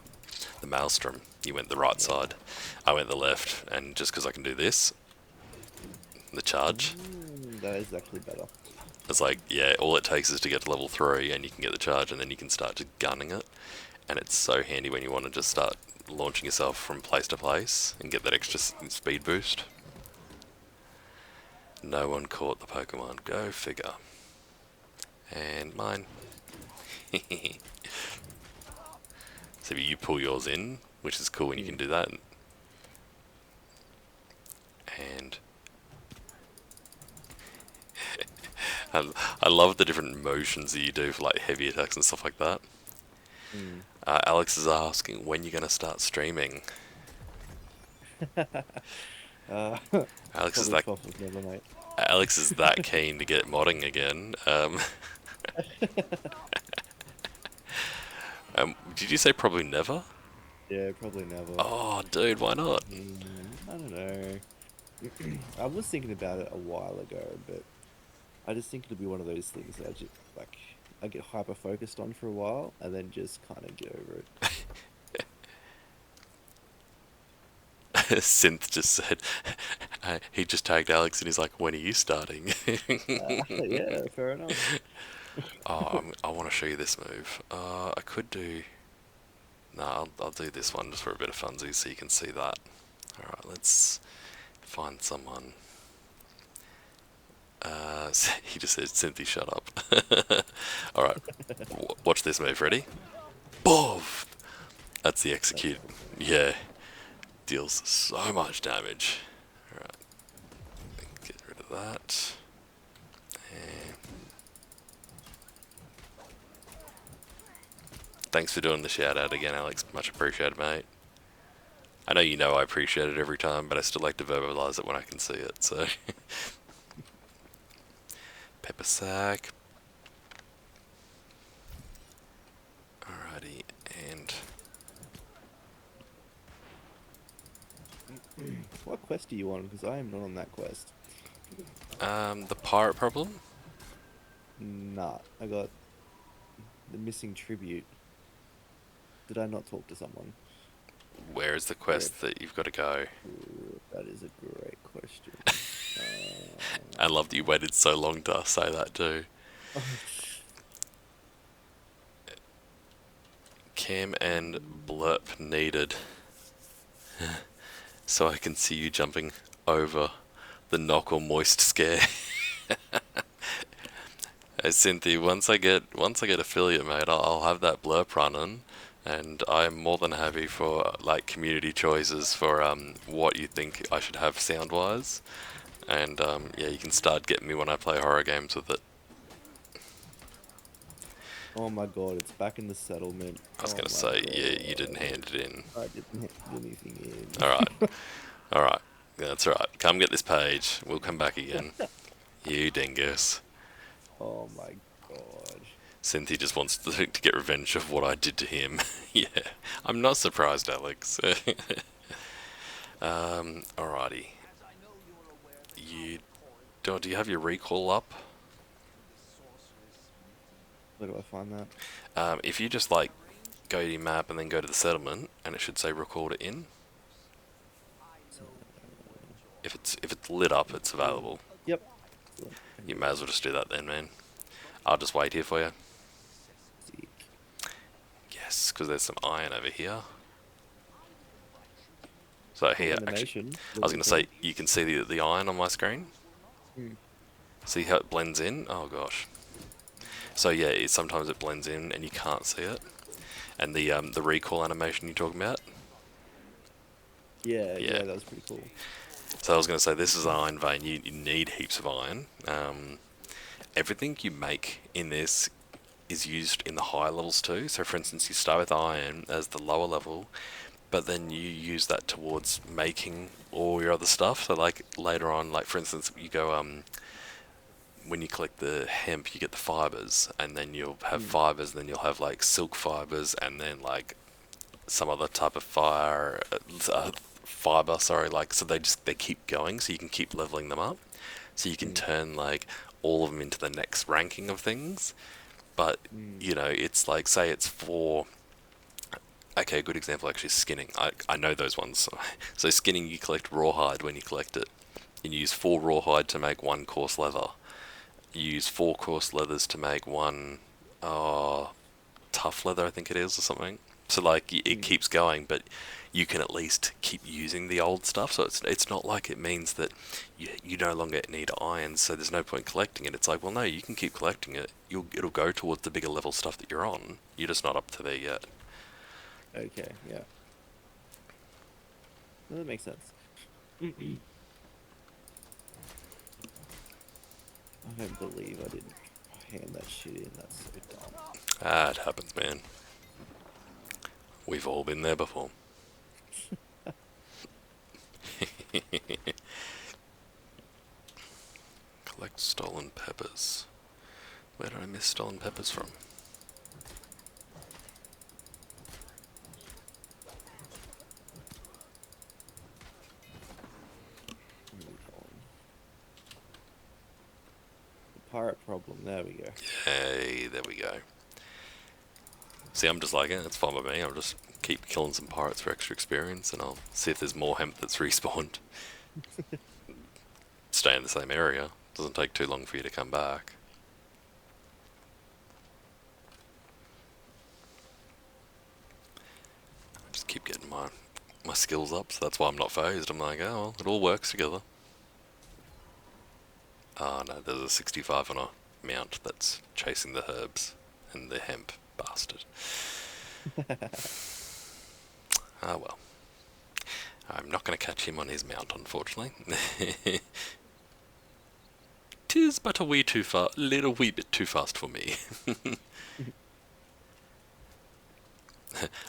the Maelstrom. You went the right Yeah. side. I went the left, and just because I can do this, the charge. That is actually better. It's like, yeah, all it takes is to get to level 3 and you can get the charge and then you can start just gunning it. And it's so handy when you want to just start launching yourself from place to place and get that extra speed boost. No one caught the Pokemon. Go figure. And mine. So you pull yours in, which is cool when you can do that. And I love the different motions that you do for like heavy attacks and stuff like that. Mm. Alex is asking when you're gonna start streaming. Uh, Alex is probably that 12th of November, mate. Alex is that keen to get modding again. Did you say probably never? Yeah, probably never. Oh, dude, why not? I don't know. I was thinking about it a while ago, but I just think it'll be one of those things that I get hyper focused on for a while and then just kind of get over it. Synth just said he just tagged Alex and he's like, "When are you starting?" Yeah, fair enough. Oh, I want to show you this move. I could do. No, I'll do this one just for a bit of funsies so you can see that. All right, let's find someone. He just said, "Cynthia, shut up." All right, watch this move. Ready? Bov! That's the execute. Yeah, deals so much damage. All right, get rid of that. And thanks for doing the shout out again, Alex. Much appreciated, mate. I know you know I appreciate it every time, but I still like to verbalize it when I can see it. So, pepper sack. Alrighty, and What quest do you want? Because I am not on that quest. the pirate problem. Nah, I got the missing tribute. Did I not talk to someone? Where is the Where? quest that you've got to go? Ooh, that is a great question. I love that you waited so long to say that too. Cam and blurp needed, so I can see you jumping over the knock or moist scare. Hey Cynthia, once I get affiliate, mate, I'll have that blurb running, and I'm more than happy for like community choices for what you think I should have sound wise, and yeah, you can start getting me when I play horror games with it. Oh my god, it's back in the settlement. I was Oh gonna my say, yeah, you didn't god. hand it in. I didn't hand anything in. All right, all right, yeah, that's right. Come get this page. We'll come back again. You dingus. Oh my god. Cynthia just wants to get revenge of what I did to him. Yeah, I'm not surprised, Alex. Alrighty. You do you have your recall up? Where do I find that? If you just like go to your map and then go to the settlement, and it should say record it in. If it's lit up, it's available. Yep. You may as well just do that then, man. I'll just wait here for you. Sick. Yes, because there's some iron over here. So Cool here, actually, animation. I was Really going to cool. say, you can see the iron on my screen. Mm. See how it blends in? Oh gosh. So yeah, sometimes it blends in and you can't see it. And the recoil animation you're talking about? Yeah, Yeah. yeah, that was pretty cool. So I was going to say, this is an iron vein. You need heaps of iron. Everything you make in this is used in the higher levels too. So for instance, you start with iron as the lower level, but then you use that towards making all your other stuff. So like later on, like for instance, you go when you collect the hemp, you get the fibers, and then you'll have Mm. fibers, and then you'll have like silk fibers, and then like some other type of fiber. Sorry, like so they keep going, so you can keep leveling them up, so you can Mm. turn like all of them into the next ranking of things. But Mm. you know, it's like say it's for okay, a good example actually is skinning. I know those ones. So skinning, you collect rawhide when you collect it. And you use 4 rawhide to make 1 coarse leather. You use 4 coarse leathers to make 1 uh, tough leather, I think it is, or something. So like it Mm. keeps going, but you can at least keep using the old stuff. So it's not like it means that you no longer need iron, so there's no point collecting it. It's like, well, no, you can keep collecting it. It'll go towards the bigger level stuff that you're on. You're just not up to there yet. Okay, yeah. No, that makes sense. I don't believe I didn't hand that shit in. That's so dumb. Ah, it happens, man. We've all been there before. Collect stolen peppers. Where did I miss stolen peppers from? Where are we going? The pirate problem. There we go. Hey, there we go. See, I'm just like, it's fine with me. I'll just keep killing some pirates for extra experience, and I'll see if there's more hemp that's respawned. Stay in the same area. Doesn't take too long for you to come back. I just keep getting my skills up, so that's why I'm not phased. I'm like, oh, well, it all works together. Oh no, there's a 65 on a mount that's chasing the herbs and the hemp bastard. Ah well. I'm not going to catch him on his mount, unfortunately. Tis but a wee too far, little wee bit too fast for me.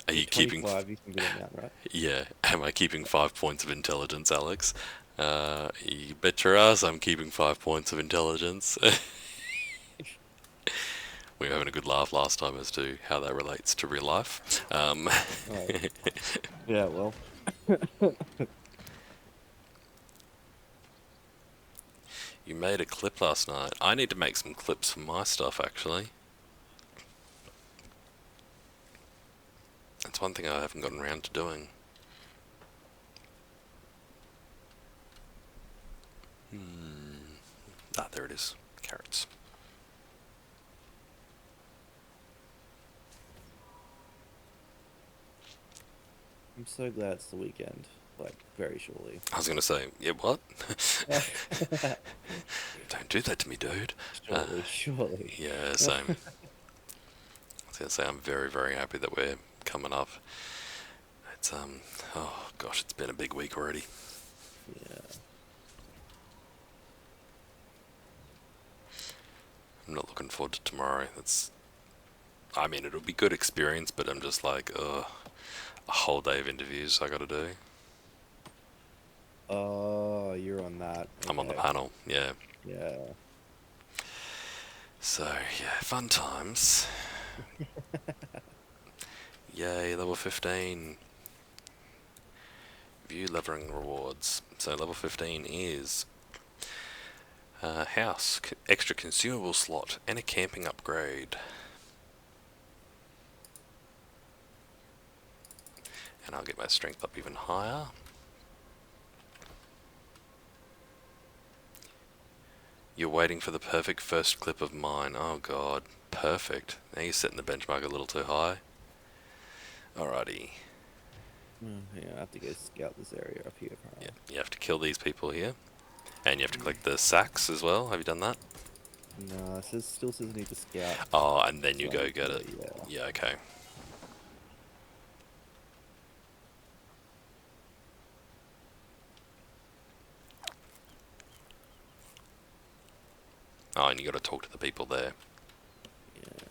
Are you At keeping? 25, you can get it now, right? Yeah. Am I keeping 5 points of intelligence, Alex? You bet your ass I'm keeping 5 points of intelligence. We were having a good laugh last time as to how that relates to real life. Right. Yeah, well. You made a clip last night. I need to make some clips for my stuff, actually. That's one thing I haven't gotten around to doing. Ah, there it is. Carrots. I'm so glad it's the weekend. Like, very shortly. I was going to say, yeah, what? Don't do that to me, dude. Surely, surely. Yeah, same. I was going to say, I'm very, very happy that we're coming up. It's, oh gosh, it's been a big week already. Yeah. I'm not looking forward to tomorrow. I mean, it'll be good experience, but I'm just like, ugh, a whole day of interviews I gotta do. Oh, you're on that. I'm on the Okay. panel, yeah. Yeah. So, yeah, fun times. Yay, level 15. View leveling rewards. So, level 15 is house, extra consumable slot, and a camping upgrade. And I'll get my strength up even higher. You're waiting for the perfect first clip of mine. Oh god, perfect. Now you're setting the benchmark a little too high. Alrighty. Yeah, I have to go scout this area up here, Yeah, apparently. you have to kill these people here, and you have to collect the sacks as well. Have you done that? No, it still says I need to scout, Oh, and then you so I go need get to, it. yeah. Yeah, okay. Oh, and you got to talk to the people there. Yeah.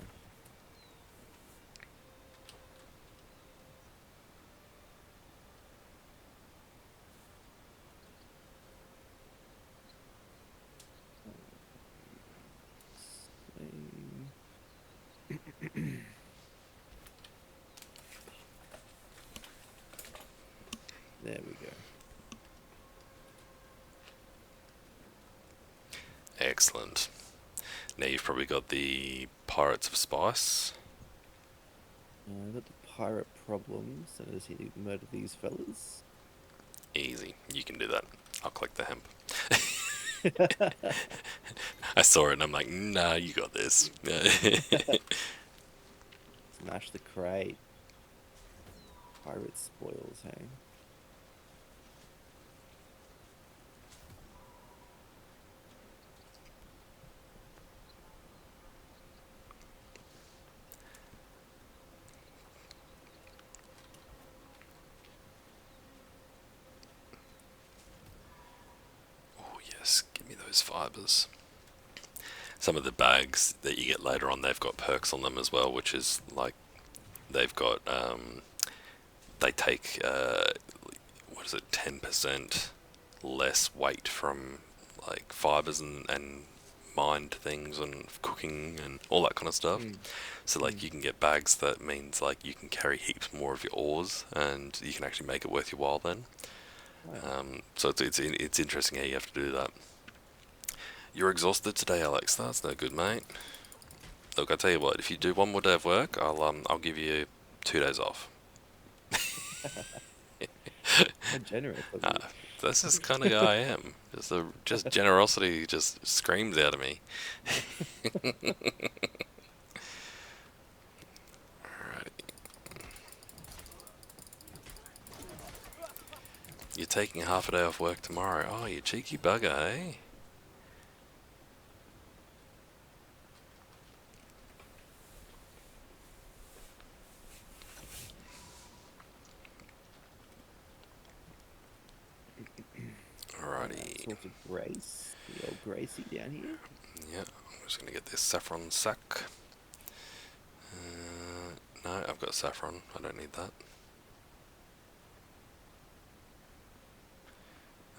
Same. There we go. Excellent. Now you've probably got the Pirates of Spice. I've got the pirate problems, and I just need to murder these fellas. Easy. You can do that. I'll collect the hemp. I saw it and I'm like, nah, you got this. Smash the crate. Pirate spoils, hey? Oh, yes. Give me those fibers. Some of the bags that you get later on, they've got perks on them as well, which is like they've got, they take, what is it, 10% less weight from like fibers and mined things and cooking and all that kind of stuff. Mm. So like Mm. you can get bags that means like you can carry heaps more of your ores and you can actually make it worth your while then. Wow. So it's interesting how you have to do that. You're exhausted today, Alex. That's no good, mate. Look, I tell you what. If you do one more day of work, I'll give you 2 days off. How generous of Uh, you. that's just the kind of guy I am. Just generosity just screams out of me. Alrighty. You're taking half a day off work tomorrow. Oh, you cheeky bugger, eh? Alright, Alrighty. sort of Grace. The old Gracie down here. Yeah, I'm just gonna get this saffron sack. No, I've got saffron. I don't need that.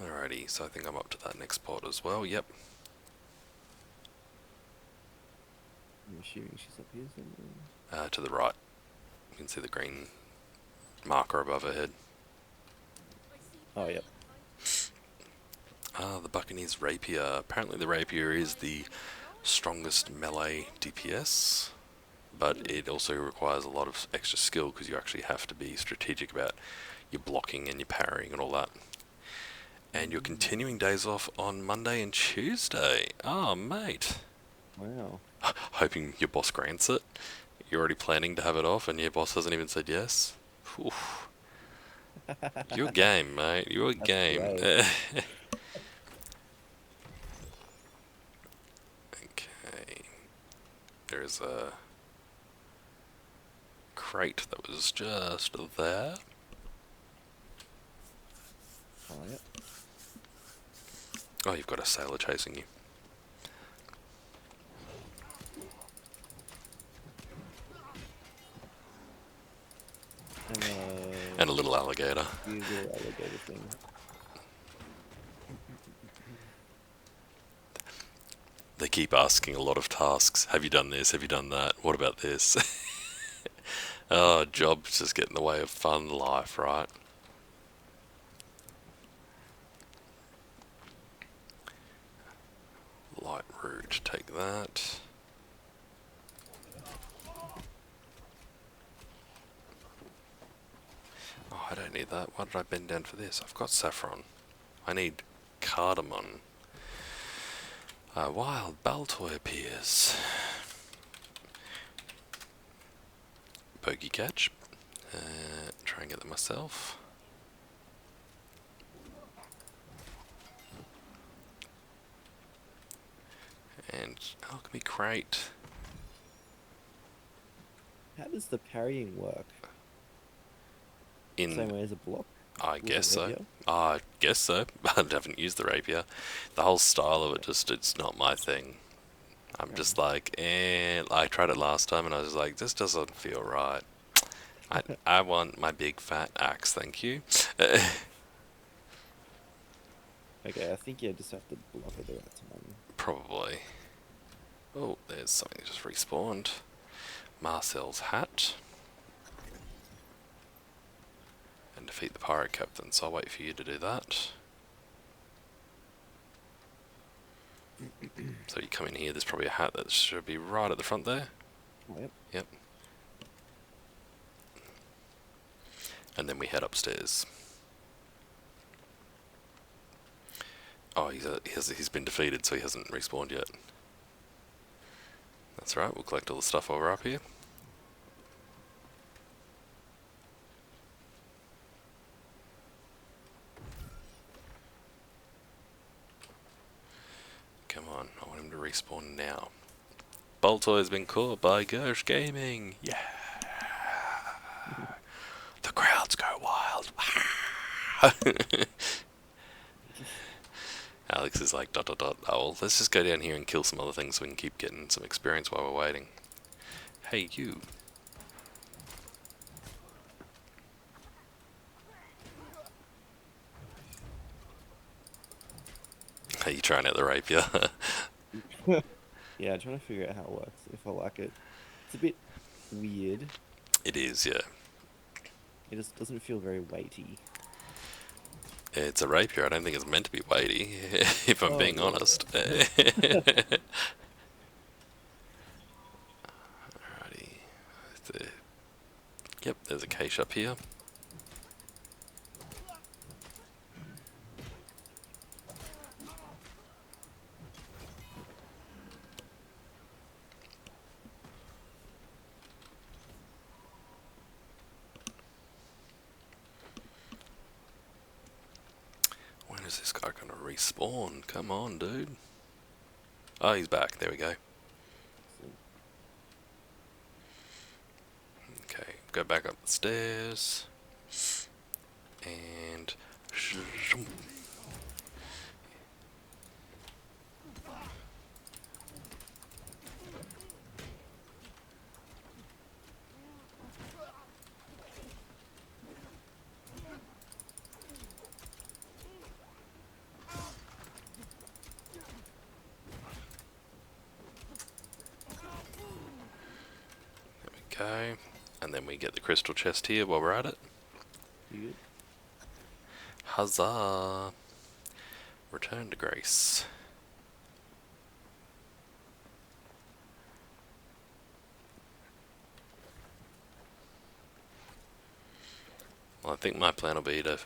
Alrighty, so I think I'm up to that next pot as well. Yep. I'm assuming she's up here somewhere. To the right. You can see the green marker above her head. Oh, yep. Ah, the Buccaneers Rapier. Apparently the Rapier is the strongest melee DPS, but it also requires a lot of extra skill because you actually have to be strategic about your blocking and your parrying and all that. And you're continuing days off on Monday and Tuesday. Oh, mate. Wow. Hoping your boss grants it. You're already planning to have it off and your boss hasn't even said yes. Oof. You're game, mate. You're That's game. great. Okay. There's a crate that was just there. Oh, yep. Oh, you've got a sailor chasing you. And And a little alligator. usual alligator thing. They keep asking a lot of tasks. Have you done this? Have you done that? What about this? Oh, jobs just get in the way of fun life, right? Light root, take that. Oh, I don't need that. Why did I bend down for this? I've got saffron. I need cardamom. A wild Baltoy appears. Pokey catch. try and get them myself. And alchemy crate. How does the parrying work? In Same way as a block? I With a guess so. rapier? I guess so. I haven't used the rapier. The whole style of it it's not my thing. I'm just like, I tried it last time and I was like, this doesn't feel right. I want my big fat axe, thank you. Okay, I think you just have to block at the right time. Probably. Oh, there's something that just respawned. Marcel's hat. And defeat the pirate captain, so I'll wait for you to do that. So you come in here, there's probably a hat that should be right at the front there. Oh, yep. Yep. And then we head upstairs. Oh, he's been defeated, so he hasn't respawned yet. That's right, we'll collect all the stuff while we're up here. Come on, I want him to respawn now. Boltoy has been caught by Gersh Gaming! Yeah! The crowds go wild! Alex is like, dot dot dot, oh well, let's just go down here and kill some other things so we can keep getting some experience while we're waiting. Hey, you! Are you trying out the rapier? Yeah, I'm trying to figure out how it works, if I like it. It's a bit weird. It is, yeah. It just doesn't feel very weighty. It's a rapier, I don't think it's meant to be weighty, if I'm Oh, being really? honest. Alrighty. Yep, there's a cache up here. When is this guy gonna respawn? Come on, dude. Oh, he's back. There we go. Okay, go back up the stairs. And... there we go. And then we get the crystal chest here while we're at it. You good? Huzzah! Return to Grace. Well, I think my plan will be to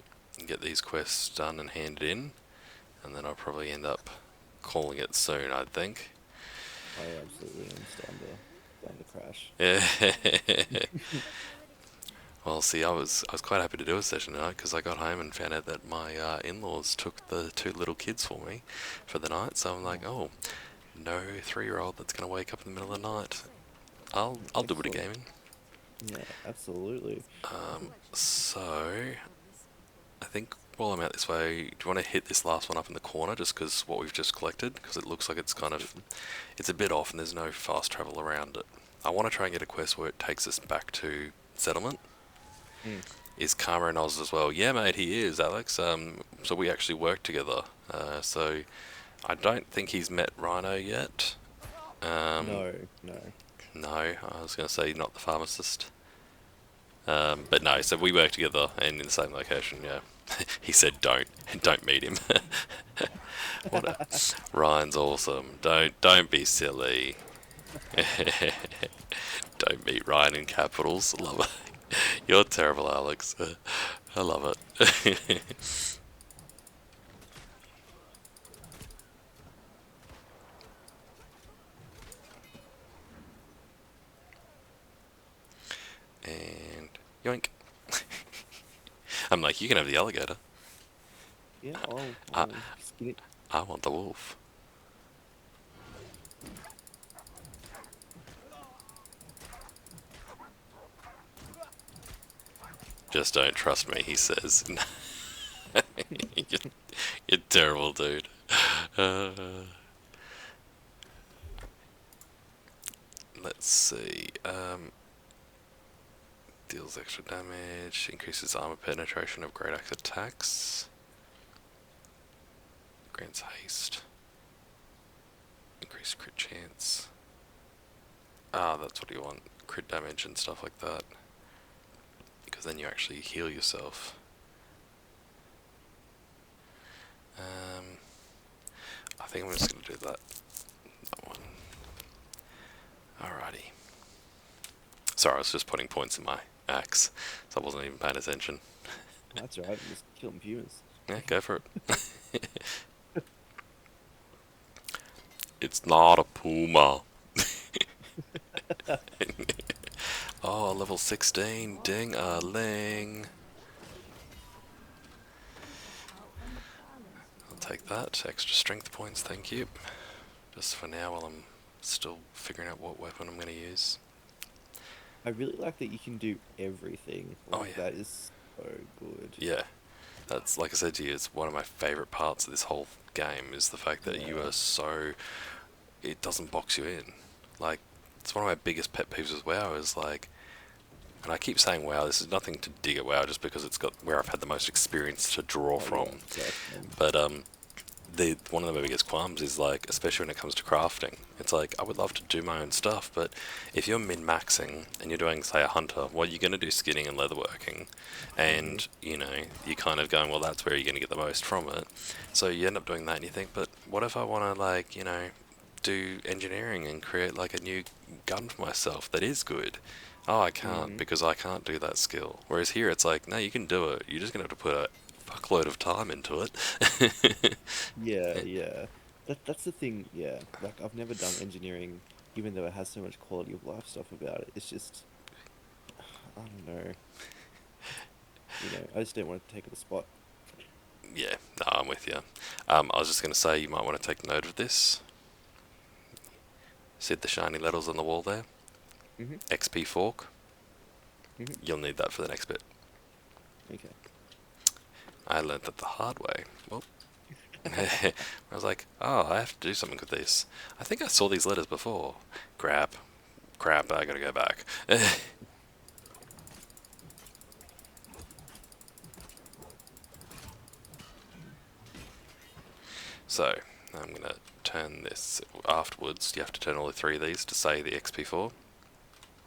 get these quests done and handed in, and then I'll probably end up calling it soon, I think. I absolutely am starting to crash. Yeah. Well, see, I was quite happy to do a session tonight because I got home and found out that my in-laws took the two little kids for me for the night. So I'm like, oh, no 3-year-old that's gonna wake up in the middle of the night. I'll do a bit of Excellent. gaming. Yeah, absolutely. So I think while I'm out this way, do you want to hit this last one up in the corner just because what we've just collected? Because it looks like it's kind of, it's a bit off and there's no fast travel around it. I want to try and get a quest where it takes us back to settlement. Is Karma and Oz as well? Yeah, mate, he is, Alex. So we actually work together. So I don't think he's met Rhino yet. No, no. No, I was going to say not the pharmacist. But no, so we work together and in the same location, yeah. He said don't meet him. Ryan's awesome. Don't be silly. Don't meet Ryan in capitals. Love it. You're terrible, Alex. I love it. And yoink. I'm like, you can have the alligator. Yeah, I, I'll skin it. I want the wolf. Just don't trust me, he says. you're, you're terrible, dude. Uh, let's see. Deals extra damage, increases armor penetration of great axe attacks, grants haste, increased crit chance. Ah, that's what you want. Crit damage and stuff like that. Because then you actually heal yourself. I think I'm just going to do that one. Alrighty. Sorry, I was just putting points in my axe, so I wasn't even paying attention. That's right. Just kill them humans. Yeah, go for it. It's not a puma. Oh, level 16, ding-a-ling. I'll take that. Extra strength points, thank you. Just for now while I'm still figuring out what weapon I'm going to use. I really like that you can do everything. Oh, Like, yeah. that is so good. Yeah, that's, like I said to you, it's one of my favourite parts of this whole game, is the fact that you Yeah. are so... It doesn't box you in. Like, it's one of my biggest pet peeves with WoW, is like... And I keep saying WoW, this is nothing to dig at WoW, just because it's got where I've had the most experience to draw Oh, from. yeah, exactly. But one of the biggest qualms is, like, especially when it comes to crafting, it's like, I would love to do my own stuff, but if you're min-maxing and you're doing, say, a hunter, well, you're going to do skinning and leatherworking, and, you know, you're kind of going, well, that's where you're going to get the most from it. So you end up doing that and you think, but what if I want to, like, you know, do engineering and create, like, a new gun for myself that is good? Oh, I can't, because I can't do that skill. Whereas here it's like, no, you can do it, you're just going to have to put a fuckload of time into it. Yeah, yeah. That's the thing, yeah. Like, I've never done engineering, even though it has so much quality of life stuff about it. It's just, I don't know. I just don't want to take up a spot. Yeah, no, I'm with you. I was just going to say, you might want to take note of this. See the shiny letters on the wall there? Mm-hmm. XP fork. Mm-hmm. You'll need that for the next bit. Okay. I learned that the hard way. Well, I was like, oh, I have to do something with this. I think I saw these letters before. Crap, I gotta go back. So, I'm gonna turn this afterwards. You have to turn all three of these to say the XP4.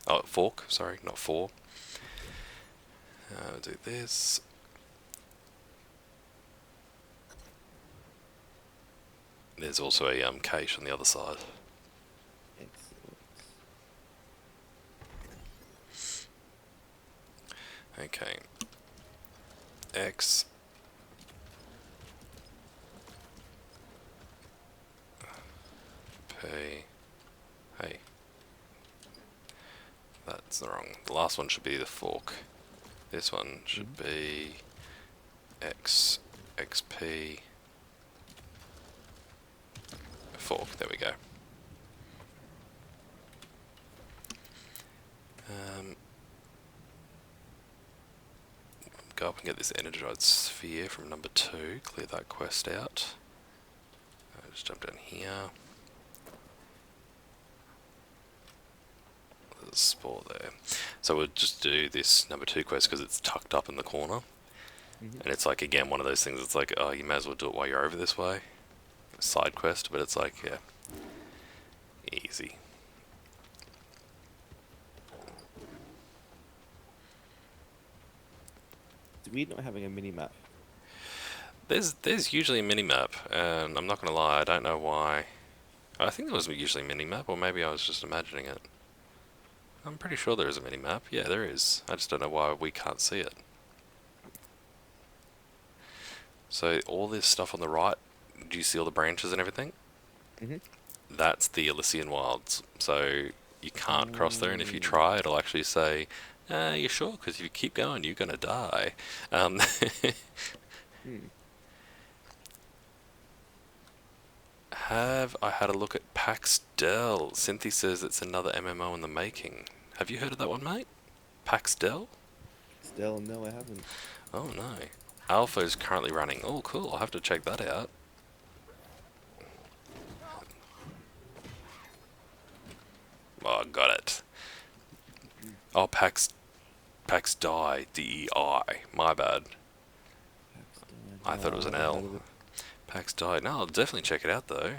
Oh, fork, sorry, not four. Do this. There's also a cache on the other side. Excellent. Okay. X. P. Hey. That's the wrong. The last one should be the fork. This one should be X. XP. Fork. There we go. Go up and get this energized sphere from number 2. Clear that quest out. Just jump down here. There's a spore there. So we'll just do this number 2 quest because it's tucked up in the corner. And it's like, again, one of those things, it's like, oh, you may as well do it while you're over this way. Side quest, but it's like, yeah, easy. It's weird not having a mini map. There's usually a mini-map, and I'm not going to lie, I don't know why. I think there was usually a mini-map, or maybe I was just imagining it. I'm pretty sure there is a mini-map. Yeah, there is. I just don't know why we can't see it. So all this stuff on the right, do you see all the branches and everything? Mm-hmm. That's the Lycian wilds. So you can't cross there, and if you try, it'll actually say You sure? Because if you keep going, you're gonna die. Um, Hmm. have I had a look at Pax Del? Cynthia says it's another MMO in the making. Have you heard of that one, mate? Pax Del? Still, no, I haven't. Oh no. Alpha is currently running. Oh, cool. I'll have to check that out. Oh, got it. Mm. Oh, Pax Die. DEI. My bad. Pakistan. I thought it No, I was an haven't heard L. of it. Pax Die. No, I'll definitely check it out though.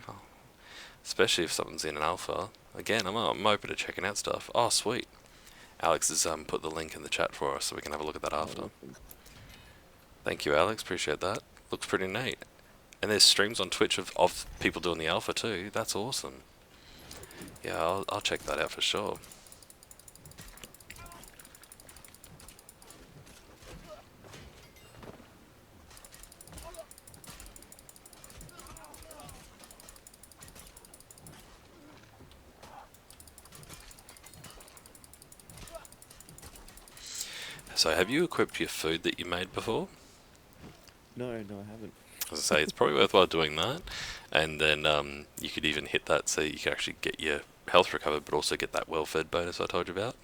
Especially if something's in an alpha. Again, I'm open to checking out stuff. Oh, sweet. Alex has put the link in the chat for us so we can have a look at that Oh, after. awesome. Thank you, Alex. Appreciate that. Looks pretty neat. And there's streams on Twitch of people doing the alpha too. That's awesome. Yeah, I'll check that out for sure. So have you equipped your food that you made before? No, no, I haven't. As I say, it's probably worthwhile doing that. And then you could even hit that so you can actually get your health recovered, but also get that well-fed bonus I told you about.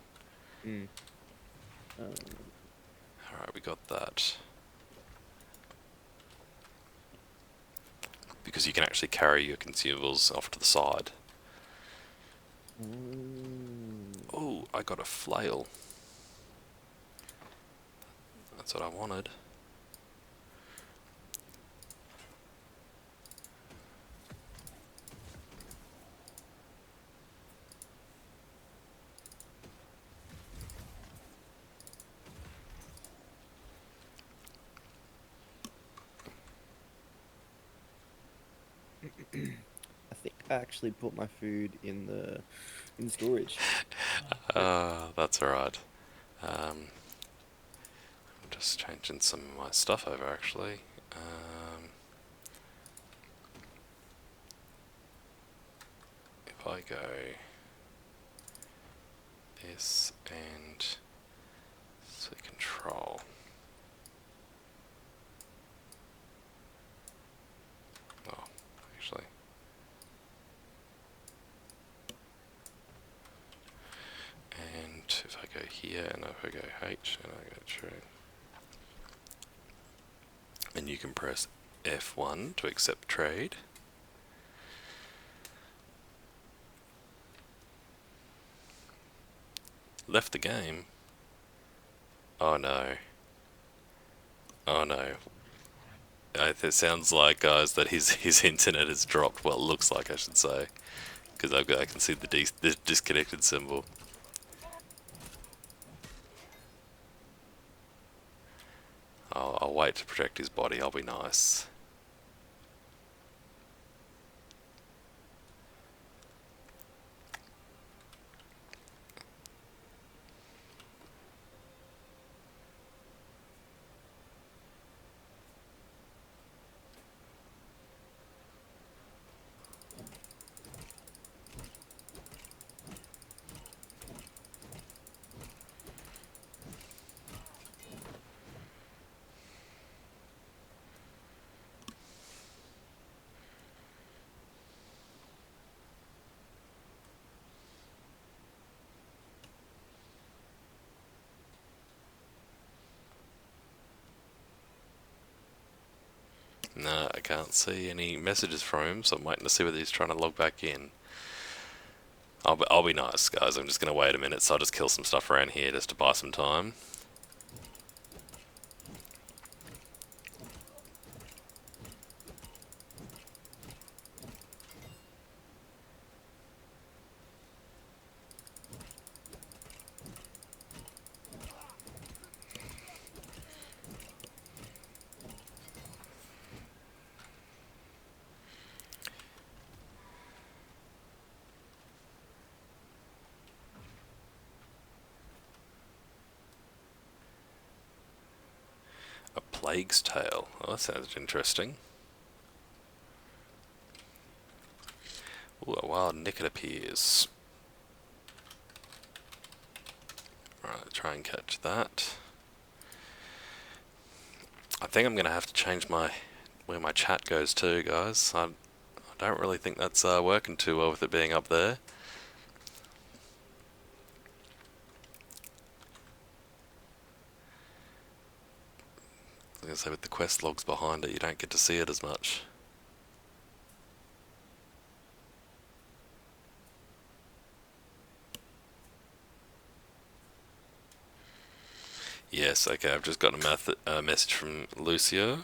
Mm. Alright, we got that. Because you can actually carry your consumables off to the side. Mm. Oh, I got a flail. That's what I wanted. I think I actually put my food in the storage. That's alright. I'm just changing some of my stuff over actually. If I go this and so control. Oh, actually. And if I go here and if I go H and I go true. And you can press F1 to accept trade. Left the game. Oh no. Oh no. It sounds like, guys, that his internet has dropped. Well, it looks like, I should say, because I can see the disconnected symbol. I'll wait to protect his body. I'll be nice. No, I can't see any messages from him, so I'm waiting to see whether he's trying to log back in. I'll be nice, guys. I'm just going to wait a minute, so I'll just kill some stuff around here just to buy some time. A Plague's Tale. Oh, that sounds interesting. Ooh, a wild nicket appears. Alright, try and catch that. I think I'm going to have to change where my chat goes to, guys. I don't really think that's working too well with it being up there. I was going to say, with the quest logs behind it, you don't get to see it as much. Yes, okay, I've just got a message from Lyciar.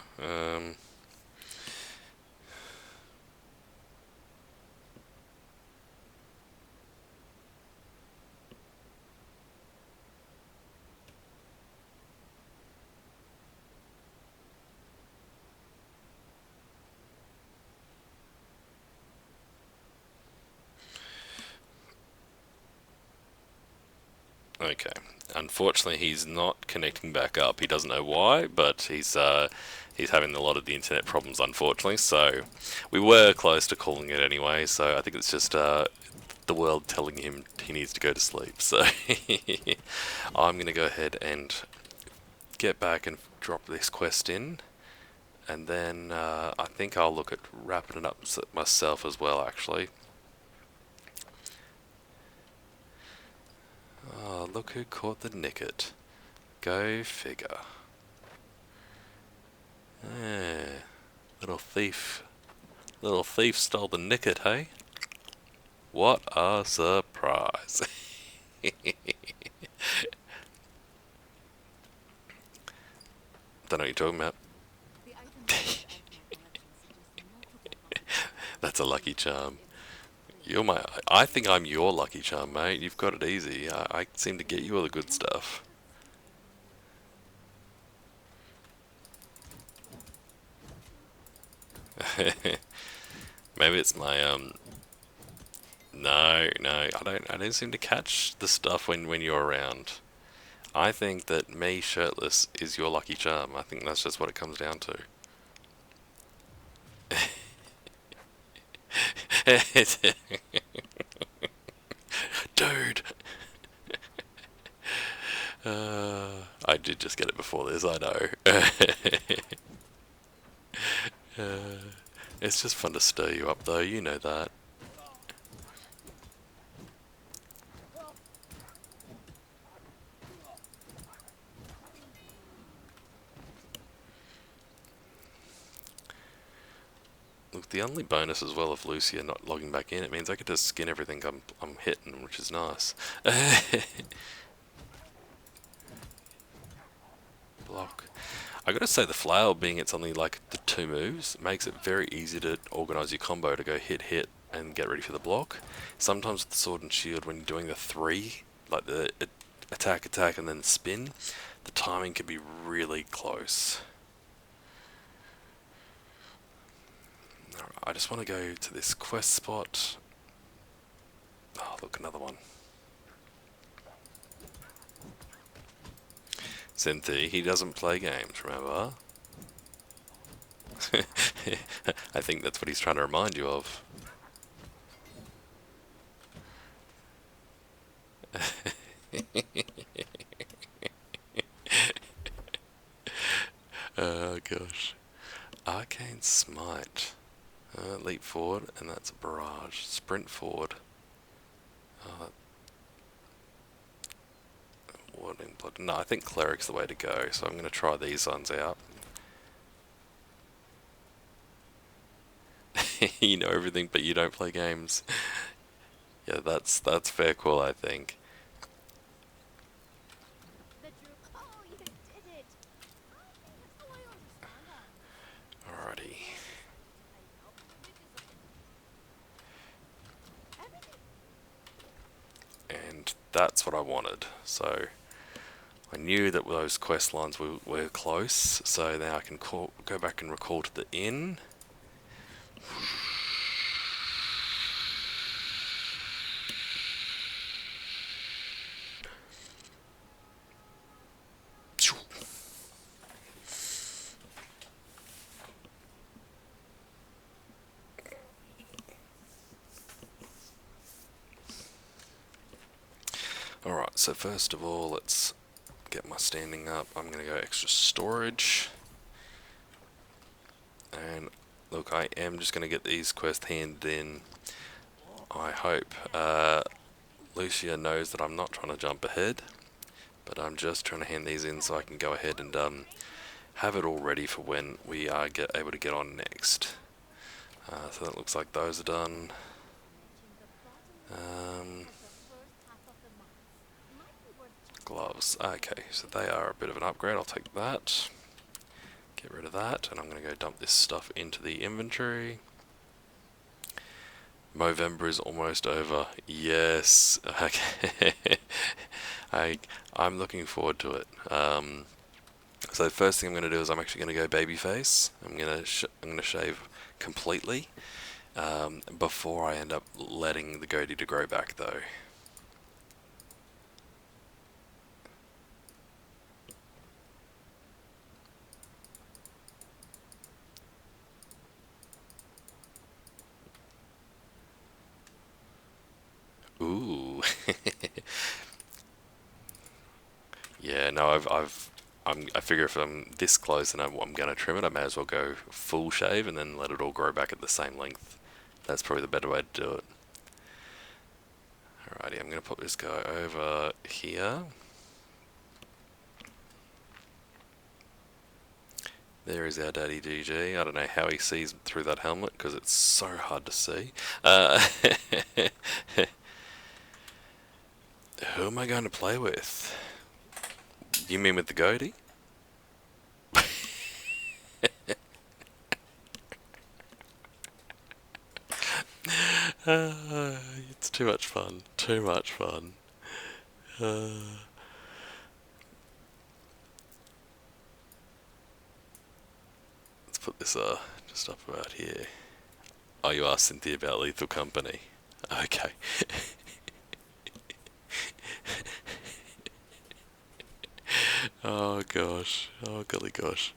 Okay. Unfortunately, he's not connecting back up. He doesn't know why, but he's having a lot of the internet problems, unfortunately. So we were close to calling it anyway. So I think it's just the world telling him he needs to go to sleep. So I'm gonna go ahead and get back and drop this quest in, and then I think I'll look at wrapping it up myself as well. Actually. Oh, look who caught the nicket. Go figure. Yeah, little thief. Little thief stole the nicket, hey? What a surprise. Don't know what you're talking about. The items I add to my collection suggest multiple possibilities. That's a lucky charm. Please, I think I'm your lucky charm, mate. You've got it easy. I seem to get you all the good stuff. Maybe it's my no, I don't seem to catch the stuff when you're around. I think that me shirtless is your lucky charm. I think that's just what it comes down to. Dude! I did just get it before this, I know. It's just fun to stir you up though, you know that. Look, the only bonus as well of Lucia not logging back in, it means I get to skin everything I'm hitting, which is nice. Block. I gotta say, the flail being it's only like the 2 moves makes it very easy to organise your combo to go hit and get ready for the block. Sometimes with the sword and shield, when you're doing the 3, like the attack and then spin, the timing can be really close. Alright, I just want to go to this quest spot. Oh, look, another one. Cynthia, he doesn't play games, remember? I think that's what he's trying to remind you of. Oh gosh. Arcane Smite. Leap forward, and that's a barrage. Sprint forward. Warding blood. No, I think Cleric's the way to go, so I'm going to try these ones out. You know everything, but you don't play games. Yeah, that's fair call, I think. the droop. Oh, you did it! I think that's how I understand them. Alrighty. Everything. And that's what I wanted. So I knew that those quest lines were close, so now I can go back and recall to the inn. Alright, so first of all, let's get my standing up. I'm going to go extra storage. And look, I am just going to get these quests handed in. I hope Lyciar knows that I'm not trying to jump ahead, but I'm just trying to hand these in so I can go ahead and have it all ready for when we are able to get on next. So that looks like those are done. Gloves. Okay, so they are a bit of an upgrade. I'll take that. Get rid of that, and I'm going to go dump this stuff into the inventory. Movember is almost over. Yes. Okay. I'm looking forward to it. So the first thing I'm going to do is I'm actually going to go babyface. I'm going to shave completely before I end up letting the goatee to grow back though. Ooh. Yeah, no, I figure if I'm this close and I'm going to trim it, I may as well go full shave and then let it all grow back at the same length. That's probably the better way to do it. Alrighty, I'm going to put this guy over here. There is our daddy DG. I don't know how he sees through that helmet because it's so hard to see. Who am I going to play with? You mean with the goatee? It's too much fun. Too much fun. Let's put this just up about here. Oh, you asked Cynthia about Lethal Company. Okay. Oh gosh. Oh golly gosh.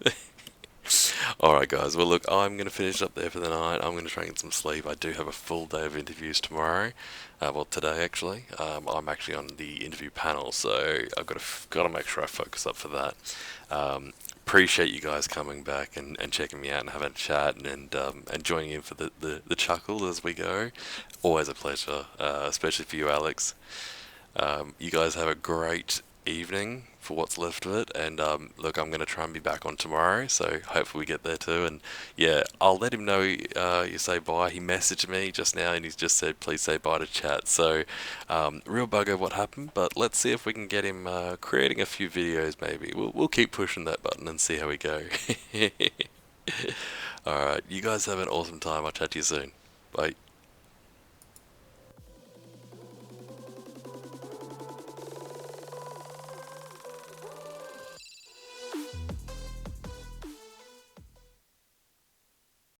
Alright guys, well look, I'm going to finish up there for the night. I'm going to try and get some sleep. I do have a full day of interviews tomorrow. Well, today actually. I'm actually on the interview panel, so I've got to make sure I focus up for that. Appreciate you guys coming back and checking me out and having a chat and joining in for the chuckle as we go. Always a pleasure, especially for you, Alex. You guys have a great evening for what's left of it, and look, I'm going to try and be back on tomorrow, so hopefully we get there too. And yeah, I'll let him know you say bye. He messaged me just now and he's just said please say bye to chat, so real bugger what happened, but let's see if we can get him creating a few videos. Maybe we'll keep pushing that button and see how we go. Alright, you guys have an awesome time. I'll chat to you soon. Bye.